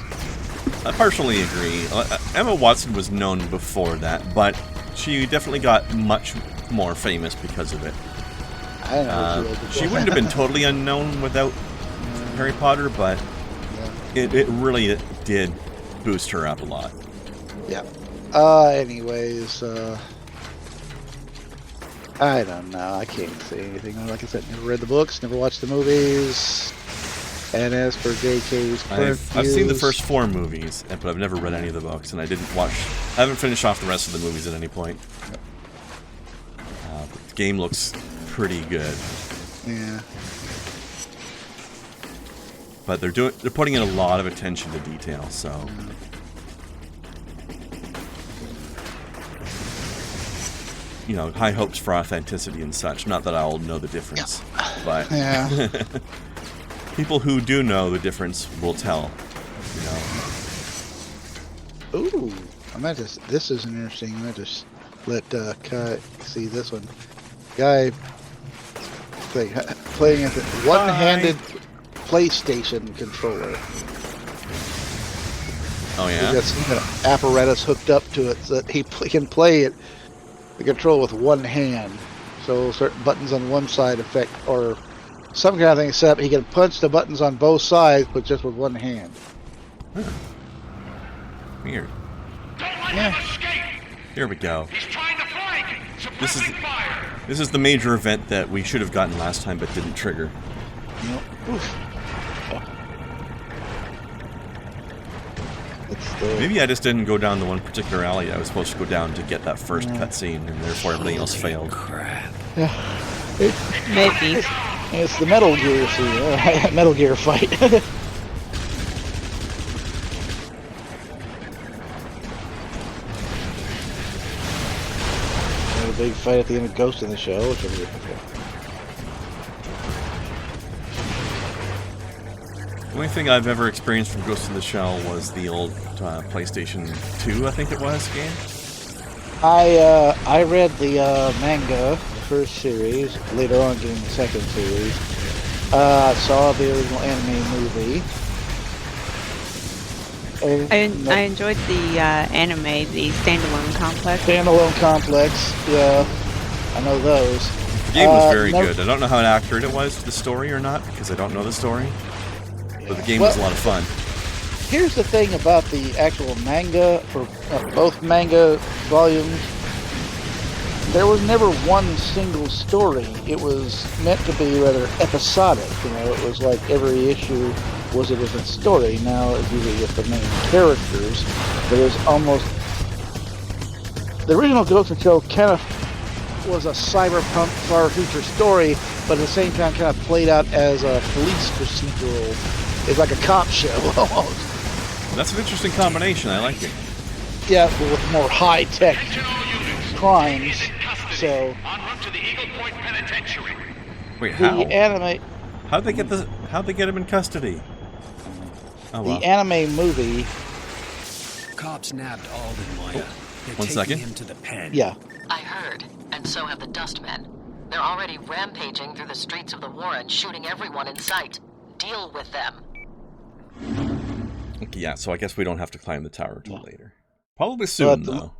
I partially agree. Emma Watson was known before that, but she definitely got much more famous because of it.
I know
she wouldn't have been totally unknown without Harry Potter, but it really did boost her up a lot.
Yeah. Anyways, I don't know. I can't say anything. Like I said, never read the books, never watched the movies. And as for JK's
I've seen the first 4 movies, but I've never read any of the books, and I haven't finished off the rest of the movies at any point. The game looks pretty good.
Yeah.
But they're putting in a lot of attention to detail, so you know, high hopes for authenticity and such. Not that I'll know the difference, but people who do know the difference will tell. You know.
Ooh, I might just. This is interesting. I might just let Kai see this one. Guy playing with a one-handed PlayStation controller.
Oh yeah.
He got some apparatus hooked up to it so that he can play the control with one hand. So certain buttons on one side affect, or some kind of thing set up. He can punch the buttons on both sides, but just with one hand.
Huh. Weird.
Yeah.
Here we go. This is the major event that we should have gotten last time but didn't trigger.
Oof. It's the
Maybe I just didn't go down the one particular alley I was supposed to go down to get that first cutscene, and therefore everything else failed.
Crap.
Maybe.
it's the Metal Gear scene, Metal Gear fight. A big fight at the end of Ghost in the Shell, which I'm looking for.
The only thing I've ever experienced from Ghost in the Shell was the old PlayStation 2, I think it was, game.
I read the manga, the first series, later on getting the second series. Saw the original anime movie. And
I enjoyed the anime, the standalone complex.
Standalone Complex, yeah. I know those.
The game was very good. I don't know how accurate it was to the story or not, because I don't know the story. But the game was a lot of fun.
Here's the thing about the actual manga, for both manga volumes. There was never one single story. It was meant to be rather episodic. You know, it was like every issue was a different story. Now, it's usually with the main characters, but it was almost... The original Ghost in the Shell kind of was a cyberpunk far future story, but at the same time kind of played out as a police procedural. It's like a cop show, almost.
That's an interesting combination. I like it.
Yeah, but with more high-tech crimes. So
wait, how?
The anime,
How'd they get him in custody? Oh, well.
the anime movie.
Cops nabbed Alden, Moya. They're
One
taking
second.
him to the pen.
Yeah,
I heard, and so have the Dustmen. They're already rampaging through the streets of the Warren, shooting everyone in sight. Deal with them.
Okay, yeah, so I guess we don't have to climb the tower till later. Probably soon,
But the-
though.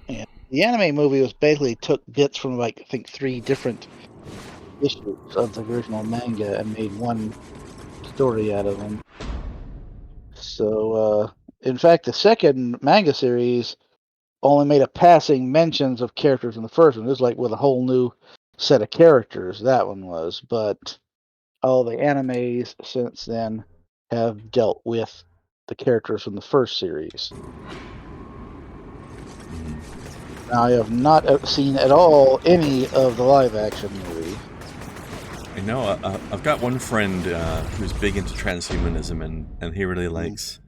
yeah. The anime movie was basically took bits from like I think 3 different issues of the original manga and made one story out of them. So, in fact, the second manga series only made a passing mentions of characters in the first one. It was like with a whole new set of characters. That one was, but all the animes since then have dealt with the characters from the first series. Now, I have not seen at all any of the live-action movie.
I know. I've got one friend who's big into transhumanism, and he really likes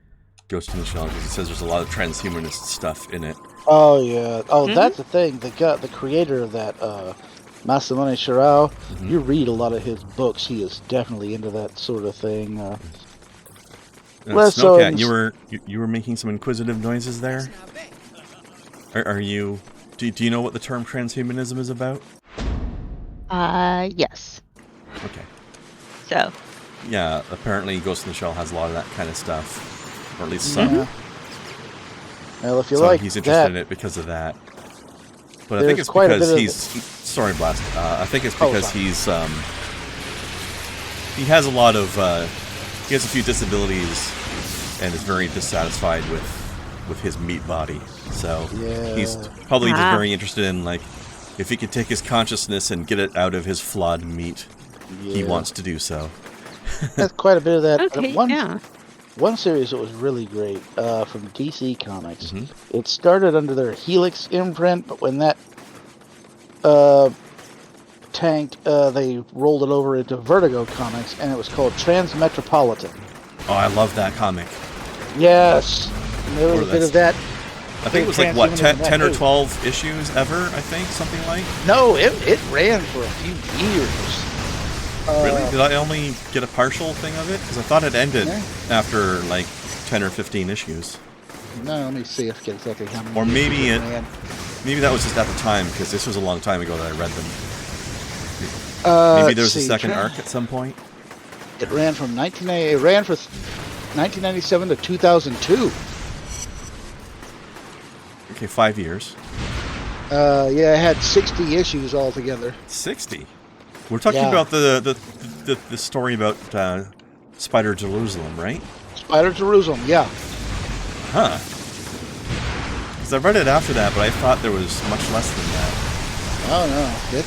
Ghost in the Shell because he says there's a lot of transhumanist stuff in it.
Oh yeah. Oh, that's the thing. The creator of that, Masamune Shirao. You read a lot of his books. He is definitely into that sort of thing.
Snowcat, you were making some inquisitive noises there. Are you? Do you know what the term transhumanism is about?
Yes.
Okay.
So.
Yeah, apparently Ghost in the Shell has a lot of that kind of stuff, or at least some.
Well, if you
So
like
he's interested
that,
in it because of that. But I
there's
think it's
quite a
because
bit of
he's... Sorry, Blast. I think it's
Oh,
because
sorry.
he's... he has a lot of... he has a few disabilities and is very dissatisfied with his meat body. So he's probably just very interested in, like, if he could take his consciousness and get it out of his flawed meat, he wants to do so.
That's quite a bit of that.
Okay,
One series that was really great from DC Comics. It started under their Helix imprint, but when that tanked, they rolled it over into Vertigo Comics, and it was called Transmetropolitan.
Oh, I love that comic.
Yes, and there was
Or
a bit
that's-
of that.
I think it was like, what, 10 or
too.
12 issues ever, I think? Something like?
No, it ran for a few years.
Really? Did I only get a partial thing of it? Because I thought it ended after, like, 10 or 15 issues.
No, let me see if I get exactly how many.
Or maybe
issues
it...
ran.
Maybe that was just at the time, because this was a long time ago that I read them. Maybe there was a second arc at some point?
It ran from 1980. It ran for 1997 to 2002.
Okay, 5 years.
Yeah, it had 60 issues altogether.
60? We're talking about the story about Spider Jerusalem, right?
Spider Jerusalem, yeah.
Huh. Because I read it after that, but I thought there was much less than that.
Oh no, it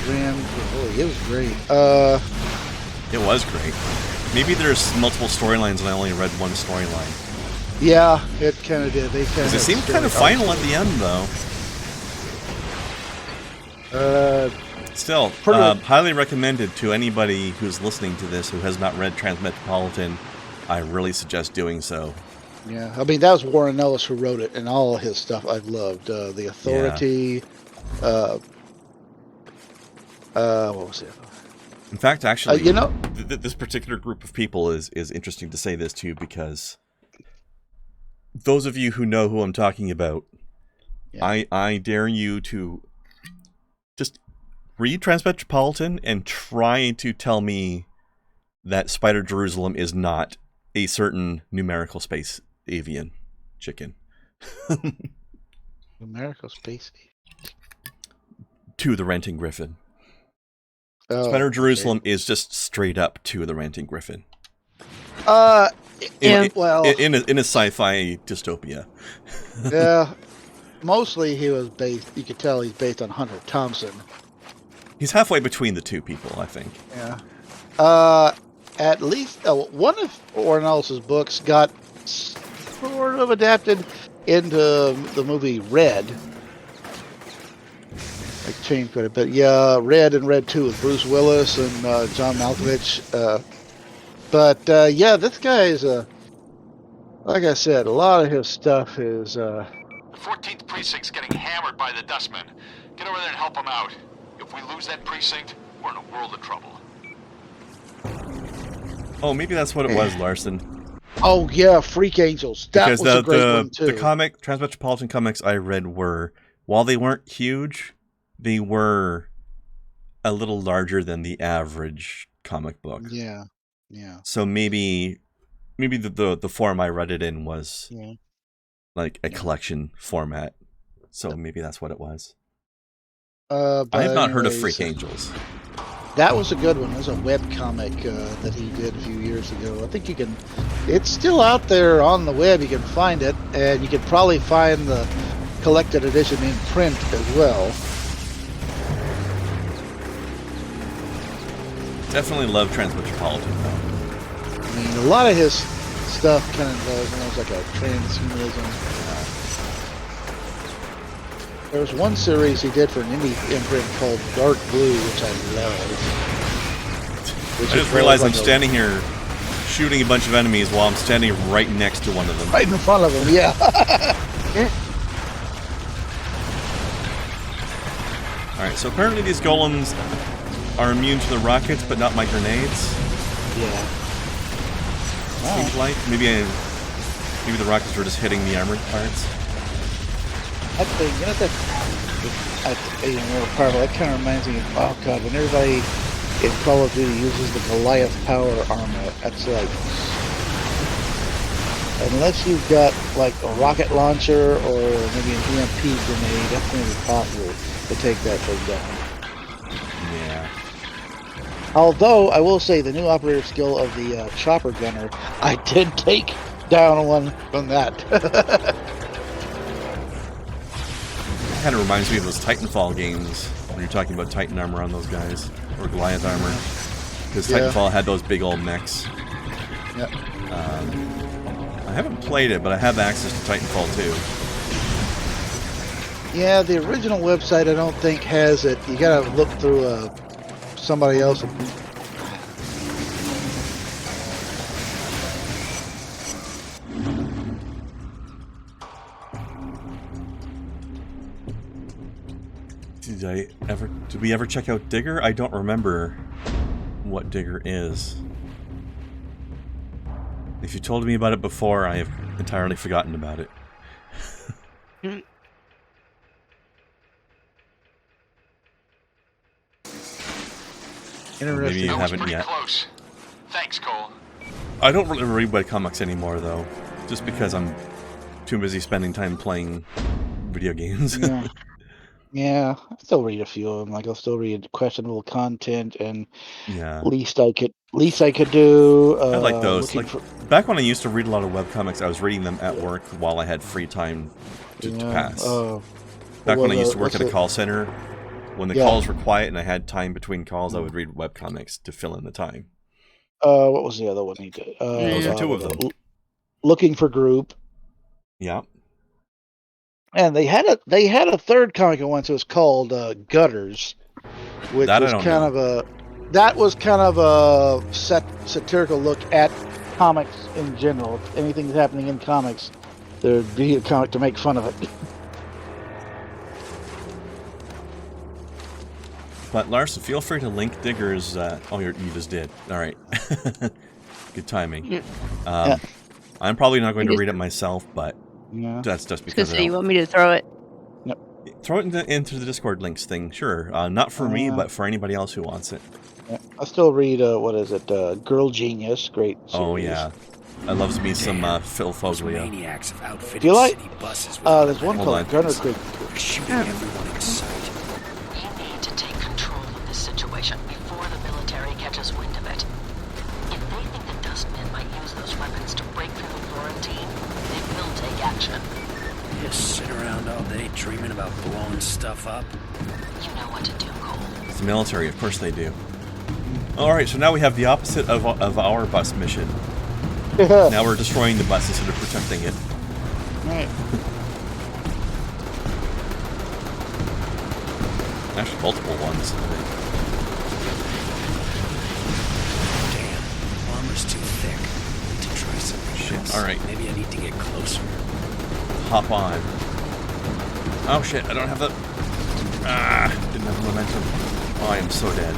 ran. Holy, it was great.
It was great. Maybe there's multiple storylines and I only read one storyline.
Yeah, it kind of did. They kind
Because
of
it seemed kind of final at the end, though. Still, highly recommended to anybody who's listening to this who has not read Transmetropolitan. I really suggest doing so.
Yeah, I mean, that was Warren Ellis who wrote it, and all his stuff I've loved. The Authority, what was it?
In fact, actually,
you know,
this particular group of people is interesting to say this to, because those of you who know who I'm talking about, yeah. I dare you to just read Transmetropolitan and try to tell me that Spider Jerusalem is not a certain numerical space avian chicken.
Numerical space
to the Renting Griffin. Spider Jerusalem is just straight up to the Renting Griffin. In a sci-fi dystopia.
Yeah, mostly he was based. You could tell he's based on Hunter Thompson.
He's halfway between the two people, I think.
Yeah. At least one of Warren Ellis's books got sort of adapted into the movie Red. I changed quite a bit. Yeah, Red and Red 2 with Bruce Willis and John Malkovich. But yeah, this guy is like I said, a lot of his stuff is.
The 14th precinct's getting hammered by the dustmen. Get over there and help them out. If we lose that precinct, we're in a world of trouble.
Oh, maybe that's what it was, Larson.
Oh yeah, Freak Angels. That was a great one too.
The comic Transmetropolitan comics I read were, while they weren't huge, they were a little larger than the average comic book.
Yeah, yeah.
So maybe the form I read it in was like a collection format. So maybe that's what it was. I have not heard of Freak Angels.
That was a good one. It was a web comic that he did a few years ago. I think you can. It's still out there on the web. You can find it, and you can probably find the collected edition in print as well.
Definitely love Transmetropolitan, though.
I mean, a lot of his stuff kind of involves almost like a transhumanism. There was one series he did for an indie imprint called Dark Blue, which I love.
I just realized I'm standing here shooting a bunch of enemies while I'm standing right next to one of them.
Right in front of them, yeah.
Alright, so apparently these golems are immune to the rockets, but not my grenades.
Yeah.
Seems like. Maybe the rockets were just hitting the armored parts.
That thing, you know, that kind of reminds me of, oh god, when everybody in Call of Duty uses the Goliath power armor, that's like, unless you've got like a rocket launcher or maybe an EMP grenade, that's going to be possible to take that thing down.
Yeah.
Although, I will say, the new operator skill of the chopper gunner, I did take down one from that.
Kind of reminds me of those Titanfall games when you're talking about Titan armor on those guys, or Goliath armor, because Titanfall had those big old mechs.
Yep.
I haven't played it, but I have access to Titanfall 2.
Yeah, the original website I don't think has it. You gotta look through somebody else.
Did we ever check out Digger? I don't remember what Digger is. If you told me about it before, I have entirely forgotten about it.
Interesting.
Maybe you haven't yet.
Close. Thanks, Cole.
I don't really read webcomics anymore, though, just because I'm too busy spending time playing video games.
Yeah. Yeah, I still read a few of them. Like I'll still read questionable content and least I could do.
I like those. Like back when I used to read a lot of webcomics, I was reading them at work while I had free time to pass. Back when I used to work at a call center, when the calls were quiet and I had time between calls, I would read webcomics to fill in the time.
What was the other one he did?
Those are two of them.
Looking for Group.
Yeah.
And they had a third comic at once. It was called Gutters, which
That I
was
don't
kind
know.
of a satirical look at comics in general. Anything that's happening in comics, there'd be a comic to make fun of it.
But Larson, feel free to link Digger's. Oh, you just did. All right. Good timing.
Yeah.
I'm probably not going to read it myself, but
Yeah.
that's just
So
because
you want me to throw it?
throw it into the Discord links thing. Sure. Not for me, but for anybody else who wants it.
Yeah. I still read what is it? Girl Genius, great series.
Oh yeah, I loves me some Phil Foglio.
Maniacs have outfitted
Do you like?
city buses with
There's one
Hold
called
on.
Gunner Creek.
shooting everyone in sight.
We need to take control of this situation before the military catches wind of it. If they think the Dustmen might use those weapons to break through the quarantine, they will take action.
Just sit around all day dreaming about blowing stuff up.
You know what to do, Cole.
It's the military, of course they do. All right, so now we have the opposite of our bus mission. Now we're destroying the bus instead of protecting it.
Right.
Actually, multiple ones. I think.
Damn, armor's too thick. Need to try something
Shit.
else.
All right.
Maybe I need to get closer.
Hop on. Oh shit! I don't have the. Didn't have the momentum. Oh, I am so dead.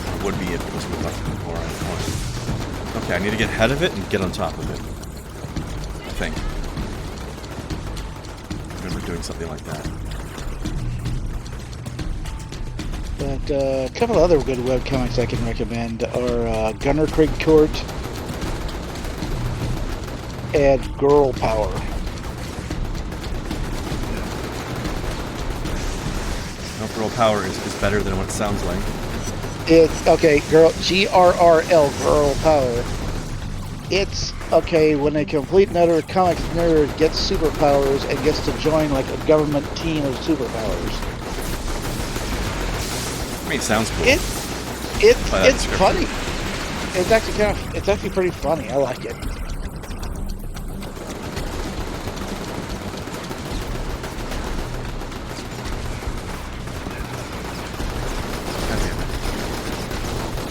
I would be if it was with before I won. Okay, I need to get ahead of it and get on top of it. I think. I remember doing something like that.
But a couple of other good webcomics I can recommend are Gunner Creek Court and Girl Power.
No, Girl Power is better than what it sounds like.
It's okay, GRRL, Girl Power. It's okay when a complete and utter comics nerd gets superpowers and gets to join like a government team of superpowers.
I mean, it sounds cool.
It's funny. It's actually pretty funny. I like it.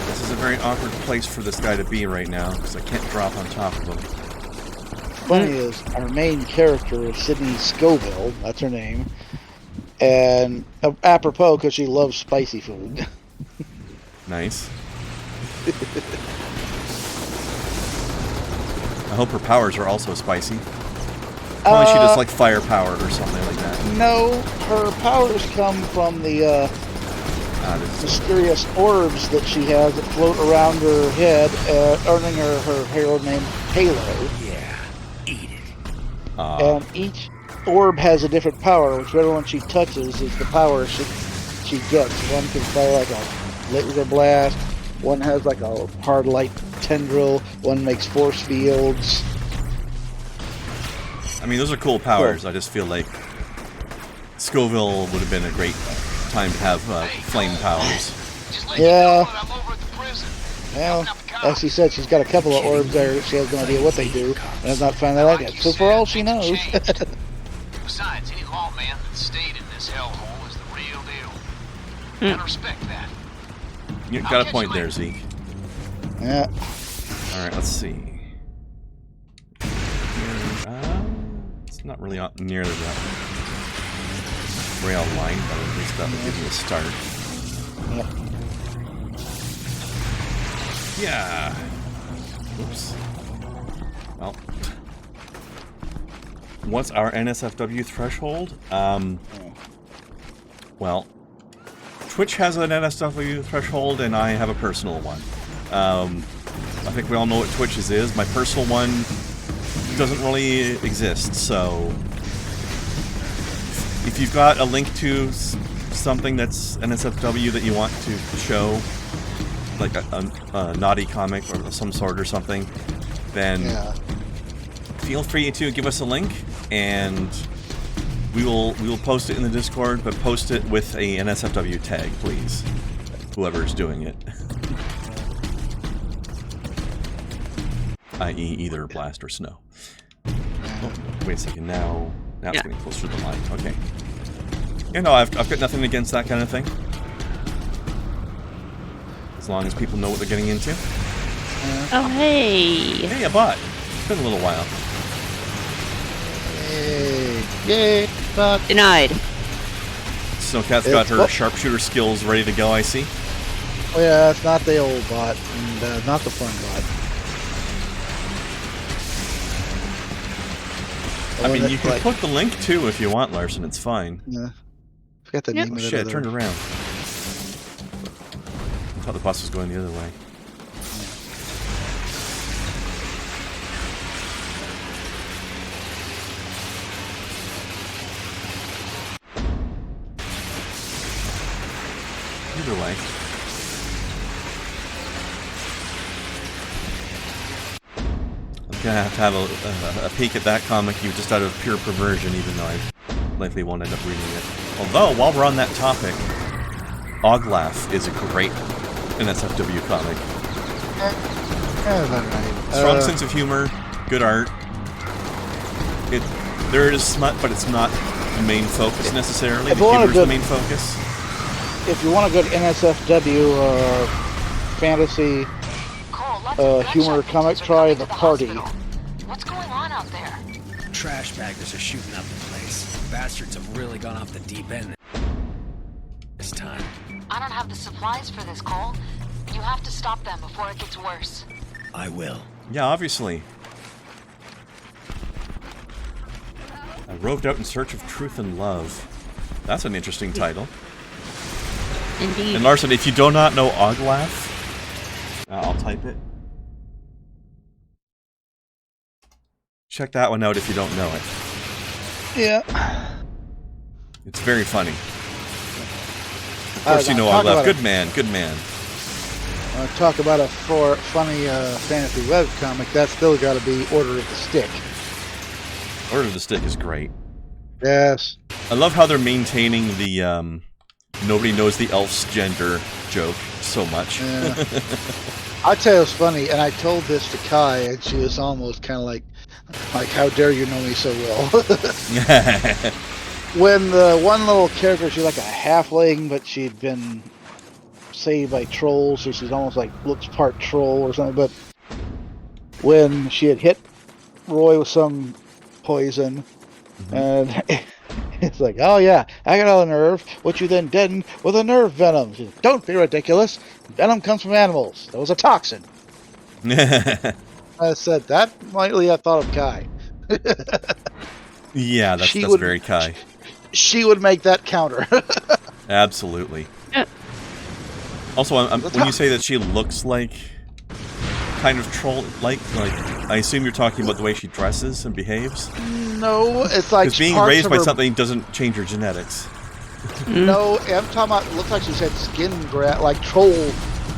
This is a very awkward place for this guy to be right now because I can't drop on top of him.
Funny is our main character is Sydney Scoville. That's her name. And apropos, because she loves spicy food.
Nice. I hope her powers are also spicy. Probably she just like firepower or something like that.
No, her powers come from the mysterious orbs that she has that float around her head, earning her hero name Halo.
Yeah, eat it.
And each orb has a different power. Whichever one she touches is the power she gets. One can fire like a laser blast. One has like a hard light tendril. One makes force fields.
I mean, those are cool powers. I just feel like Scoville would have been a great time to have flame powers.
Yeah. Well, as she said, she's got a couple of orbs there. She has no idea what they do, and has not found that out yet. So for all she knows.
Besides, any lawman that stayed in this hellhole is the real deal. And respect that.
You got a point there, Zeke.
Yeah.
All right, let's see. It's not really near the rail line, but at least that will give you a start. Yeah. Oops. Well, what's our NSFW threshold? Well, Twitch has an NSFW threshold, and I have a personal one. I think we all know what Twitch's is. My personal one doesn't really exist, so if you've got a link to something that's NSFW that you want to show, like a naughty comic or of some sort or something, then feel free to give us a link, and we will post it in the Discord, but post it with a NSFW tag, please. whoever's doing it. I.e. either blast or snow. Oh, wait a second, now it's getting closer to the line. Okay. Yeah, no, I've got nothing against that kind of thing. As long as people know what they're getting into.
Oh, hey!
Hey, a bot. It's been a little while.
Yay, bot.
Denied.
Snowcat's got her sharpshooter skills ready to go, I see.
Oh yeah, it's not the old bot, and not the fun bot.
I mean, you can click the link too if you want, Larson. It's fine.
Yeah. Forget the name of it.
Shit, it turned around. I thought the bus was going the other way. Either way. I'm gonna have a peek at that comic just out of pure perversion, even though I likely won't end up reading it. Although, while we're on that topic, Oglaf is a great NSFW comic. Strong sense of humor, good art. There is smut, but it's not the main focus necessarily. The humor is the main focus.
If you want a good NSFW fantasy humor comic, try The Party.
What's going on out there?
Trash baggers are shooting up the place. Bastards have really gone off the deep end this time.
I don't have the supplies for this, Cole. You have to stop them before it gets worse.
I will.
Yeah, obviously. I roved out in search of truth and love. That's an interesting title.
Indeed.
And Larson, if you do not know Oglaf, I'll type it. Check that one out if you don't know it.
Yeah.
It's very funny. Of course you know Oglaf. Good man, good man.
Talk about a funny fantasy webcomic. That's still got to be Order of the Stick.
Order of the Stick is great.
Yes.
I love how they're maintaining the nobody knows the elf's gender joke so much.
Yeah. I tell you, it's funny, and I told this to Kai, and she was almost kind of like, how dare you know me so well? When the one little character, she's like a halfling, but she'd been saved by trolls, so she's almost like looks part troll or something. But when she had hit Roy with some poison, and it's like, oh yeah, I got all the nerve. What you then deadened with a nerve venom. She said, don't be ridiculous. Venom comes from animals. That was a toxin. I said that lightly. I thought of Kai.
Yeah, that's very Kai.
She would make that counter.
Absolutely. Also, when you say that she looks like kind of troll-like, I assume you're talking about the way she dresses and behaves?
No, it's like
because being raised by something doesn't change her genetics.
No, I'm talking about, it looks like she's had skin like troll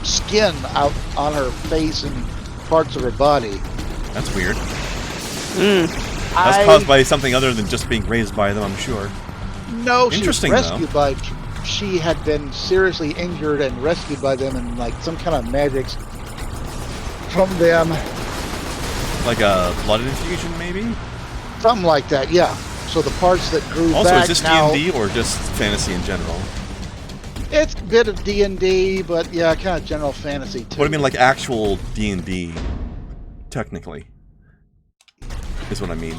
skin out on her face and parts of her body.
That's weird. That's caused by something other than just being raised by them, I'm sure.
No, she was rescued
though.
by... She had been seriously injured and rescued by them, and like some kind of magics from them.
Like a blood infusion, maybe?
Something like that, yeah. So the parts that grew
also,
back
is this
now...
D&D or just fantasy in general?
It's a bit of D&D, but yeah, kind of general fantasy too.
What I mean, like actual D&D, technically, is what I mean.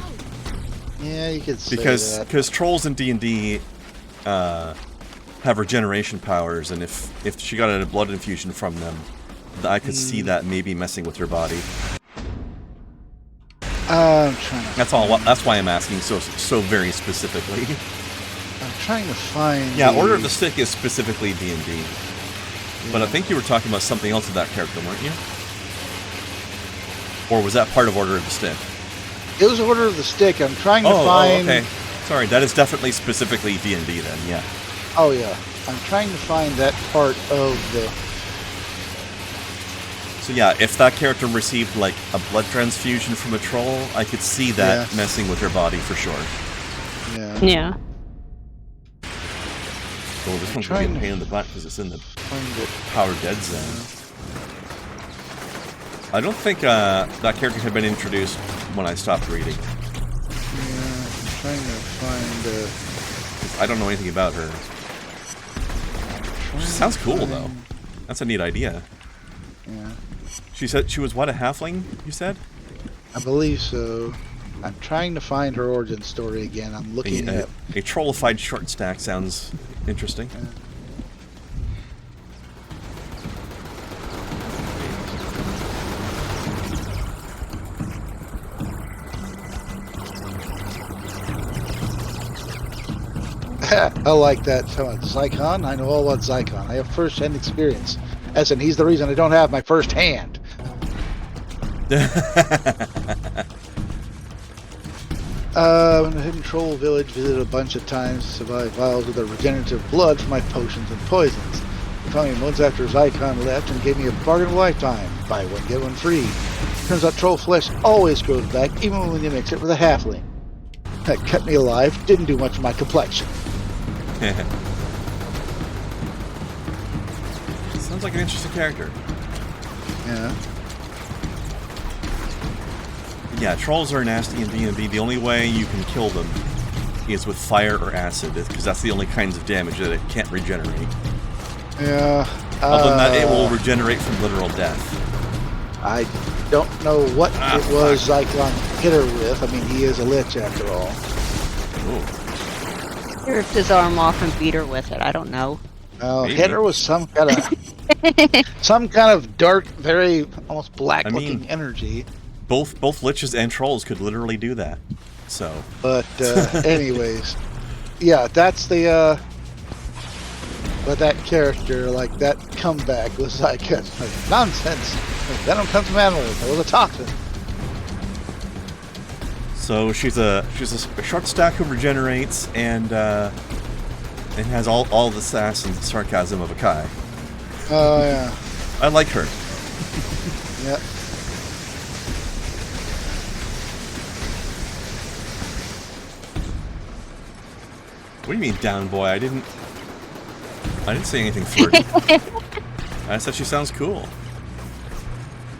Yeah, you could say that.
Because trolls in D&D have regeneration powers, and if she got a blood infusion from them, I could see that maybe messing with her body.
I'm trying to...
That's all. That's why I'm asking so very specifically.
I'm trying to find...
Yeah, Order of the Stick is specifically D&D. Yeah. But I think you were talking about something else with that character, weren't you? Or was that part of Order of the Stick?
It was Order of the Stick. I'm trying to find...
Oh, okay. Sorry, that is definitely specifically D&D then, yeah.
Oh, yeah. I'm trying to find that part of the...
So yeah, if that character received, like, a blood transfusion from a troll, I could see that messing with her body for sure.
Yeah.
Oh, this one's going to be a pain in the butt because it's in the
Find it.
Power Dead Zone. I don't think that character had been introduced when I stopped reading.
Yeah, I'm trying to find.
I don't know anything about her. She sounds cool though. That's a neat idea.
Yeah.
She said she was what, a halfling? You said?
I believe so. I'm trying to find her origin story again. I'm looking at
a trollified short stack sounds interesting.
I like that. Zycon? I know all about Zycon. I have first-hand experience. As in, he's the reason I don't have my first hand. In the Hidden Troll Village, visited a bunch of times, survived vials of the regenerative blood for my potions and poisons. He found me months after Zycon left and gave me a bargain of a lifetime. Buy one, get one free. Turns out troll flesh always grows back, even when you mix it with a halfling. That kept me alive, didn't do much for my complexion.
Sounds like an interesting character.
Yeah.
Yeah, trolls are nasty in D&D. The only way you can kill them is with fire or acid, because that's the only kinds of damage that it can't regenerate.
Yeah.
Other than that, it will regenerate from literal death.
I don't know what it was Zyklon hit her with. I mean, he is a lich after all.
Ooh.
He ripped his arm off and beat her with it. I don't know.
Hit her with some kind of dark, very almost black-looking energy.
Both liches and trolls could literally do that. So.
But anyways, yeah, that's the. But that character, like that comeback, was like nonsense. Venom comes from animals. It was a toxin.
So she's a short stack who regenerates and has all the sass and sarcasm of a Kai.
Oh yeah.
I like her.
Yeah.
What do you mean, down boy? I didn't say anything flirty. I said she sounds cool.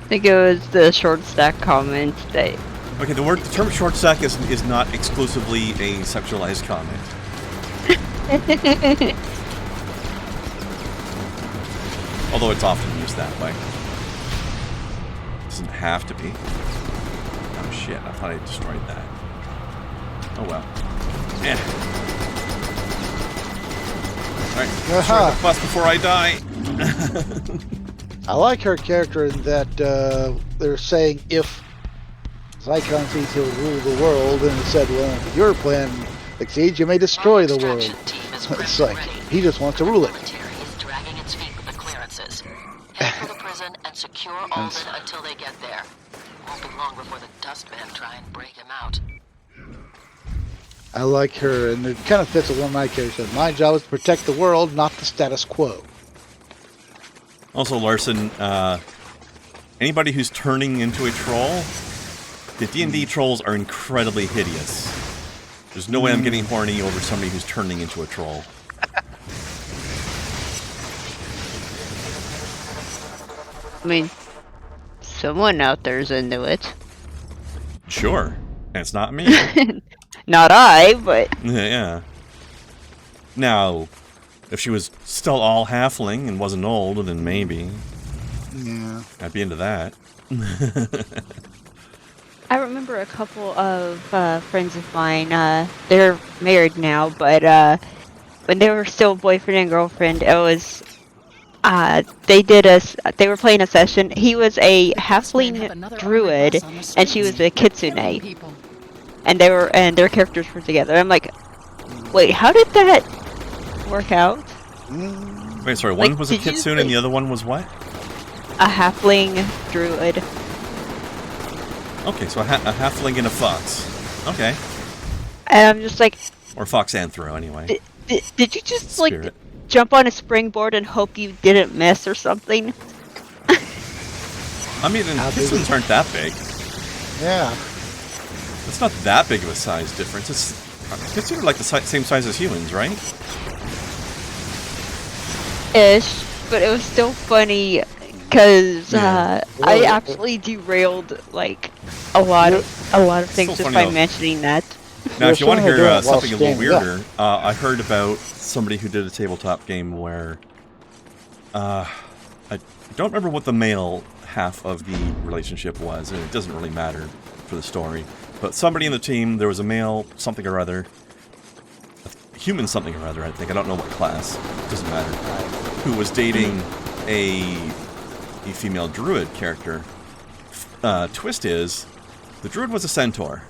I think it was the short stack comment that.
Okay, the term short stack is not exclusively a sexualized comment. Although it's often used that way. Doesn't have to be. Oh shit, I thought I destroyed that. Oh well. Yeah. Alright, destroy the bus before I die.
I like her character in that they're saying if Zyklon sees he'll rule the world, and it said, well, if your plan succeeds, you may destroy the world. It's like, he just wants to rule it.
Is dragging its feet with the clearances. Head for the prison and secure Alden until they get there. Won't be long before the Dustmen try and break him out.
I like her, and it kind of fits with one of my characters. My job is to protect the world, not the status quo.
Also, Larson, anybody who's turning into a troll, the D&D trolls are incredibly hideous. There's no way I'm getting horny over somebody who's turning into a troll.
I mean, someone out there's into it.
Sure. And it's not me.
Not I, but...
Yeah. Now, if she was still all halfling and wasn't old, then maybe.
Yeah.
I'd be into that.
I remember a couple of friends of mine, they're married now, but when they were still boyfriend and girlfriend, it was, they were playing a session. He was a halfling druid, and she was a kitsune. And their characters were together. I'm like, wait, how did that work out?
Wait, sorry, one was a kitsune and the other one was what?
A halfling druid.
Okay, so a halfling and a fox. Okay.
And I'm just like...
Or foxanthro, anyway.
Did you just, like, jump on a springboard and hope you didn't miss or something?
I mean, kitsunes aren't that big.
Yeah.
It's not that big of a size difference. It's considered like the same size as humans, right?
Ish. but it was still funny because
Yeah.
I actually derailed like a lot of things
Still
just
funny,
by
though.
mentioning that.
Now, if you want to
They're
hear
doing it while
something a little
standing up.
weirder, I heard about somebody who did a tabletop game where I don't remember what the male half of the relationship was, and it doesn't really matter for the story. But somebody in the team, there was a male something or other, a human something or other, I think. I don't know what class. Doesn't matter. Who was dating a female druid character. Twist is, the druid was a centaur.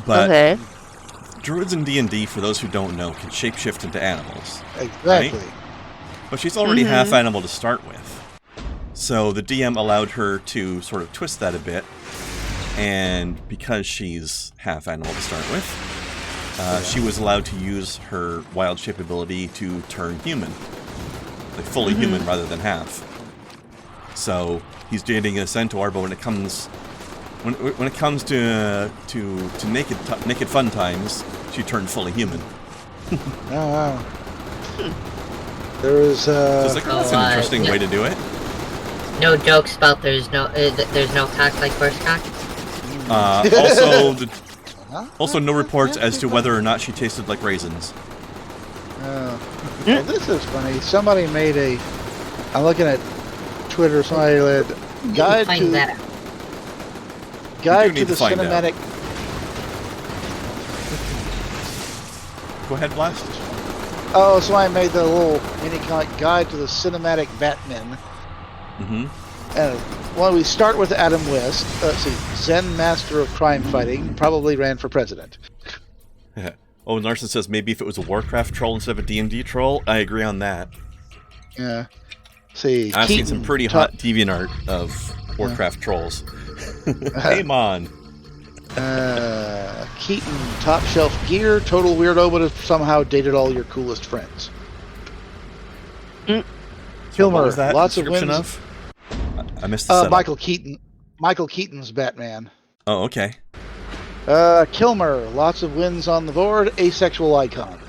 But
Okay.
druids in D&D, for those who don't know, can shapeshift into animals.
Exactly.
Right? But she's already half animal to start with. So the DM allowed her to sort of twist that a bit. And because she's half animal to start with, she was allowed to use her wild shape ability to turn human. Like fully human rather than half. So he's dating a centaur, but when it comes to naked fun times, she turned fully human.
Oh, wow. There was
So it's like, oh, that's an interesting way to do it.
No jokes about there's no cock like horse cock.
Also no reports as to whether or not she tasted like raisins.
well, this is funny. Somebody made I'm looking at Twitter. Somebody led guide
Find
to
that out.
guide
need
to the
to find out.
cinematic.
Go ahead, Blast.
Oh, somebody made the little mini comic guide to the cinematic Batman. And well, we start with Adam West. Let's see, Zen master of crime fighting, probably ran for president.
Oh, Larson says maybe if it was a Warcraft troll instead of a D&D troll. I agree on that.
Yeah. See,
I've
Keaton,
seen some pretty hot DeviantArt of Warcraft trolls. Hey, man.
Keaton, top shelf gear, total weirdo, but have somehow dated all your coolest friends. Kilmer,
What was that
lots of
description
wins.
of? I missed the setup.
Michael Keaton's Batman.
Oh, okay.
Kilmer, lots of wins on the board, asexual icon.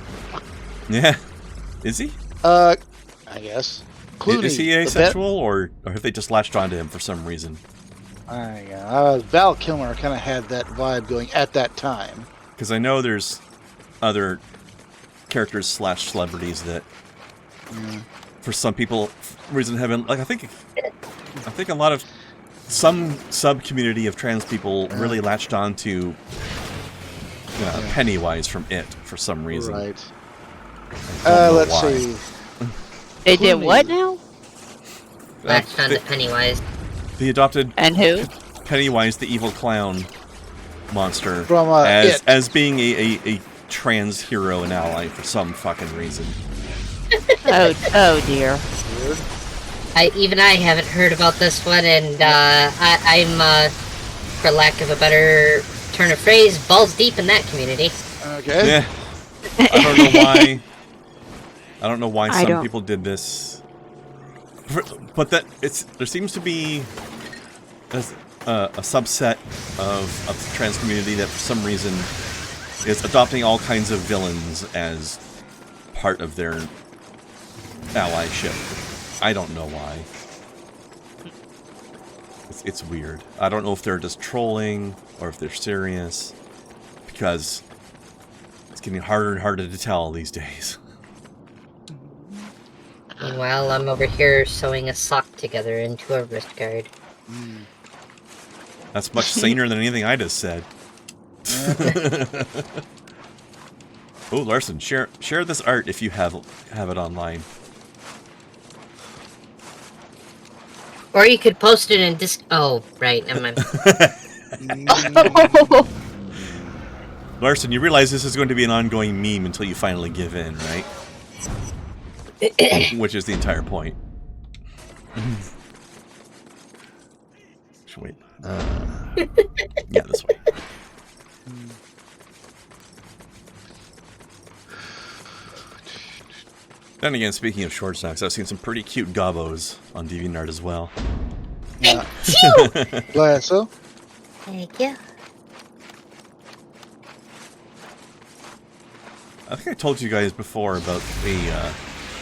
Yeah. Is he?
I guess. Clooney,
Is he asexual, or have they just latched onto him for some reason?
Val Kilmer kind of had that vibe going at that time.
Because I know there's other characters / celebrities that, for some people, reason haven't. Like I think a lot of some sub community of trans people really latched on to Pennywise from It for some reason.
Right.
Let's
see.
They did what now?
Latched onto Pennywise.
They adopted
And who?
Pennywise, the evil clown monster,
From
as being a trans hero and ally for some fucking reason.
Oh dear.
I haven't heard about this one, and I'm, for lack of a better turn of phrase, balls deep in that community.
Okay.
Yeah. I don't know why some people did this. But there seems to be a subset of the trans community that for some reason is adopting all kinds of villains as part of their allyship. I don't know why. It's weird. I don't know if they're just trolling or if they're serious, because it's getting harder and harder to tell these days.
Meanwhile, I'm over here sewing a sock together into a wrist guard.
That's much saner than anything I just said. Oh, Larson, share this art if you have it online.
Or you could post it in Oh, right, never mind.
Larson, you realize this is going to be an ongoing meme until you finally give in, right? Which is the entire point. Wait. Yeah, this way. Then again, speaking of short snacks, I've seen some pretty cute gobbos on DeviantArt as well.
Thank you!
Bless you.
Thank you.
I think I told you guys before about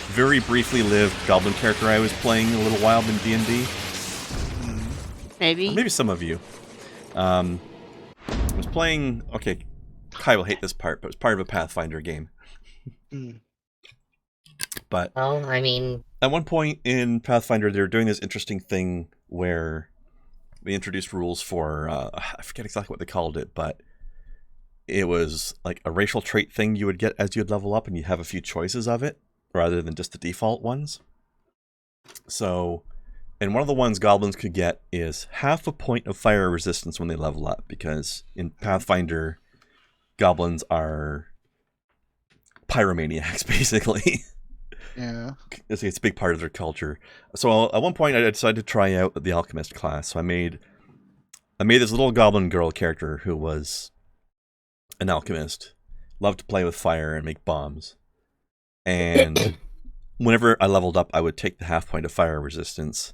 very briefly lived goblin character I was playing a little while in D&D?
Maybe.
Or maybe some of you. I was playing... Okay, Kai will hate this part, but it was part of a Pathfinder game. But
Well, I mean...
At one point in Pathfinder, they were doing this interesting thing where they introduced rules for... I forget exactly what they called it, but it was like a racial trait thing you would get as you'd level up, and you have a few choices of it, rather than just the default ones. So... And one of the ones goblins could get is half a point of fire resistance when they level up, because in Pathfinder, goblins are pyromaniacs, basically.
Yeah.
It's a big part of their culture. So at one point, I decided to try out the alchemist class. So I made this little goblin girl character who was an alchemist, loved to play with fire and make bombs. And whenever I leveled up, I would take the half point of fire resistance.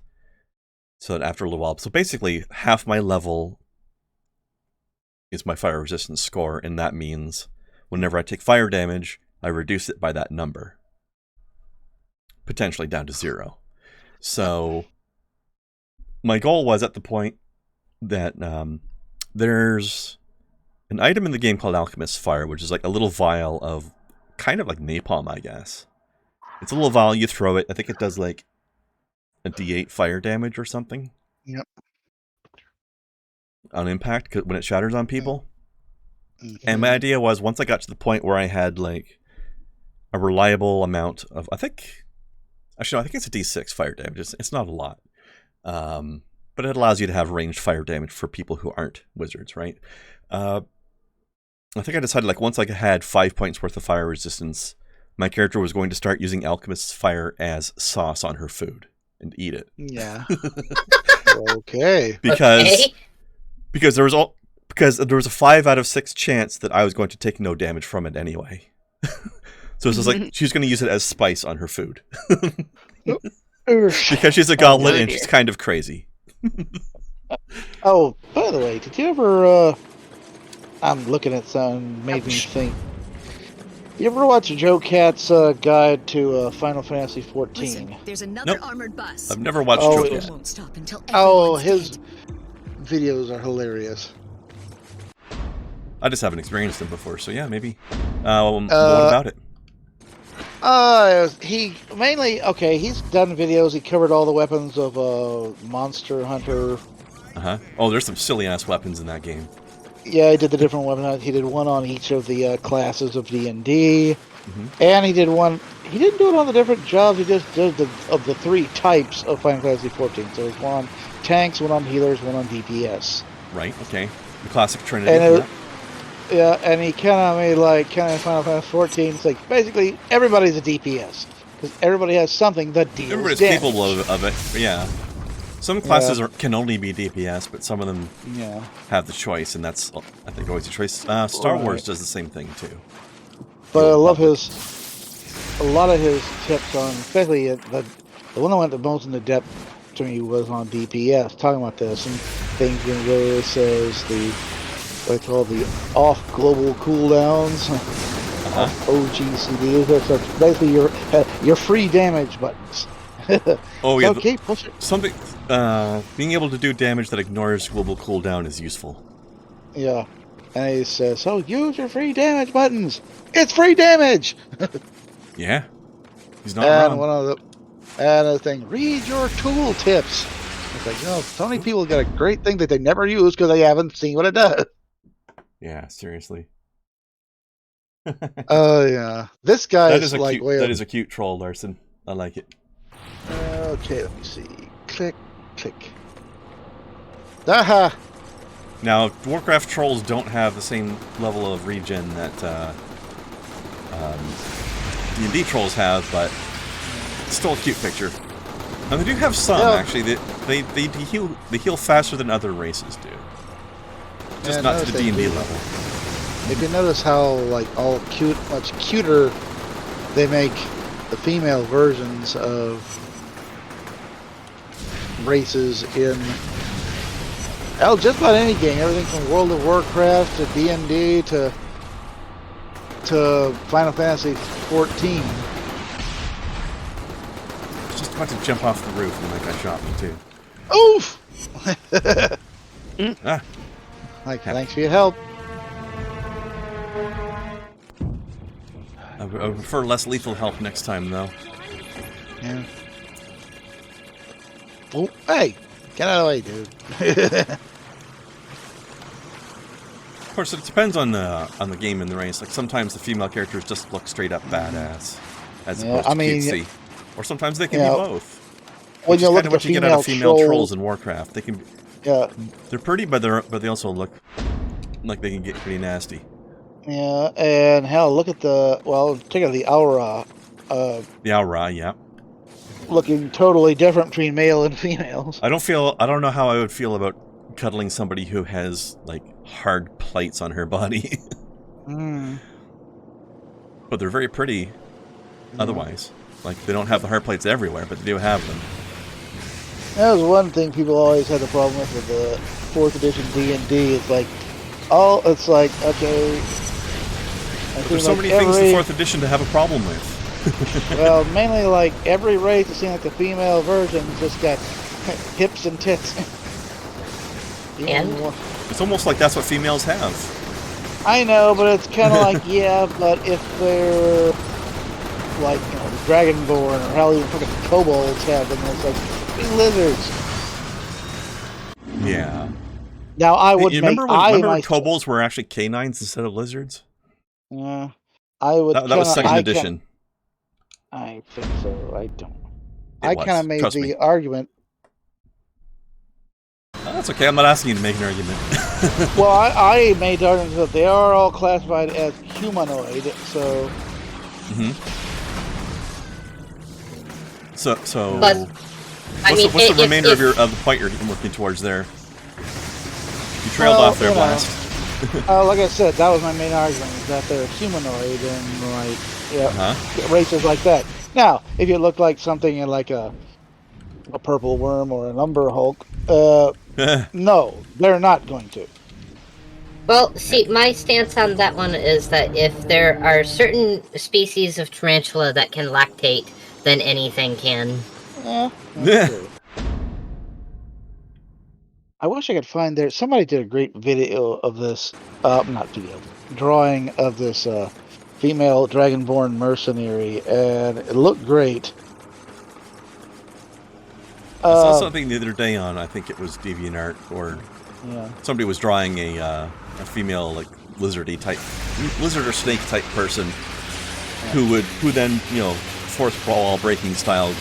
So that after a little while, so basically half my level is my fire resistance score, and that means whenever I take fire damage, I reduce it by that number. Potentially down to 0. So my goal was at the point that there's an item in the game called Alchemist's Fire, which is like a little vial of kind of like napalm, I guess. It's a little vial, you throw it. I think it does like a D8 fire damage or something.
Yep.
On impact, when it shatters on people. And my idea was, once I got to the point where I had like a reliable amount of, I think it's a D6 fire damage. It's not a lot. But it allows you to have ranged fire damage for people who aren't wizards, right? I think I decided, like, once I had 5 points worth of fire resistance, my character was going to start using Alchemist's Fire as sauce on her food and eat it.
Yeah. Okay.
Because there was a 5 out of 6 chance that I was going to take no damage from it anyway. So it's just like she's going to use it as spice on her food. Because she's a goblin and she's kind of crazy.
Oh, by the way, did you ever I'm looking at something made me think. You ever watch Joe Cat's guide to Final Fantasy XIV?
Listen, there's another armored bus.
I've never watched Joe Cat.
Won't stop until
His videos are hilarious.
I just haven't experienced them before, so yeah, maybe. What about it?
He's done videos. He covered all the weapons of Monster Hunter.
Oh, there's some silly ass weapons in that game.
Yeah, he did the different weapons. He did one on each of the classes of D&D, and he did one. He didn't do it on the different jobs. He just did the 3 types of Final Fantasy XIV. So there's one on tanks, one on healers, one on DPS.
Right. Okay. The classic Trinity.
And and he kind of made Final Fantasy XIV. It's like basically everybody's a DPS because everybody has something that deals
Everybody's
damage.
capable of it. Yeah. Some classes can only be DPS, but some of them have the choice, and that's, I think, always a choice. Star Wars does the same thing, too.
But I love a lot of his tips on, especially the one that went the most into depth to me was on DPS, talking about this, and things where it says what they call the off-global cooldowns, off OGCD, so basically your free damage buttons.
Oh yeah,
okay, push it.
Something being able to do damage that ignores global cooldown is useful.
Yeah, and he says, "So use your free damage buttons. It's free damage."
Yeah, he's not wrong.
And the thing, read your tool tips. It's like, so many people got a great thing that they never use because they haven't seen what it does.
Yeah, seriously.
Oh yeah, this guy is like
that is a cute troll, Larson. I like it.
Okay, let me see. Click, click. Aha!
Now, Warcraft trolls don't have the same level of regen that D&D trolls have, but it's still a cute picture. And they do have some, actually. They heal faster than other races do. Just not to the D&D level.
If you notice how, much cuter they make the female versions of races in just about any game, everything from World of Warcraft to D&D to Final Fantasy XIV.
about to jump off the roof and that guy shot me too.
Oof!
Ah.
Thanks for your help.
I would prefer less lethal help next time, though.
Yeah. Oh, hey! Get out of the way, dude.
Of course, it depends on the game and the race. Like, sometimes the female characters just look straight up badass, as opposed to cutesy. Or sometimes they can be both.
When you look
kind
at
of what
the
you get out of female trolls in Warcraft. They can, they're pretty, but they also look like they can get pretty nasty.
Yeah, and hell, look at take out the aura.
The aura, yeah.
Looking totally different between male and females.
I don't know how I would feel about cuddling somebody who has, like, hard plates on her body. But they're very pretty otherwise. Like, they don't have the hard plates everywhere, but they do have them.
That was one thing people always had a problem with the 4th edition D&D. It's like, okay.
There's so many things in 4th edition to have a problem with.
Well, mainly like every race, it seems like the female version just got hips and tits.
And?
It's almost like that's what females have.
I know, but it's kind of like, yeah, but if they're like, Dragonborn or hell, even fucking kobolds have them, it's like, lizards.
Yeah.
Now, I would
remember when kobolds were actually canines instead of lizards?
Yeah. I would.
That was 2nd edition.
I think so. I don't. I kind of made the argument.
Oh, that's okay. I'm not asking you to make an argument.
Well, I made the argument that they are all classified as humanoid, so.
So.
But,
what's the remainder of the point you're working towards there? You trailed off there, Blast.
Like I said, that was my main argument, that they're humanoid and races like that. Now, if you look like something in like a purple worm or an umber hulk, no, they're not going to.
Well, see, my stance on that one is that if there are certain species of tarantula that can lactate, then anything can.
Yeah. That's true. I wish I could find somebody did a great video of this, drawing of this female dragonborn mercenary, and it looked great.
I saw something the other day on, I think it was DeviantArt, or somebody was drawing a female, like, lizard or snake type person, who then, fourth wall breaking style,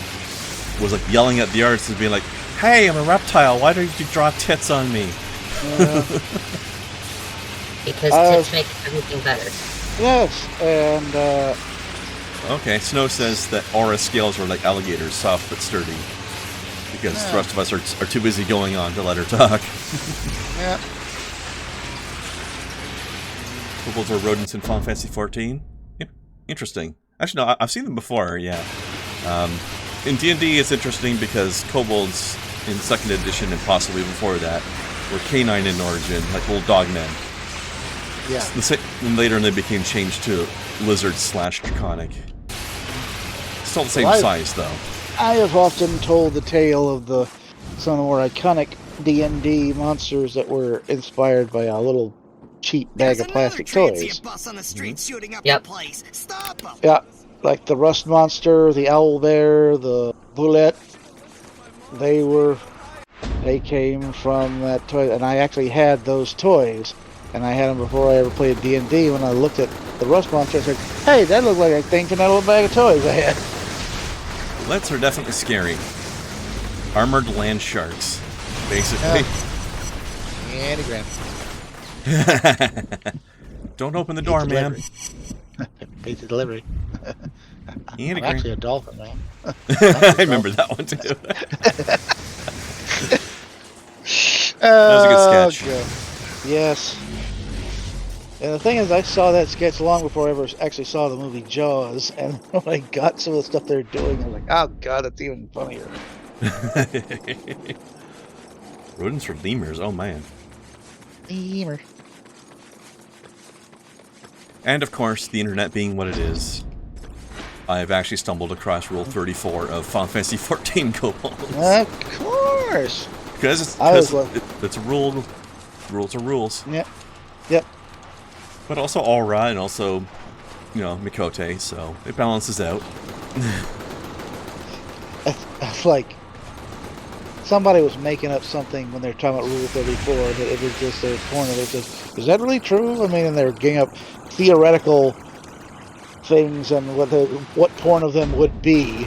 was like yelling at the artist and being like, "Hey, I'm a reptile. Why don't you draw tits on me?"
Because tits make everything better.
Yes, and
okay, Snow says that aura scales are like alligators, soft but sturdy. Because the rest of us are too busy going on to let her talk.
Yeah.
Kobolds are rodents in Final Fantasy XIV? Interesting. Actually, no, I've seen them before, yeah. In D&D, it's interesting because kobolds in 2nd edition and possibly before that were canine in origin, like little dogmen.
Yeah.
And later they became changed to lizard/draconic. Still the same size, though.
I have often told the tale of some of the more iconic D&D monsters that were inspired by a little cheap bag of plastic toys.
Yep.
Yeah, like the rust monster, the owl bear, the bullet. They came from that toy, and I actually had those toys, and I had them before I ever played D&D. When I looked at the rust monster, I said, "Hey, that looked like a thing from that little bag of toys I had."
Bullets are definitely scary. Armored land sharks, basically.
Anagram.
Don't open the door, man.
Pizza delivery. I'm actually a dolphin, man.
I remember that one too. That was a good sketch.
God. Yes. And the thing is, I saw that sketch long before I ever actually saw the movie Jaws, and when I got some of the stuff they're doing, I was like, oh god, it's even funnier.
Rodents are lemurs, oh man.
Lemur.
And of course, the internet being what it is, I've actually stumbled across Rule 34 of Final Fantasy 14 kobolds.
Of course.
Because it's a rule. Rules are rules.
Yep. Yep.
But also Aura and also, you know, Mikote, so it balances out.
It's like somebody was making up something when they were talking about Rule 34 that it was just a corner. It says, is that really true? I mean, and they were getting up theoretical things and what porn of them would be.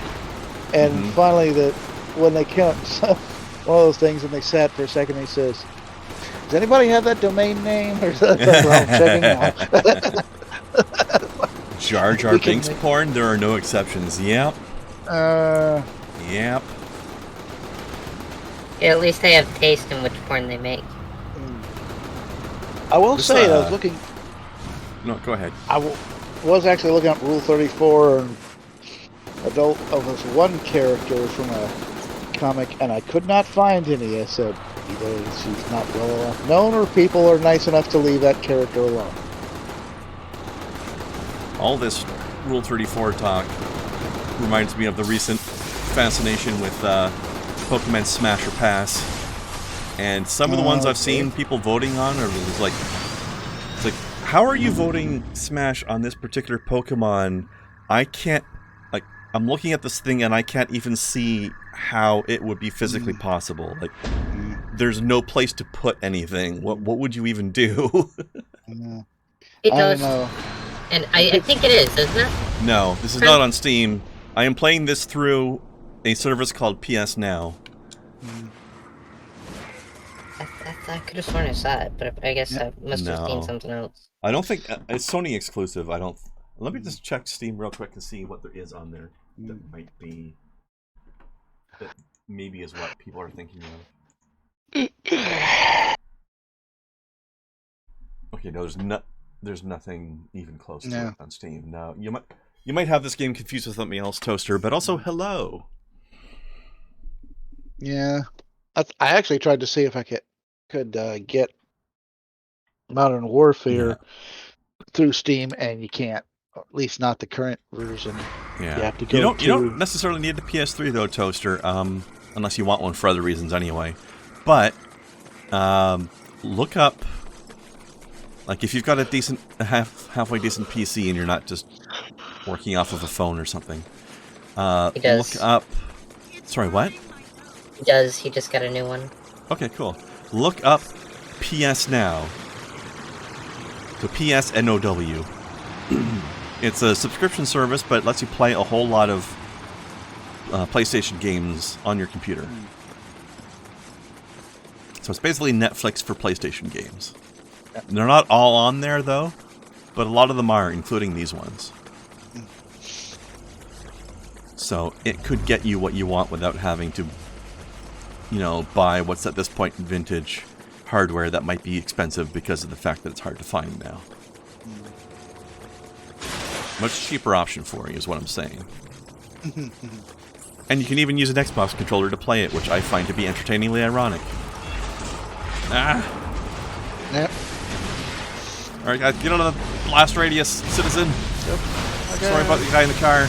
And finally, when they came up one of those things and they sat for a second, he says, does anybody have that domain name? Or something? I'm checking now.
Jar Jar Binks porn? There are no exceptions. Yep. Yep.
Yeah, at least they have taste in which porn they make.
I will say, I was looking...
No, go ahead.
I was actually looking up Rule 34 and adult of this one character from a comic, and I could not find any. I said, either she's not well enough known or people are nice enough to leave that character alone.
All this Rule 34 talk reminds me of the recent fascination with Pokemon Smash or Pass. And some of the ones I've seen people voting on are like, it's like, how are you voting Smash on this particular Pokemon? I can't, like, I'm looking at this thing and I can't even see how it would be physically possible. Like, there's no place to put anything. What would you even do?
It does.
I don't know.
And I think it is, isn't it?
No, this is not on Steam. I am playing this through a service called PS Now.
I could have sworn I saw it, but I guess I must have seen something else.
I don't think it's Sony exclusive. I don't. Let me just check Steam real quick and see what there is on there that might be. That maybe is what people are thinking of. Okay, no, there's nothing even close to it on Steam. Now you might have this game confused with something else, Toaster, but also hello.
Yeah, I actually tried to see if I could get Modern Warfare through Steam, and you can't. At least not the current version.
Yeah,
you have to go.
You don't necessarily need the PS3 though, Toaster. Unless you want one for other reasons anyway. But look up. Like, if you've got a decent, halfway decent PC and you're not just working off of a phone or something, look up... Sorry, what?
He does. He just got a new one.
Okay, cool. Look up PS Now. So PSNOW. It's a subscription service, but it lets you play a whole lot of PlayStation games on your computer. So it's basically Netflix for PlayStation games. They're not all on there, though, but a lot of them are, including these ones. So it could get you what you want without having to, you know, buy what's at this point vintage hardware that might be expensive because of the fact that it's hard to find now. Much cheaper option for you is what I'm saying. And you can even use an Xbox controller to play it, which I find to be entertainingly ironic.
Yep.
Alright guys, get out of the blast radius, citizen.
Yep. Okay.
Sorry about the guy in the car.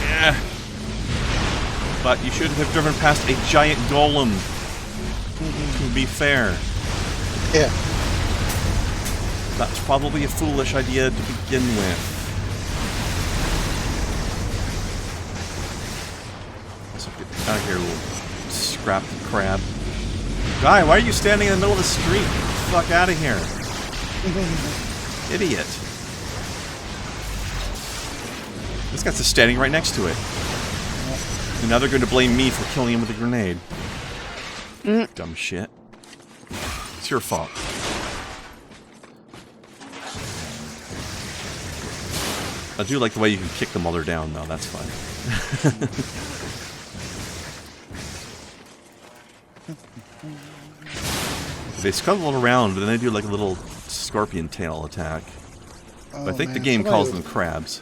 Yeah. But you shouldn't have driven past a giant golem. To be fair.
Yeah.
That's probably a foolish idea to begin with. So get out of here, little scrap crab. Guy, why are you standing in the middle of the street? Get the fuck out of here. Idiot. This guy's just standing right next to it. And now they're going to blame me for killing him with a grenade. Dumb shit. It's your fault. I do like the way you can kick them while they're down, though. That's fun. They scuttle around, but then they do like a little scorpion tail attack. I think the game calls them crabs.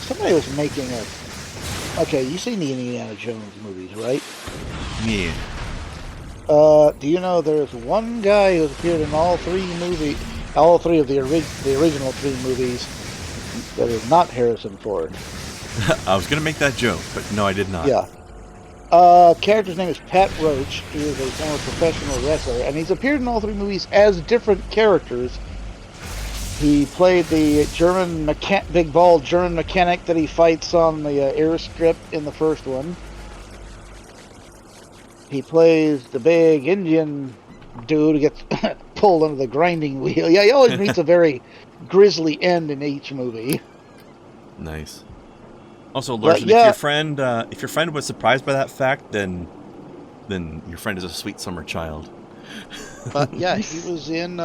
Somebody was making a... Okay, you've seen the Indiana Jones movies, right?
Yeah.
Do you know there's one guy who's appeared in all three of the original three movies, that is not Harrison Ford.
I was going to make that joke, but no, I did not.
Yeah. Character's name is Pat Roach. He is a former professional wrestler, and he's appeared in all 3 movies as different characters. He played the big bald German mechanic that he fights on the airstrip in the first one. He plays the big Indian dude who gets pulled under the grinding wheel. Yeah, he always meets a very grisly end in each movie.
Nice. Also, Larson, if your friend was surprised by that fact, then your friend is a sweet summer child.
Yeah, he was in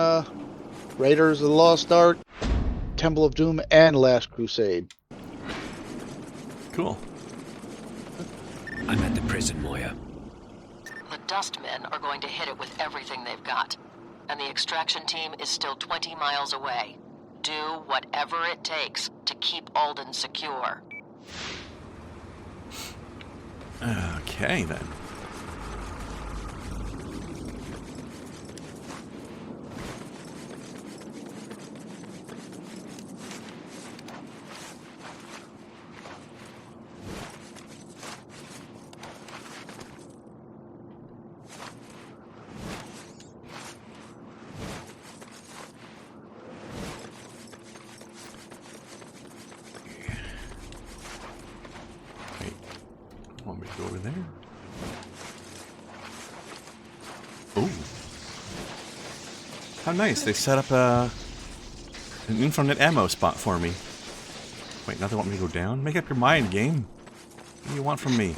Raiders of the Lost Ark, Temple of Doom, and Last Crusade.
Cool.
I'm at the prison, Moya.
The Dustmen are going to hit it with everything they've got. And the extraction team is still 20 miles away. Do whatever it takes to keep Alden secure.
Okay, then. Want me to go over there? Ooh. How nice. They set up an infinite ammo spot for me. Wait, now they want me to go down? Make up your mind, game. What do you want from me?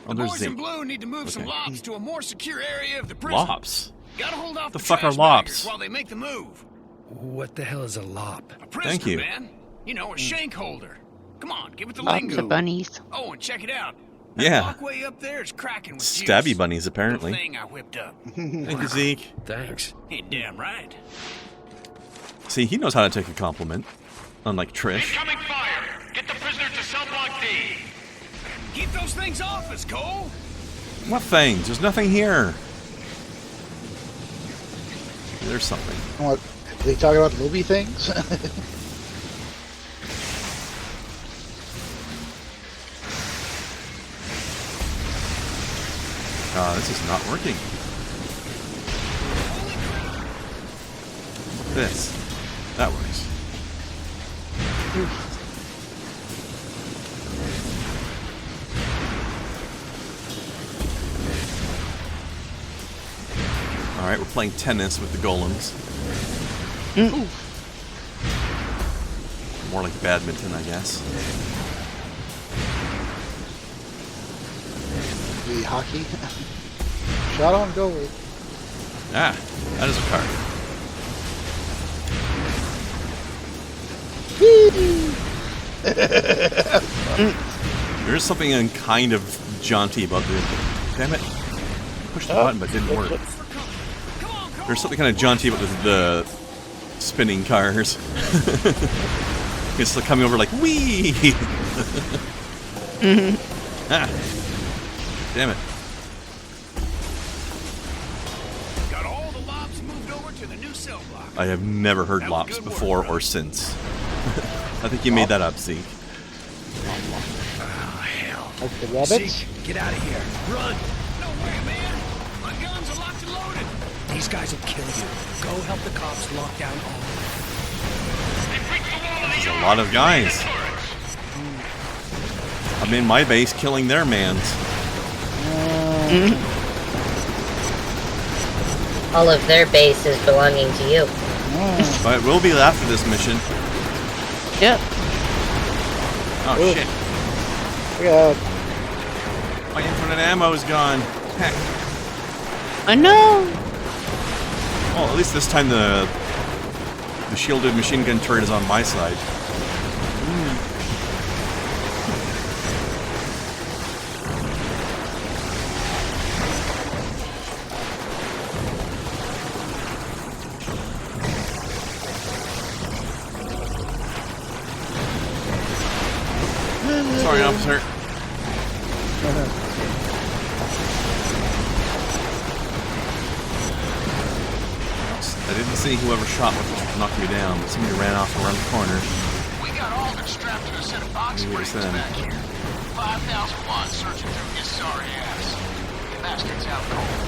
Oh,
The
there's
boys in
zinc.
blue need to move some lops to a more secure area of the prison.
Lops?
Gotta hold off
The
the
fuck are
trash
lops?
baggers while they make the move.
What the hell is a lop?
A prisoner,
Thank you.
man. You know, a shank holder. Come on, give it the
Lots
lingo.
of bunnies.
Oh, and check it out. That
Yeah.
walkway up there is cracking with
Stabby
juice.
bunnies, apparently.
Little thing I whipped up.
Thank you, Zeke.
Thanks.
Ain't damn right.
See, he knows how to take a compliment. Unlike Trish.
Incoming fire! Get the prisoners to cell block D!
Keep those things off us, Cole.
What things? There's nothing here. There's something.
What? Are they talking about the movie things?
This is not working. This. That works. Alright, we're playing tennis with the golems. More like badminton, I guess.
The hockey. Shot on goalie.
Ah, that is a card. There's something kind of jaunty about the... Damn it. I pushed the button but it didn't work. There's something kind of jaunty about the spinning cars. It's like coming over like, wee! Ah. Damn it.
Got all the lobs moved over to the new cell block.
I have never heard
That was
lops
good work,
before
brother.
or since. I think you made that up, Zeke.
Oh, hell.
Like the rabbits?
Zeke, get out of here. Run!
No way, man. My guns are locked and loaded.
These guys will kill you. Go help the cops lock down all.
They breached the wall of the
There's a
yard!
lot of guys. I'm in my base killing their mans.
All of their base is belonging to you.
But it will be after this mission.
Yep.
Oh
Ooh.
shit.
Yeah.
My infinite ammo is gone. Heck.
I know.
Well, at least this time the shielded machine gun turret is on my side. Sorry, officer. I didn't see whoever shot what knocked me down, but somebody ran off around the corner.
We
got Alden strapped to a set of box springs back here. 5,000 watts searching through his sorry ass. The bastard's out cold.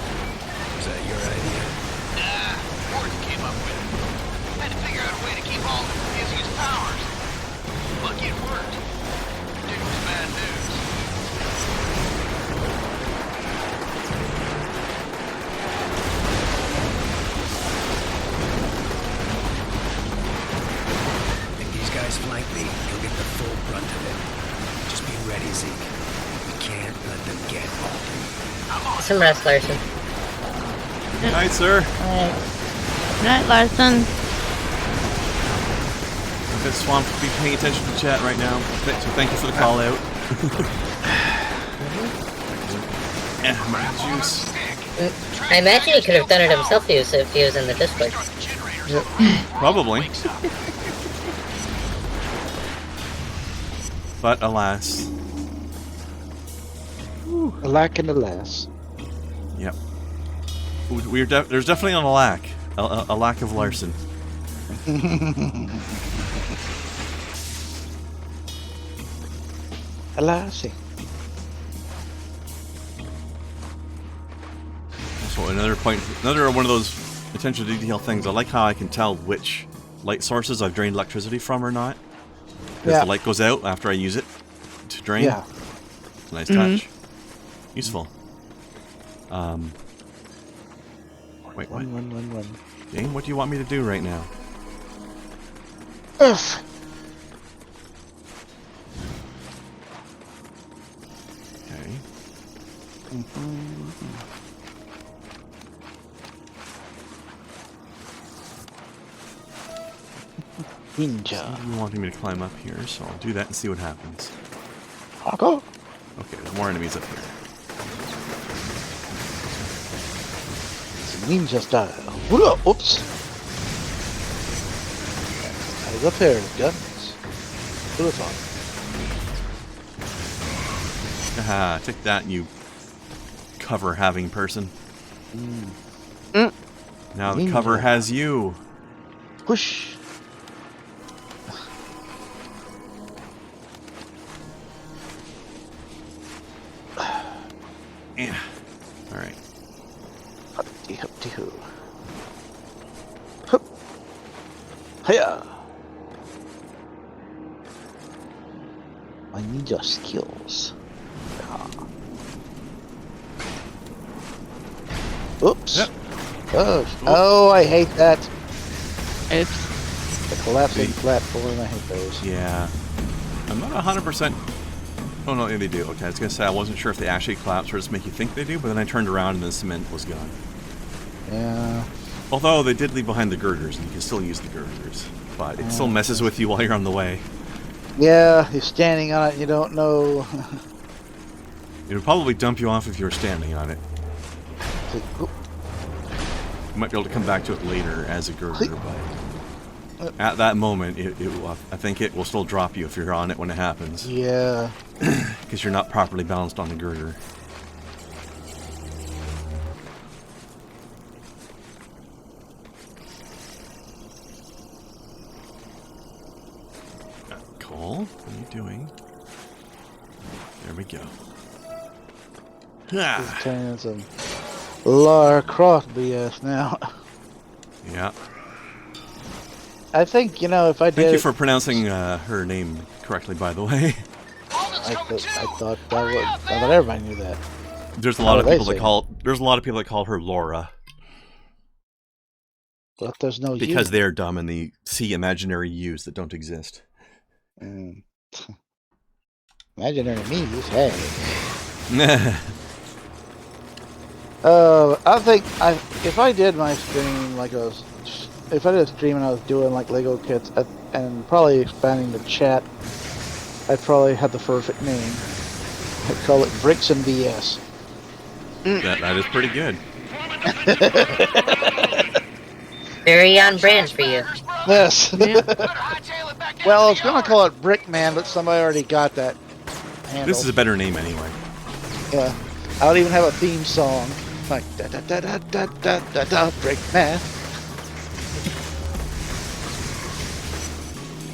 Was that your idea?
Nah, Gordon came up with it. Had to figure out a way to keep Alden from using his powers. Lucky it worked. Dude was bad news.
If these guys flank me, you'll get the full brunt of it. Just be ready, Zeke. We can't let them get Alden.
Some rest, Larson.
Good night, sir.
Good night, Larson.
I'm a bit swamped to be paying attention to the chat right now, so thank you for the call out. Juice.
I imagine he could have done it himself if he was in the Discord.
Probably. But alas.
Alack and alas.
Yep. There's definitely a lack. A lack of Larson.
Alassie.
So another one of those attention to detail things. I like how I can tell which light sources I've drained electricity from or not. Because the light goes out after I use it to drain.
Yeah.
Nice touch. Useful. Wait, what?
Run.
Game, what do you want me to do right now?
Ugh.
Okay.
Ninja.
You're wanting me to climb up here, so I'll do that and see what happens.
I'll go.
Okay, there's more enemies up here.
Ninja style. Oops. I was up there with guns. Who would have thought?
Haha, take that, you cover-having person. Now the cover has you.
Push.
Yeah. Alright.
Hup-de-hoo. Hup. Hiya. My ninja skills. Oops.
Yep.
Oh, I hate that.
Oops.
The collapsing platform, I hate those.
Yeah. I'm not 100%. Oh no, they do. Okay, I was gonna say I wasn't sure if they actually collapse or just make you think they do, but then I turned around and the cement was gone.
Yeah.
Although they did leave behind the girders, and you can still use the girders, but it still messes with you while you're on the way.
Yeah, you're standing on it, you don't know.
It would probably dump you off if you were standing on it. You might be able to come back to it later as a girder, but at that moment, I think it will still drop you if you're on it when it happens.
Yeah.
Because you're not properly balanced on the girder. Cole, what are you doing? There we go.
Just turning some Lara Croft BS now.
Yeah.
I think, you know, if I did...
Thank you for pronouncing her name correctly, by the way.
I thought everybody knew that.
There's a lot of people that call her Laura.
But there's no
because they're dumb and they see imaginary U's that don't exist.
Imaginary me's, hey. I think if I did my stream like if I did a stream and I was doing like Lego kits and probably expanding the chat, I'd probably have the perfect name. I'd call it Bricks and BS.
That is pretty good.
Very on brand for you.
Yes. Well, I was gonna call it Brickman, but somebody already got that handle.
This is a better name anyway.
Yeah. I would even have a theme song. Like da da da da da da da da Brickman.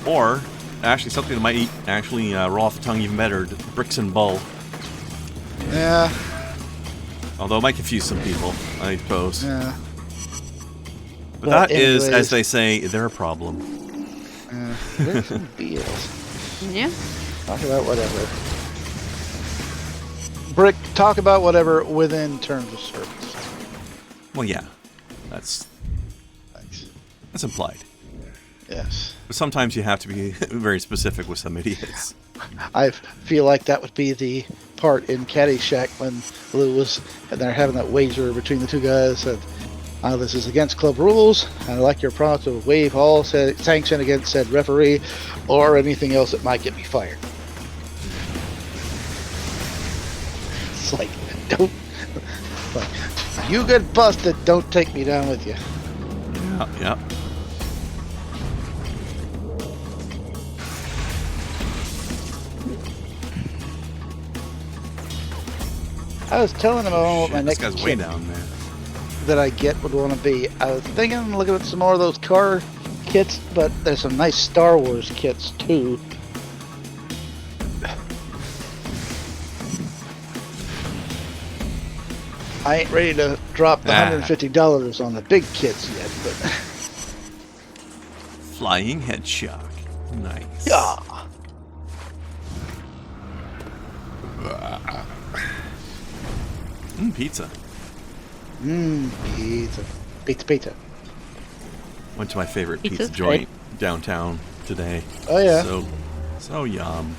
Or actually something that might actually roll off the tongue even better. Bricks and Bull.
Yeah.
Although it might confuse some people, I suppose.
Yeah.
But that is, as they say, their problem.
Bricks and Beals.
Yeah.
Talk about whatever. Brick, talk about whatever within terms of service.
Well, yeah. That's implied.
Yes.
But sometimes you have to be very specific with some idiots.
I feel like that would be the part in Caddyshack when Lou was, and they're having that wager between the two guys that this is against club rules, and I'd like your promise to waive all sanction against said referee or anything else that might get me fired. It's like, don't, like, you get busted, don't take me down with you.
Yeah.
I was telling him what my next
this guy's way down there.
That I get would want to be. I was thinking looking at some more of those car kits, but there's some nice Star Wars kits too. I ain't ready to drop the $150 on the big kits yet, but
Flying head shock. Nice.
yeah.
Pizza.
Pizza.
Went to my favorite
Pizza's
pizza joint downtown today.
Oh yeah.
So yum.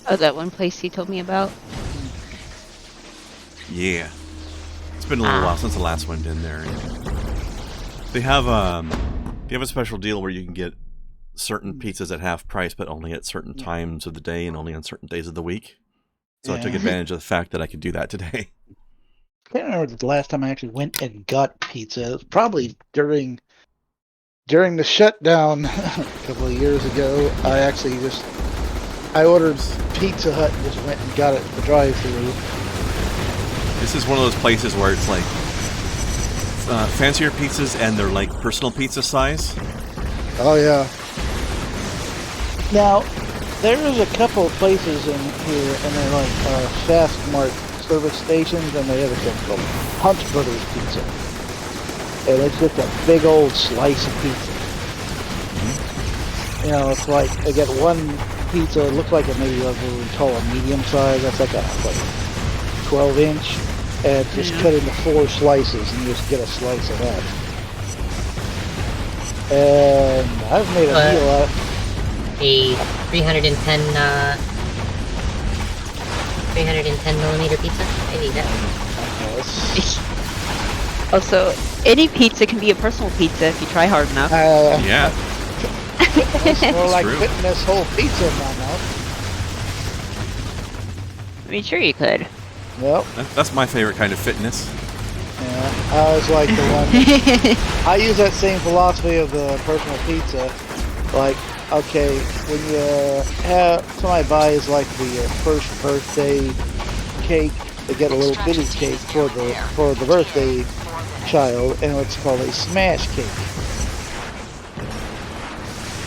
Oh, that one place he told me about.
Yeah. It's been a little while since the last one in there. They have a special deal where you can get certain pizzas at half price, but only at certain times of the day and only on certain days of the week. So I took advantage of the fact that I could do that today.
I can't remember the last time I actually went and got pizza. It was probably during the shutdown a couple of years ago. I ordered Pizza Hut and just went and got it at the drive-thru.
This is one of those places where it's like fancier pizzas and they're like personal pizza size.
Oh yeah. Now, there's a couple of places in here, and they're like fast mart service stations, and they have a thing called Hunt Brothers Pizza. And it's just a big old slice of pizza. You know, it's like they get one pizza, it looks like it maybe like what we call a medium size. That's like a 12-inch, and it's just cut into 4 slices, and you just get a slice of that. And I've made a meal out.
A 310 millimeter pizza. I need that.
Also, any pizza can be a personal pizza if you try hard enough.
Yeah.
It's more like
true.
putting this whole pizza in my mouth.
I mean, sure you could.
Well,
That's my favorite kind of fitness.
yeah, I was like the one. I use that same philosophy of the personal pizza. Like, okay, when you have somebody buys like the first birthday cake, they get a little bitty cake for the birthday child, and it's called a smash cake.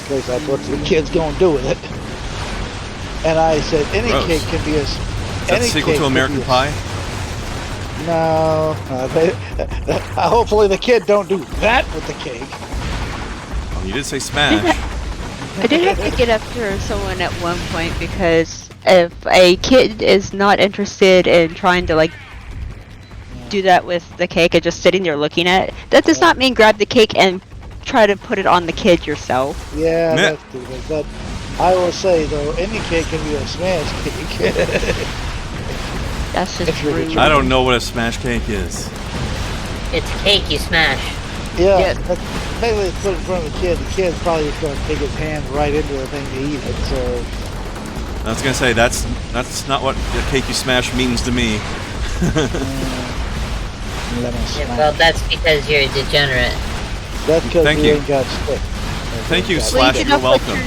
Because that's what the kid's gonna do with it. And I said, any
Gross.
cake can be a.
Is that the sequel to American Pie?
No. Hopefully the kid don't do that with the cake.
Oh, you did say smash.
I did have to get after someone at one point because if a kid is not interested in trying to like do that with the cake and just sitting there looking at it, that does not mean grab the cake and try to put it on the kid yourself.
Yeah, that's stupid. But I will say though, any cake can be a smash cake.
That's just rude.
I don't know what a smash cake is.
It's cake you smash.
Yeah, that's basically put it in front of the kid. The kid's probably just going to take his hand right into the thing to eat it. So
I was gonna say that's not what the cake you smash means to me.
Yeah, well, that's because you're a degenerate.
That's because
Thank
you
you.
ain't got stick.
Thank you,
Please
Slash.
do
You're
not put
welcome.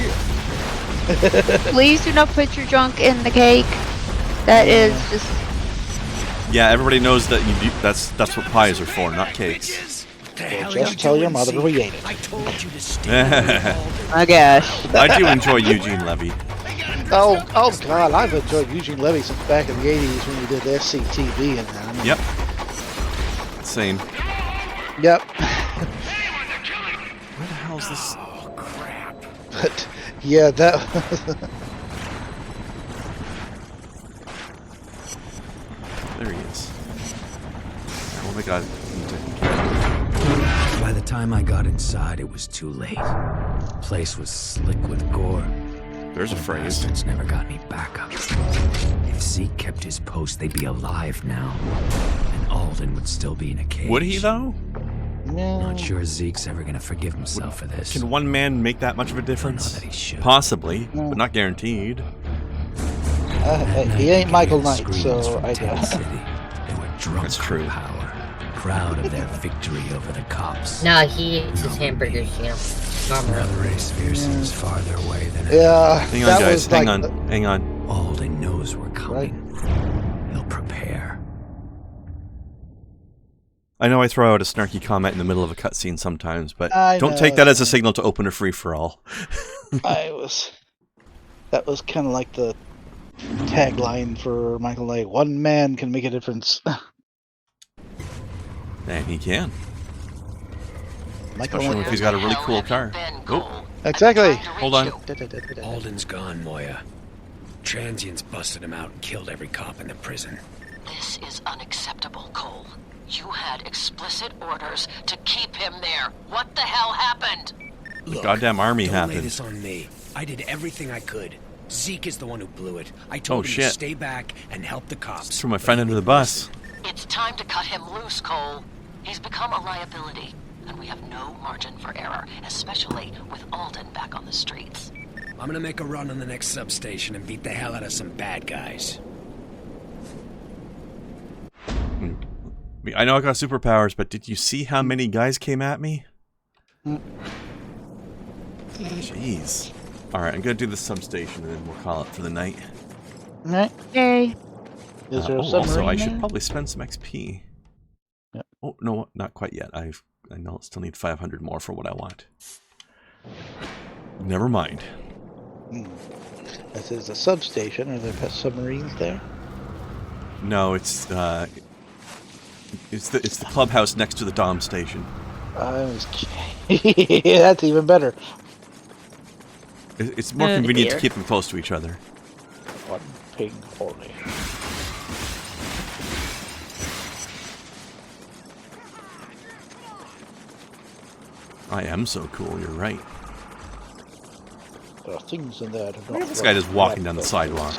Please do not put your junk in the cake. That is just.
Yeah, everybody knows that you do, that's what pies are for, not cakes.
the
Well,
hell
just
you
tell your
doing,
mother
Zeke?
we ate it.
I told you to stay away, Alden.
I guess.
I do enjoy Eugene Levy.
Oh God, I've enjoyed Eugene Levy since back in the 80s when we did SCTV and that. I mean,
Yep. Same.
Yep.
Where the hell is this?
Oh, crap.
But, yeah, that...
There he is. Oh my god.
By the time I got inside, it was too late. The place was slick with gore.
There's a
The
phrase.
bastards never got any backup. If Zeke kept his post, they'd be alive now. And Alden would still be in a cage.
Would he, though?
Not sure Zeke's ever gonna forgive himself for this.
Can one man make that much of a difference?
that he should.
Possibly, but not guaranteed.
he ain't Michael Knight,
Screams
so
from
I
Tent
guess.
City. They were drunk
That's true.
with power, proud of their victory over the cops.
No, he eats his hamburgers, you know. Normal.
Another race fear seems farther away than
Yeah,
Hang on,
that
guys.
was
Hang
like
on. Hang on.
Alden knows we're coming. He'll prepare.
I know I throw out a snarky comment in the middle of a cutscene sometimes, but
I
don't
know.
take that as a signal to open a free-for-all.
That was kind of like the tagline for Michael Knight. One man can make a difference.
And he can.
Michael
Especially
Knight.
if he's got a really cool car. Oh,
Exactly.
hold on.
Alden's gone, Moya. Transients busted him out and killed every cop in the prison.
This is unacceptable, Cole. You had explicit orders to keep him there. What the hell happened?
The goddamn army
don't lay
happened.
this on me. I did everything I could. Zeke is the one who blew it. I told him to
shit.
stay back and help the cops.
Threw my friend under the bus.
It's time to cut him loose, Cole. He's become a liability, and we have no margin for error, especially with Alden back on the streets.
I'm gonna make a run on the next substation and beat the hell out of some bad guys.
I know I got superpowers, but did you see how many guys came at me? Jeez. Alright, I'm gonna do the substation and then we'll call it for the night.
Right.
Yay.
Is there a
also,
submarine
I should
there?
probably spend some XP.
Yep.
Oh, no, not quite yet. I know I'll still need 500 more for what I want. Never mind.
This is a substation. Are there submarines there?
No, it's the clubhouse next to the Dom station.
I was kidding. That's even better.
It's more
Oh,
convenient to
dear.
keep them close to each other.
One pig holy.
I am so cool, you're right.
There are things in there.
Look at this guy just walking down the sidewalk.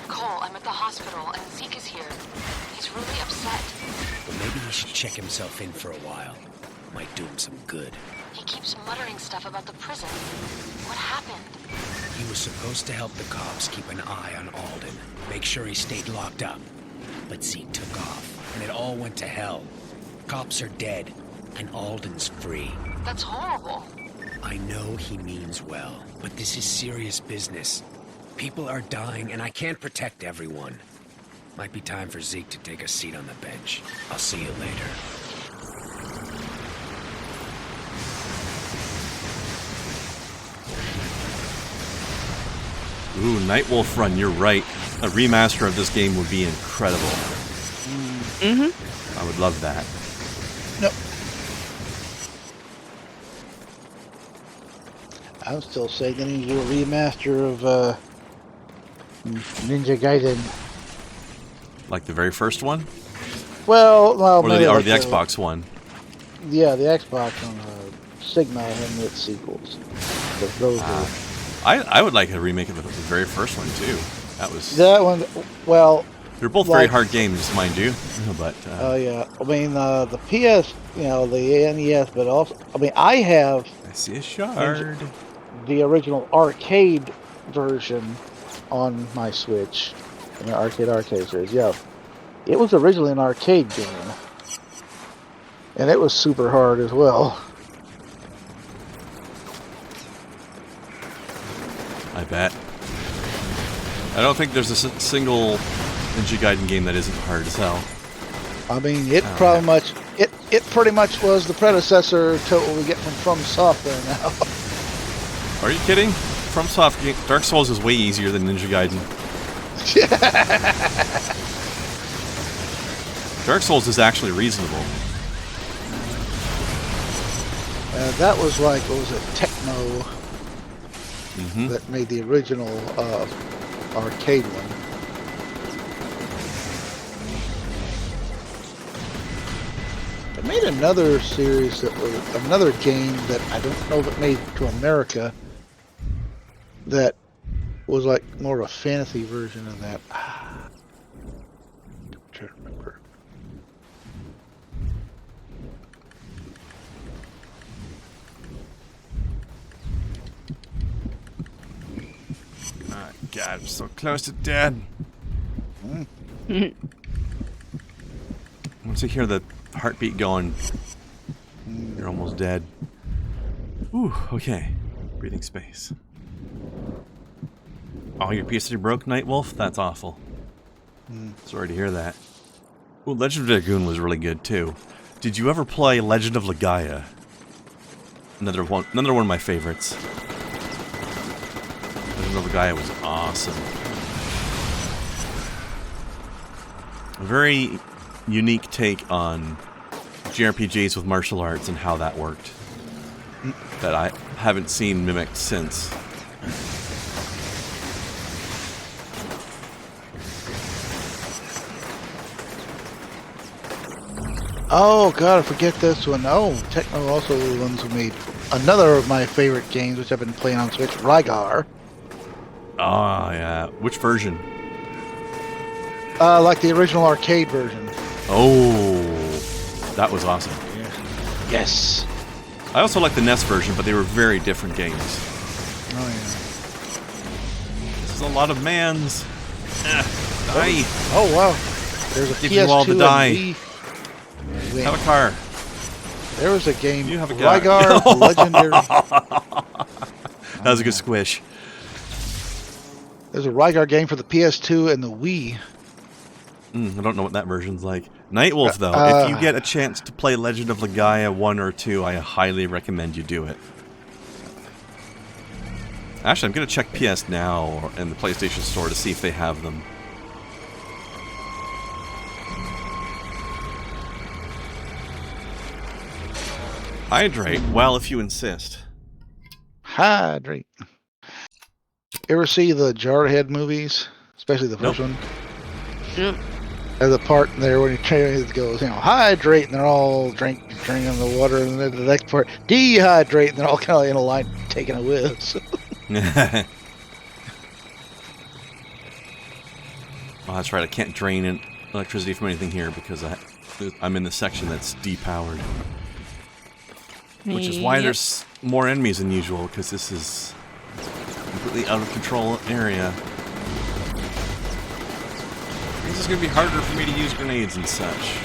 Cole, I'm at the hospital, and Zeke is here. He's really upset.
But maybe he should check himself in for a while. Might do him some good.
He keeps muttering stuff about the prison. What happened?
He was supposed to help the cops keep an eye on Alden, make sure he stayed locked up. But Zeke took off, and it all went to hell. Cops are dead, and Alden's free.
That's horrible.
I know he means well, but this is serious business. People are dying, and I can't protect everyone. Might be time for Zeke to take a seat on the bench. I'll see you later.
Ooh, Nightwolf Run, you're right. A remaster of this game would be incredible.
Mm-hmm.
I would love that.
Nope. I'm still saying they need to do a remaster of Ninja Gaiden.
Like the very first one?
Well,
Or
maybe
the
like
Xbox one?
Yeah, the Xbox and Sigma and its sequels. But those are...
I would like a remake of the very first one too. That was
That one, well...
They're both very
like-
hard games, mind you. But
Oh yeah, I mean the PS, the NES, but also, I mean I have
I see a shard.
the original arcade version on my Switch, in the arcade series. Yeah, it was originally an arcade game, and it was super hard as well.
I bet. I don't think there's a single Ninja Gaiden game that isn't hard as hell.
I mean, it
Oh,
pretty much It pretty much was the predecessor to what we get from Software now.
Are you kidding? FromSoft, Dark Souls is way easier than Ninja Gaiden. Dark Souls is actually reasonable.
That was like, what was it, Techno, that made the original arcade one. It made another series that was another game that I don't know if it made to America. That was like more of a fantasy version of that. I'm trying to remember.
Oh, God, I'm so close to dead. Once you hear the heartbeat going, you're almost dead. Ooh, okay. Breathing space. Oh, your PS3 broke, Nightwolf? That's awful. Sorry to hear that. Ooh, Legend of Dragoon was really good, too. Did you ever play Legend of Legaia? Another one of my favorites. Legend of Legaia was awesome. A very unique take on JRPGs with martial arts and how that worked. That I haven't seen mimicked since.
Oh god, I forget this one. Oh, Techno also the ones who made another of my favorite games, which I've been playing on Switch, Rygar.
Ah, yeah. Which version?
Like the original arcade version.
Oh, that was awesome.
Yeah. Yes.
I also like the NES version, but they were very different games.
Oh yeah.
This is a lot of mans. Die.
Oh wow. There's a
Give
PS2
you all to
and
die.
Wii.
Have a car.
There was a game.
You have a car.
Rygar Legendary.
That was a good squish.
There's a Rygar game for the PS2 and the Wii.
I don't know what that version's like. Nightwolf, though, if you get a chance to play Legend of Legaia 1 or 2, I highly recommend you do it. Actually, I'm going to check PS Now and the PlayStation Store to see if they have them. Hydrate? Well, if you insist.
Hydrate. You ever see the Jarhead movies? Especially the first one?
Nope.
There's a part in there when he goes, hydrate, and they're all drinking the water, and then the next part, dehydrate, and they're all kind of in a line taking a whiz.
Oh, that's right. I can't drain electricity from anything here because I'm in the section that's depowered. Which is why there's more enemies than usual, because this is a completely out of control area. This is going to be harder for me to use grenades and such.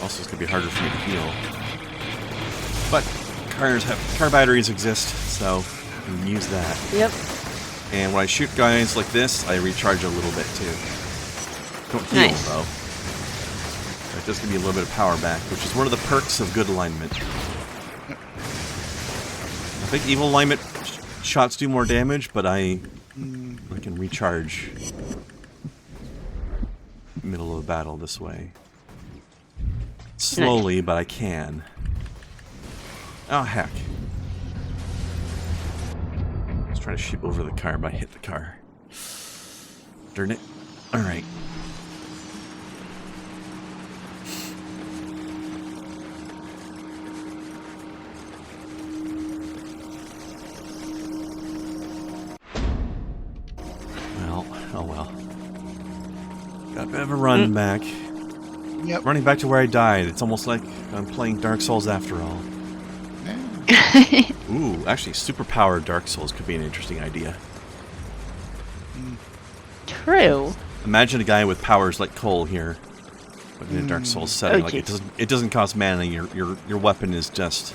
Also, it's going to be harder for me to heal. But car batteries exist, so I can use that.
Yep.
And when I shoot guys like this, I recharge a little bit too. Don't heal,
Nice.
though. That does give me a little bit of power back, which is one of the perks of good alignment. I think evil alignment shots do more damage, but I can recharge middle of the battle this way. Slowly, but I can. Oh, heck. I was trying to shoot over the car, but I hit the car. Darn it. Alright. Well, oh well. Got a bit of a run back.
Yep.
Running back to where I died. It's almost like I'm playing Dark Souls after all. Ooh, actually, superpowered Dark Souls could be an interesting idea.
true.
Imagine a guy with powers like Cole here, but in a Dark Souls setting.
Oh,
Like
geez.
it doesn't cost mana. Your weapon is just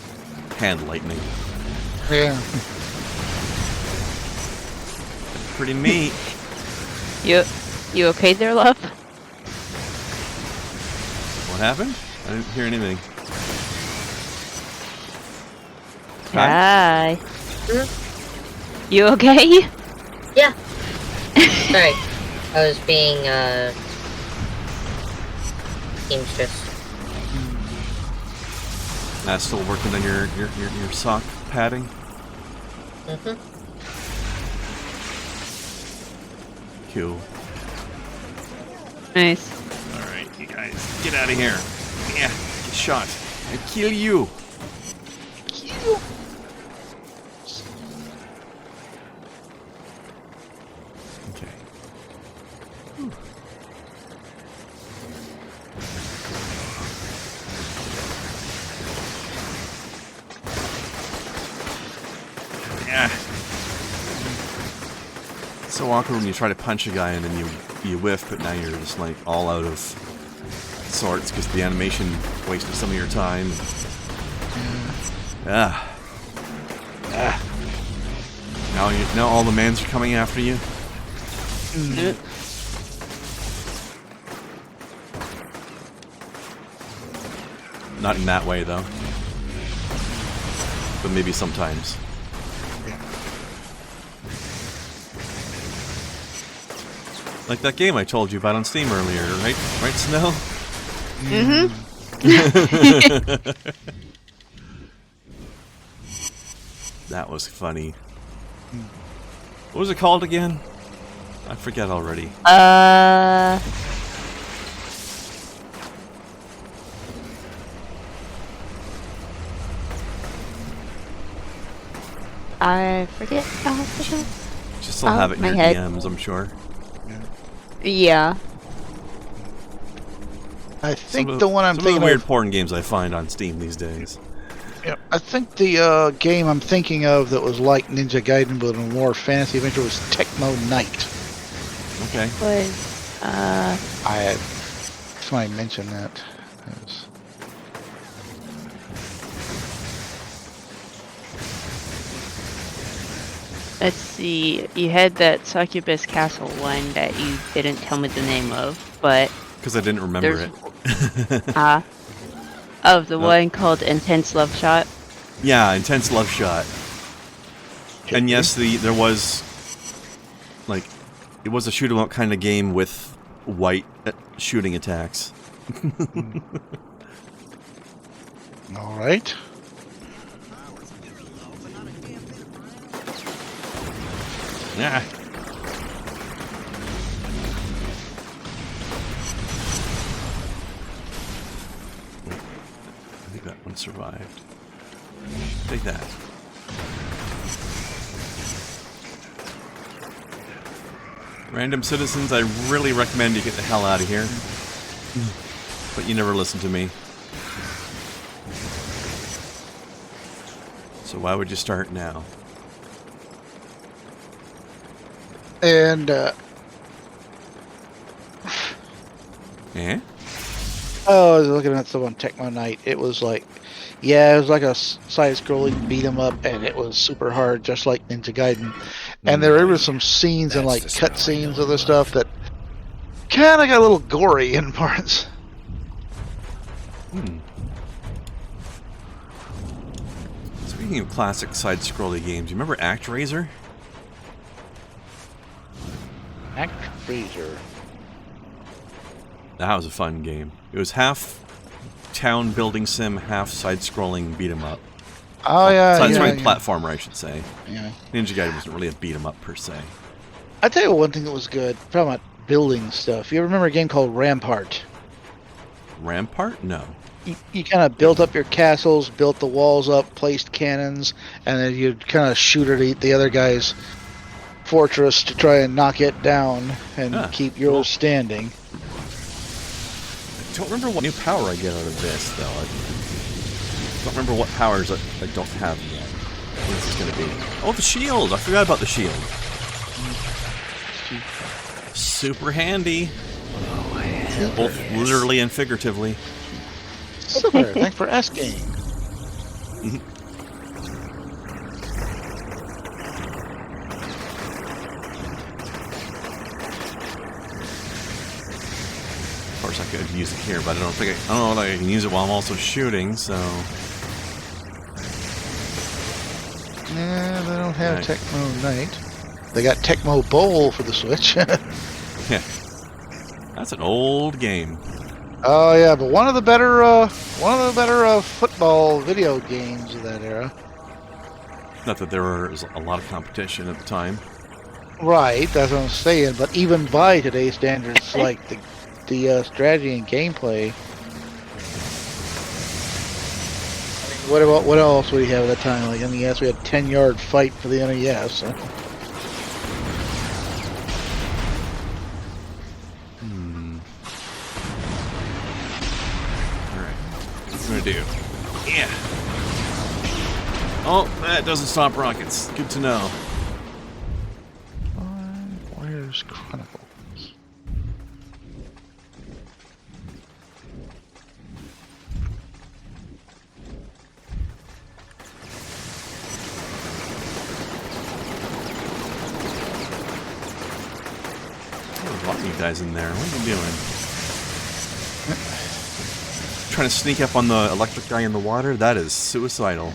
hand lightning.
Yeah.
Pretty neat.
You okay there, love?
What happened? I didn't hear anything.
Hi. You okay?
Yeah. Sorry. I was being, seamstress.
Still working on your sock padding?
Mm-hmm.
Cool.
Nice.
Alright, you guys, get out of here. Yeah, get shot. I kill you. Okay. Whew. Yeah. It's so awkward when you try to punch a guy and then you whiff, but now you're just like all out of sorts because the animation wasted some of your time. Now all the mans are coming after you. Not in that way though, but maybe sometimes. Like that game I told you about on Steam earlier, right? Right, Snow?
Mm-hmm.
That was funny. What was it called again? I forget already.
I forget.
Just still have it in your DMs, I'm sure.
Yeah.
I think the one I'm
some
thinking
of the weird
of.
porn games I find on Steam these days.
Yeah, I think the game I'm thinking of that was like Ninja Gaiden but a more fantasy adventure was Tecmo Knight.
Okay.
Somebody mentioned that.
Let's see. You had that Succubus Castle one that you didn't tell me the name of, but
Because I didn't remember it.
The one called Intense Love Shot.
Yeah, Intense Love Shot. And yes, there was like it was a shoot 'em up kind of game with white shooting attacks.
All right.
Yeah. I think that one survived. Take that. Random citizens, I really recommend you get the hell out of here. But you never listen to me. So why would you start now?
And
Eh?
oh, I was looking at stuff on Tecmo Knight. It was like, yeah, it was like a side-scrolling beat 'em up, and it was super hard, just like Ninja Gaiden. And there were some scenes and like cutscenes of the stuff that kind of got a little gory in parts.
Speaking of classic side-scrolling games, you remember ActRaiser?
ActRaiser.
That was a fun game. It was half town building sim, half side-scrolling beat 'em up.
Oh yeah,
Side-scrolling
yeah.
platformer, I should say.
Yeah.
Ninja Gaiden wasn't really a beat 'em up per se.
I tell you one thing that was good. Talking about building stuff. You remember a game called Rampart?
Rampart? No.
You kind of built up your castles, built the walls up, placed cannons, and then you'd kind of shoot at the other guy's fortress to try and knock it down and keep yours standing.
I don't remember what new power I get out of this, though. I don't remember what powers I don't have yet. What is this going to be? Oh, the shield! I forgot about the shield. super handy. Both literally and figuratively.
Super, thanks for asking.
Of course, I could use it here, but I don't know if I can use it while I'm also shooting. So,
Yeah, they don't have Tecmo Night. They got Tecmo Bowl for the Switch.
yeah, that's an old game.
Oh yeah, but one of the better football video games of that era.
Not that there was a lot of competition at the time.
Right, that's what I'm saying. But even by today's standards, like the strategy and gameplay. What else would he have at that time? Like NES, we had 10-yard fight for the NES. So.
Alright. What am I gonna do? Yeah. Oh, that doesn't stop rockets. Good to know.
Warriors Chronicles.
You guys in there. What are you doing? Trying to sneak up on the electric guy in the water? That is suicidal.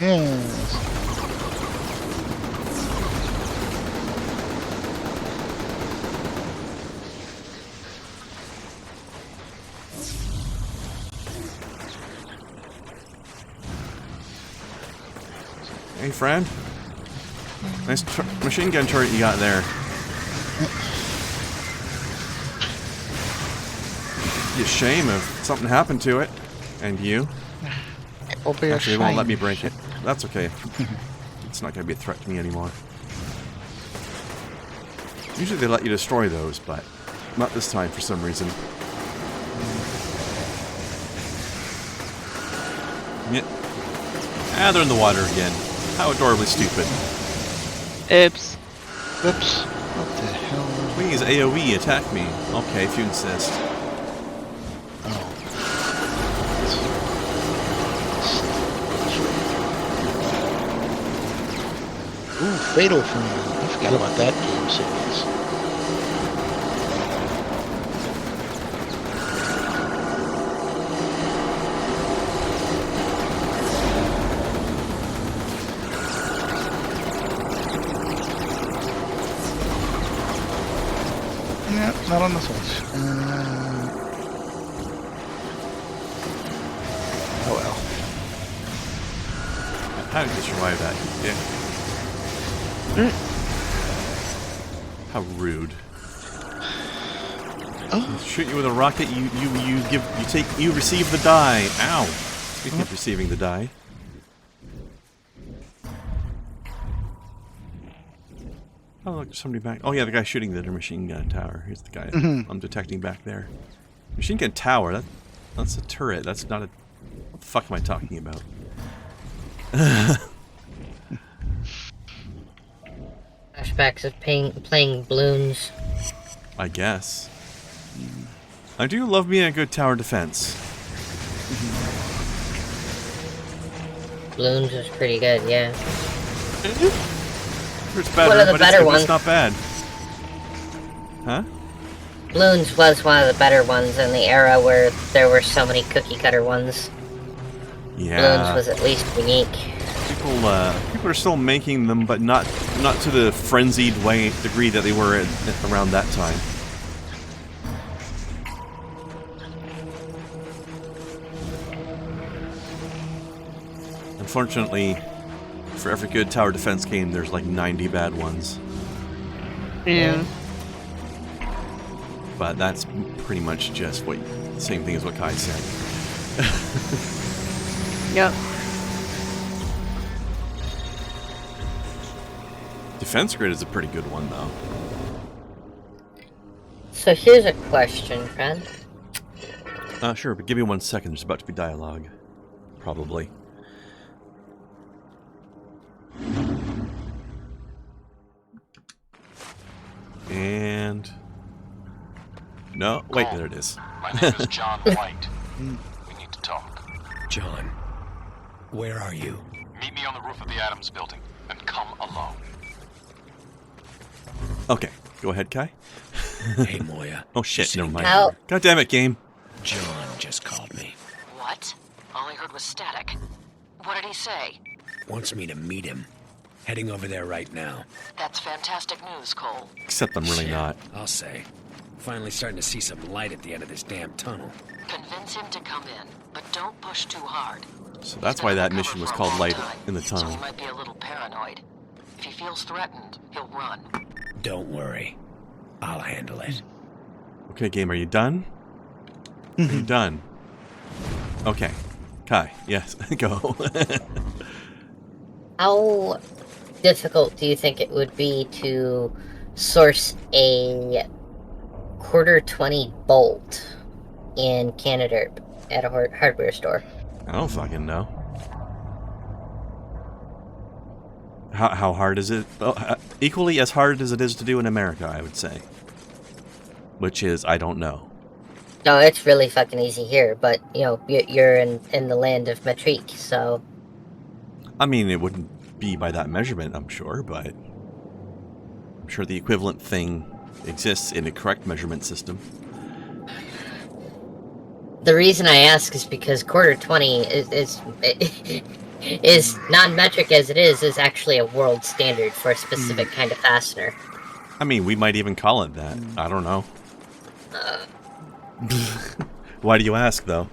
Yes.
Hey, friend. Nice machine gun turret you got there. Be a shame if something happened to it. And you. Actually, they won't let me break it. That's okay. It's not going to be a threat to me anymore. Usually they let you destroy those, but not this time for some reason. Yeah. Ah, they're in the water again. How adorably stupid.
Oops.
Oops. What the hell?
Please, AoE, attack me. Okay, if you insist.
Ooh, Fatal Frame. I forgot about that game series. Yeah, not on the Switch. Oh well.
How did you survive that? Yeah. How rude.
Oh.
Shoot you with a rocket, you receive the die. Ow. Speaking of receiving the die. Oh look, there's somebody back. Oh yeah, the guy shooting the machine gun tower. Here's the guy I'm detecting back there. Machine gun tower, that's a turret. That's not a... What the fuck am I talking about?
Flashbacks of playing balloons.
I guess. I do love me a good tower defense.
Balloons was pretty good, yeah.
It's better,
One of the
but
better ones.
it's not bad. Huh?
Balloons was one of the better ones in the era where there were so many cookie cutter ones.
Yeah.
Balloons was at least unique.
People are still making them, but not to the frenzied degree that they were around that time. Unfortunately, for every good tower defense game, there's like 90 bad ones.
Yeah.
But that's pretty much just the same thing as what Kai said.
Yep.
Defense Grid is a pretty good one, though.
So here's a question, friend.
Sure, but give me 1 second. There's about to be dialogue. Probably. And No, wait, there it is.
My name is John White. We need to talk.
John, where are you?
Meet me on the roof of the Adams building, and come alone.
Okay, go ahead, Kai.
Hey, Moya.
Oh shit, never mind.
Ow.
God damn it, game.
John just called me.
What? All I heard was static. What did he say?
Wants me to meet him. Heading over there right now.
That's fantastic news, Cole.
Except I'm really
Yeah,
not.
I'll say. Finally starting to see some light at the end of this damn tunnel.
Convince him to come in, but don't push too hard.
So that's
He's
why
been
that
undercover
mission was
for a
called
long
Light
time,
in the
So
Tunnel.
he might be a little paranoid. If he feels threatened, he'll run.
Don't worry. I'll handle it.
Okay, game, are you done? Are you done? Okay. Kai, yes, go.
How difficult do you think it would be to source a quarter 20 bolt in Canada at a hardware store?
I don't fucking know. How hard is it? Well, equally as hard as it is to do in America, I would say. Which is, I don't know.
No, it's really fucking easy here, but, you know, you're in the land of metrique, so...
I mean, it wouldn't be by that measurement, I'm sure, but... I'm sure the equivalent thing exists in a correct measurement system.
The reason I ask is because quarter 20 is non-metric as it is actually a world standard for a specific kind of fastener.
I mean, we might even call it that. I don't know. Why do you ask, though?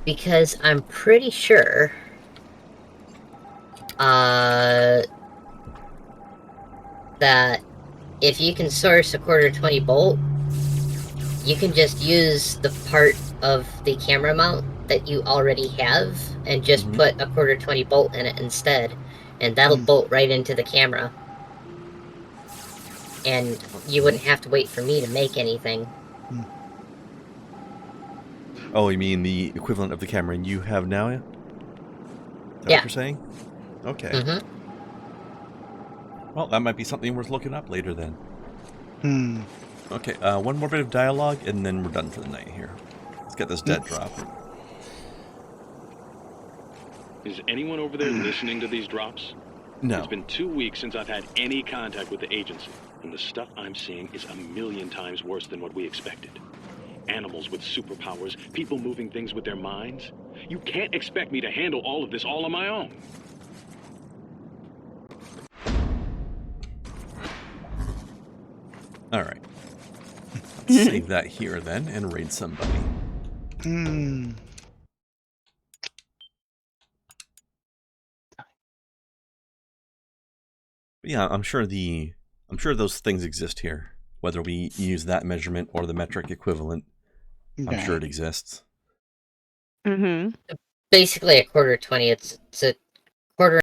Because I'm pretty sure that if you can source a quarter 20 bolt, you can just use the part of the camera mount that you already have and just put a quarter 20 bolt in it instead, and that'll bolt right into the camera. And you wouldn't have to wait for me to make anything.
Oh, you mean the equivalent of the camera you have now? Is that
Yeah.
what you're saying? Okay.
Mm-hmm.
Well, that might be something worth looking up later then. Okay, one more bit of dialogue, and then we're done for the night here. Let's get this dead drop.
Is anyone over there listening to these drops?
No.
It's been 2 weeks since I've had any contact with the agency, and the stuff I'm seeing is a million times worse than what we expected. Animals with superpowers, people moving things with their minds. You can't expect me to handle all of this all on my own.
Alright. Let's save that here then, and raid somebody. Yeah, I'm sure those things exist here. Whether we use that measurement or the metric equivalent, I'm sure it exists.
Basically, a quarter 20. It's a quarter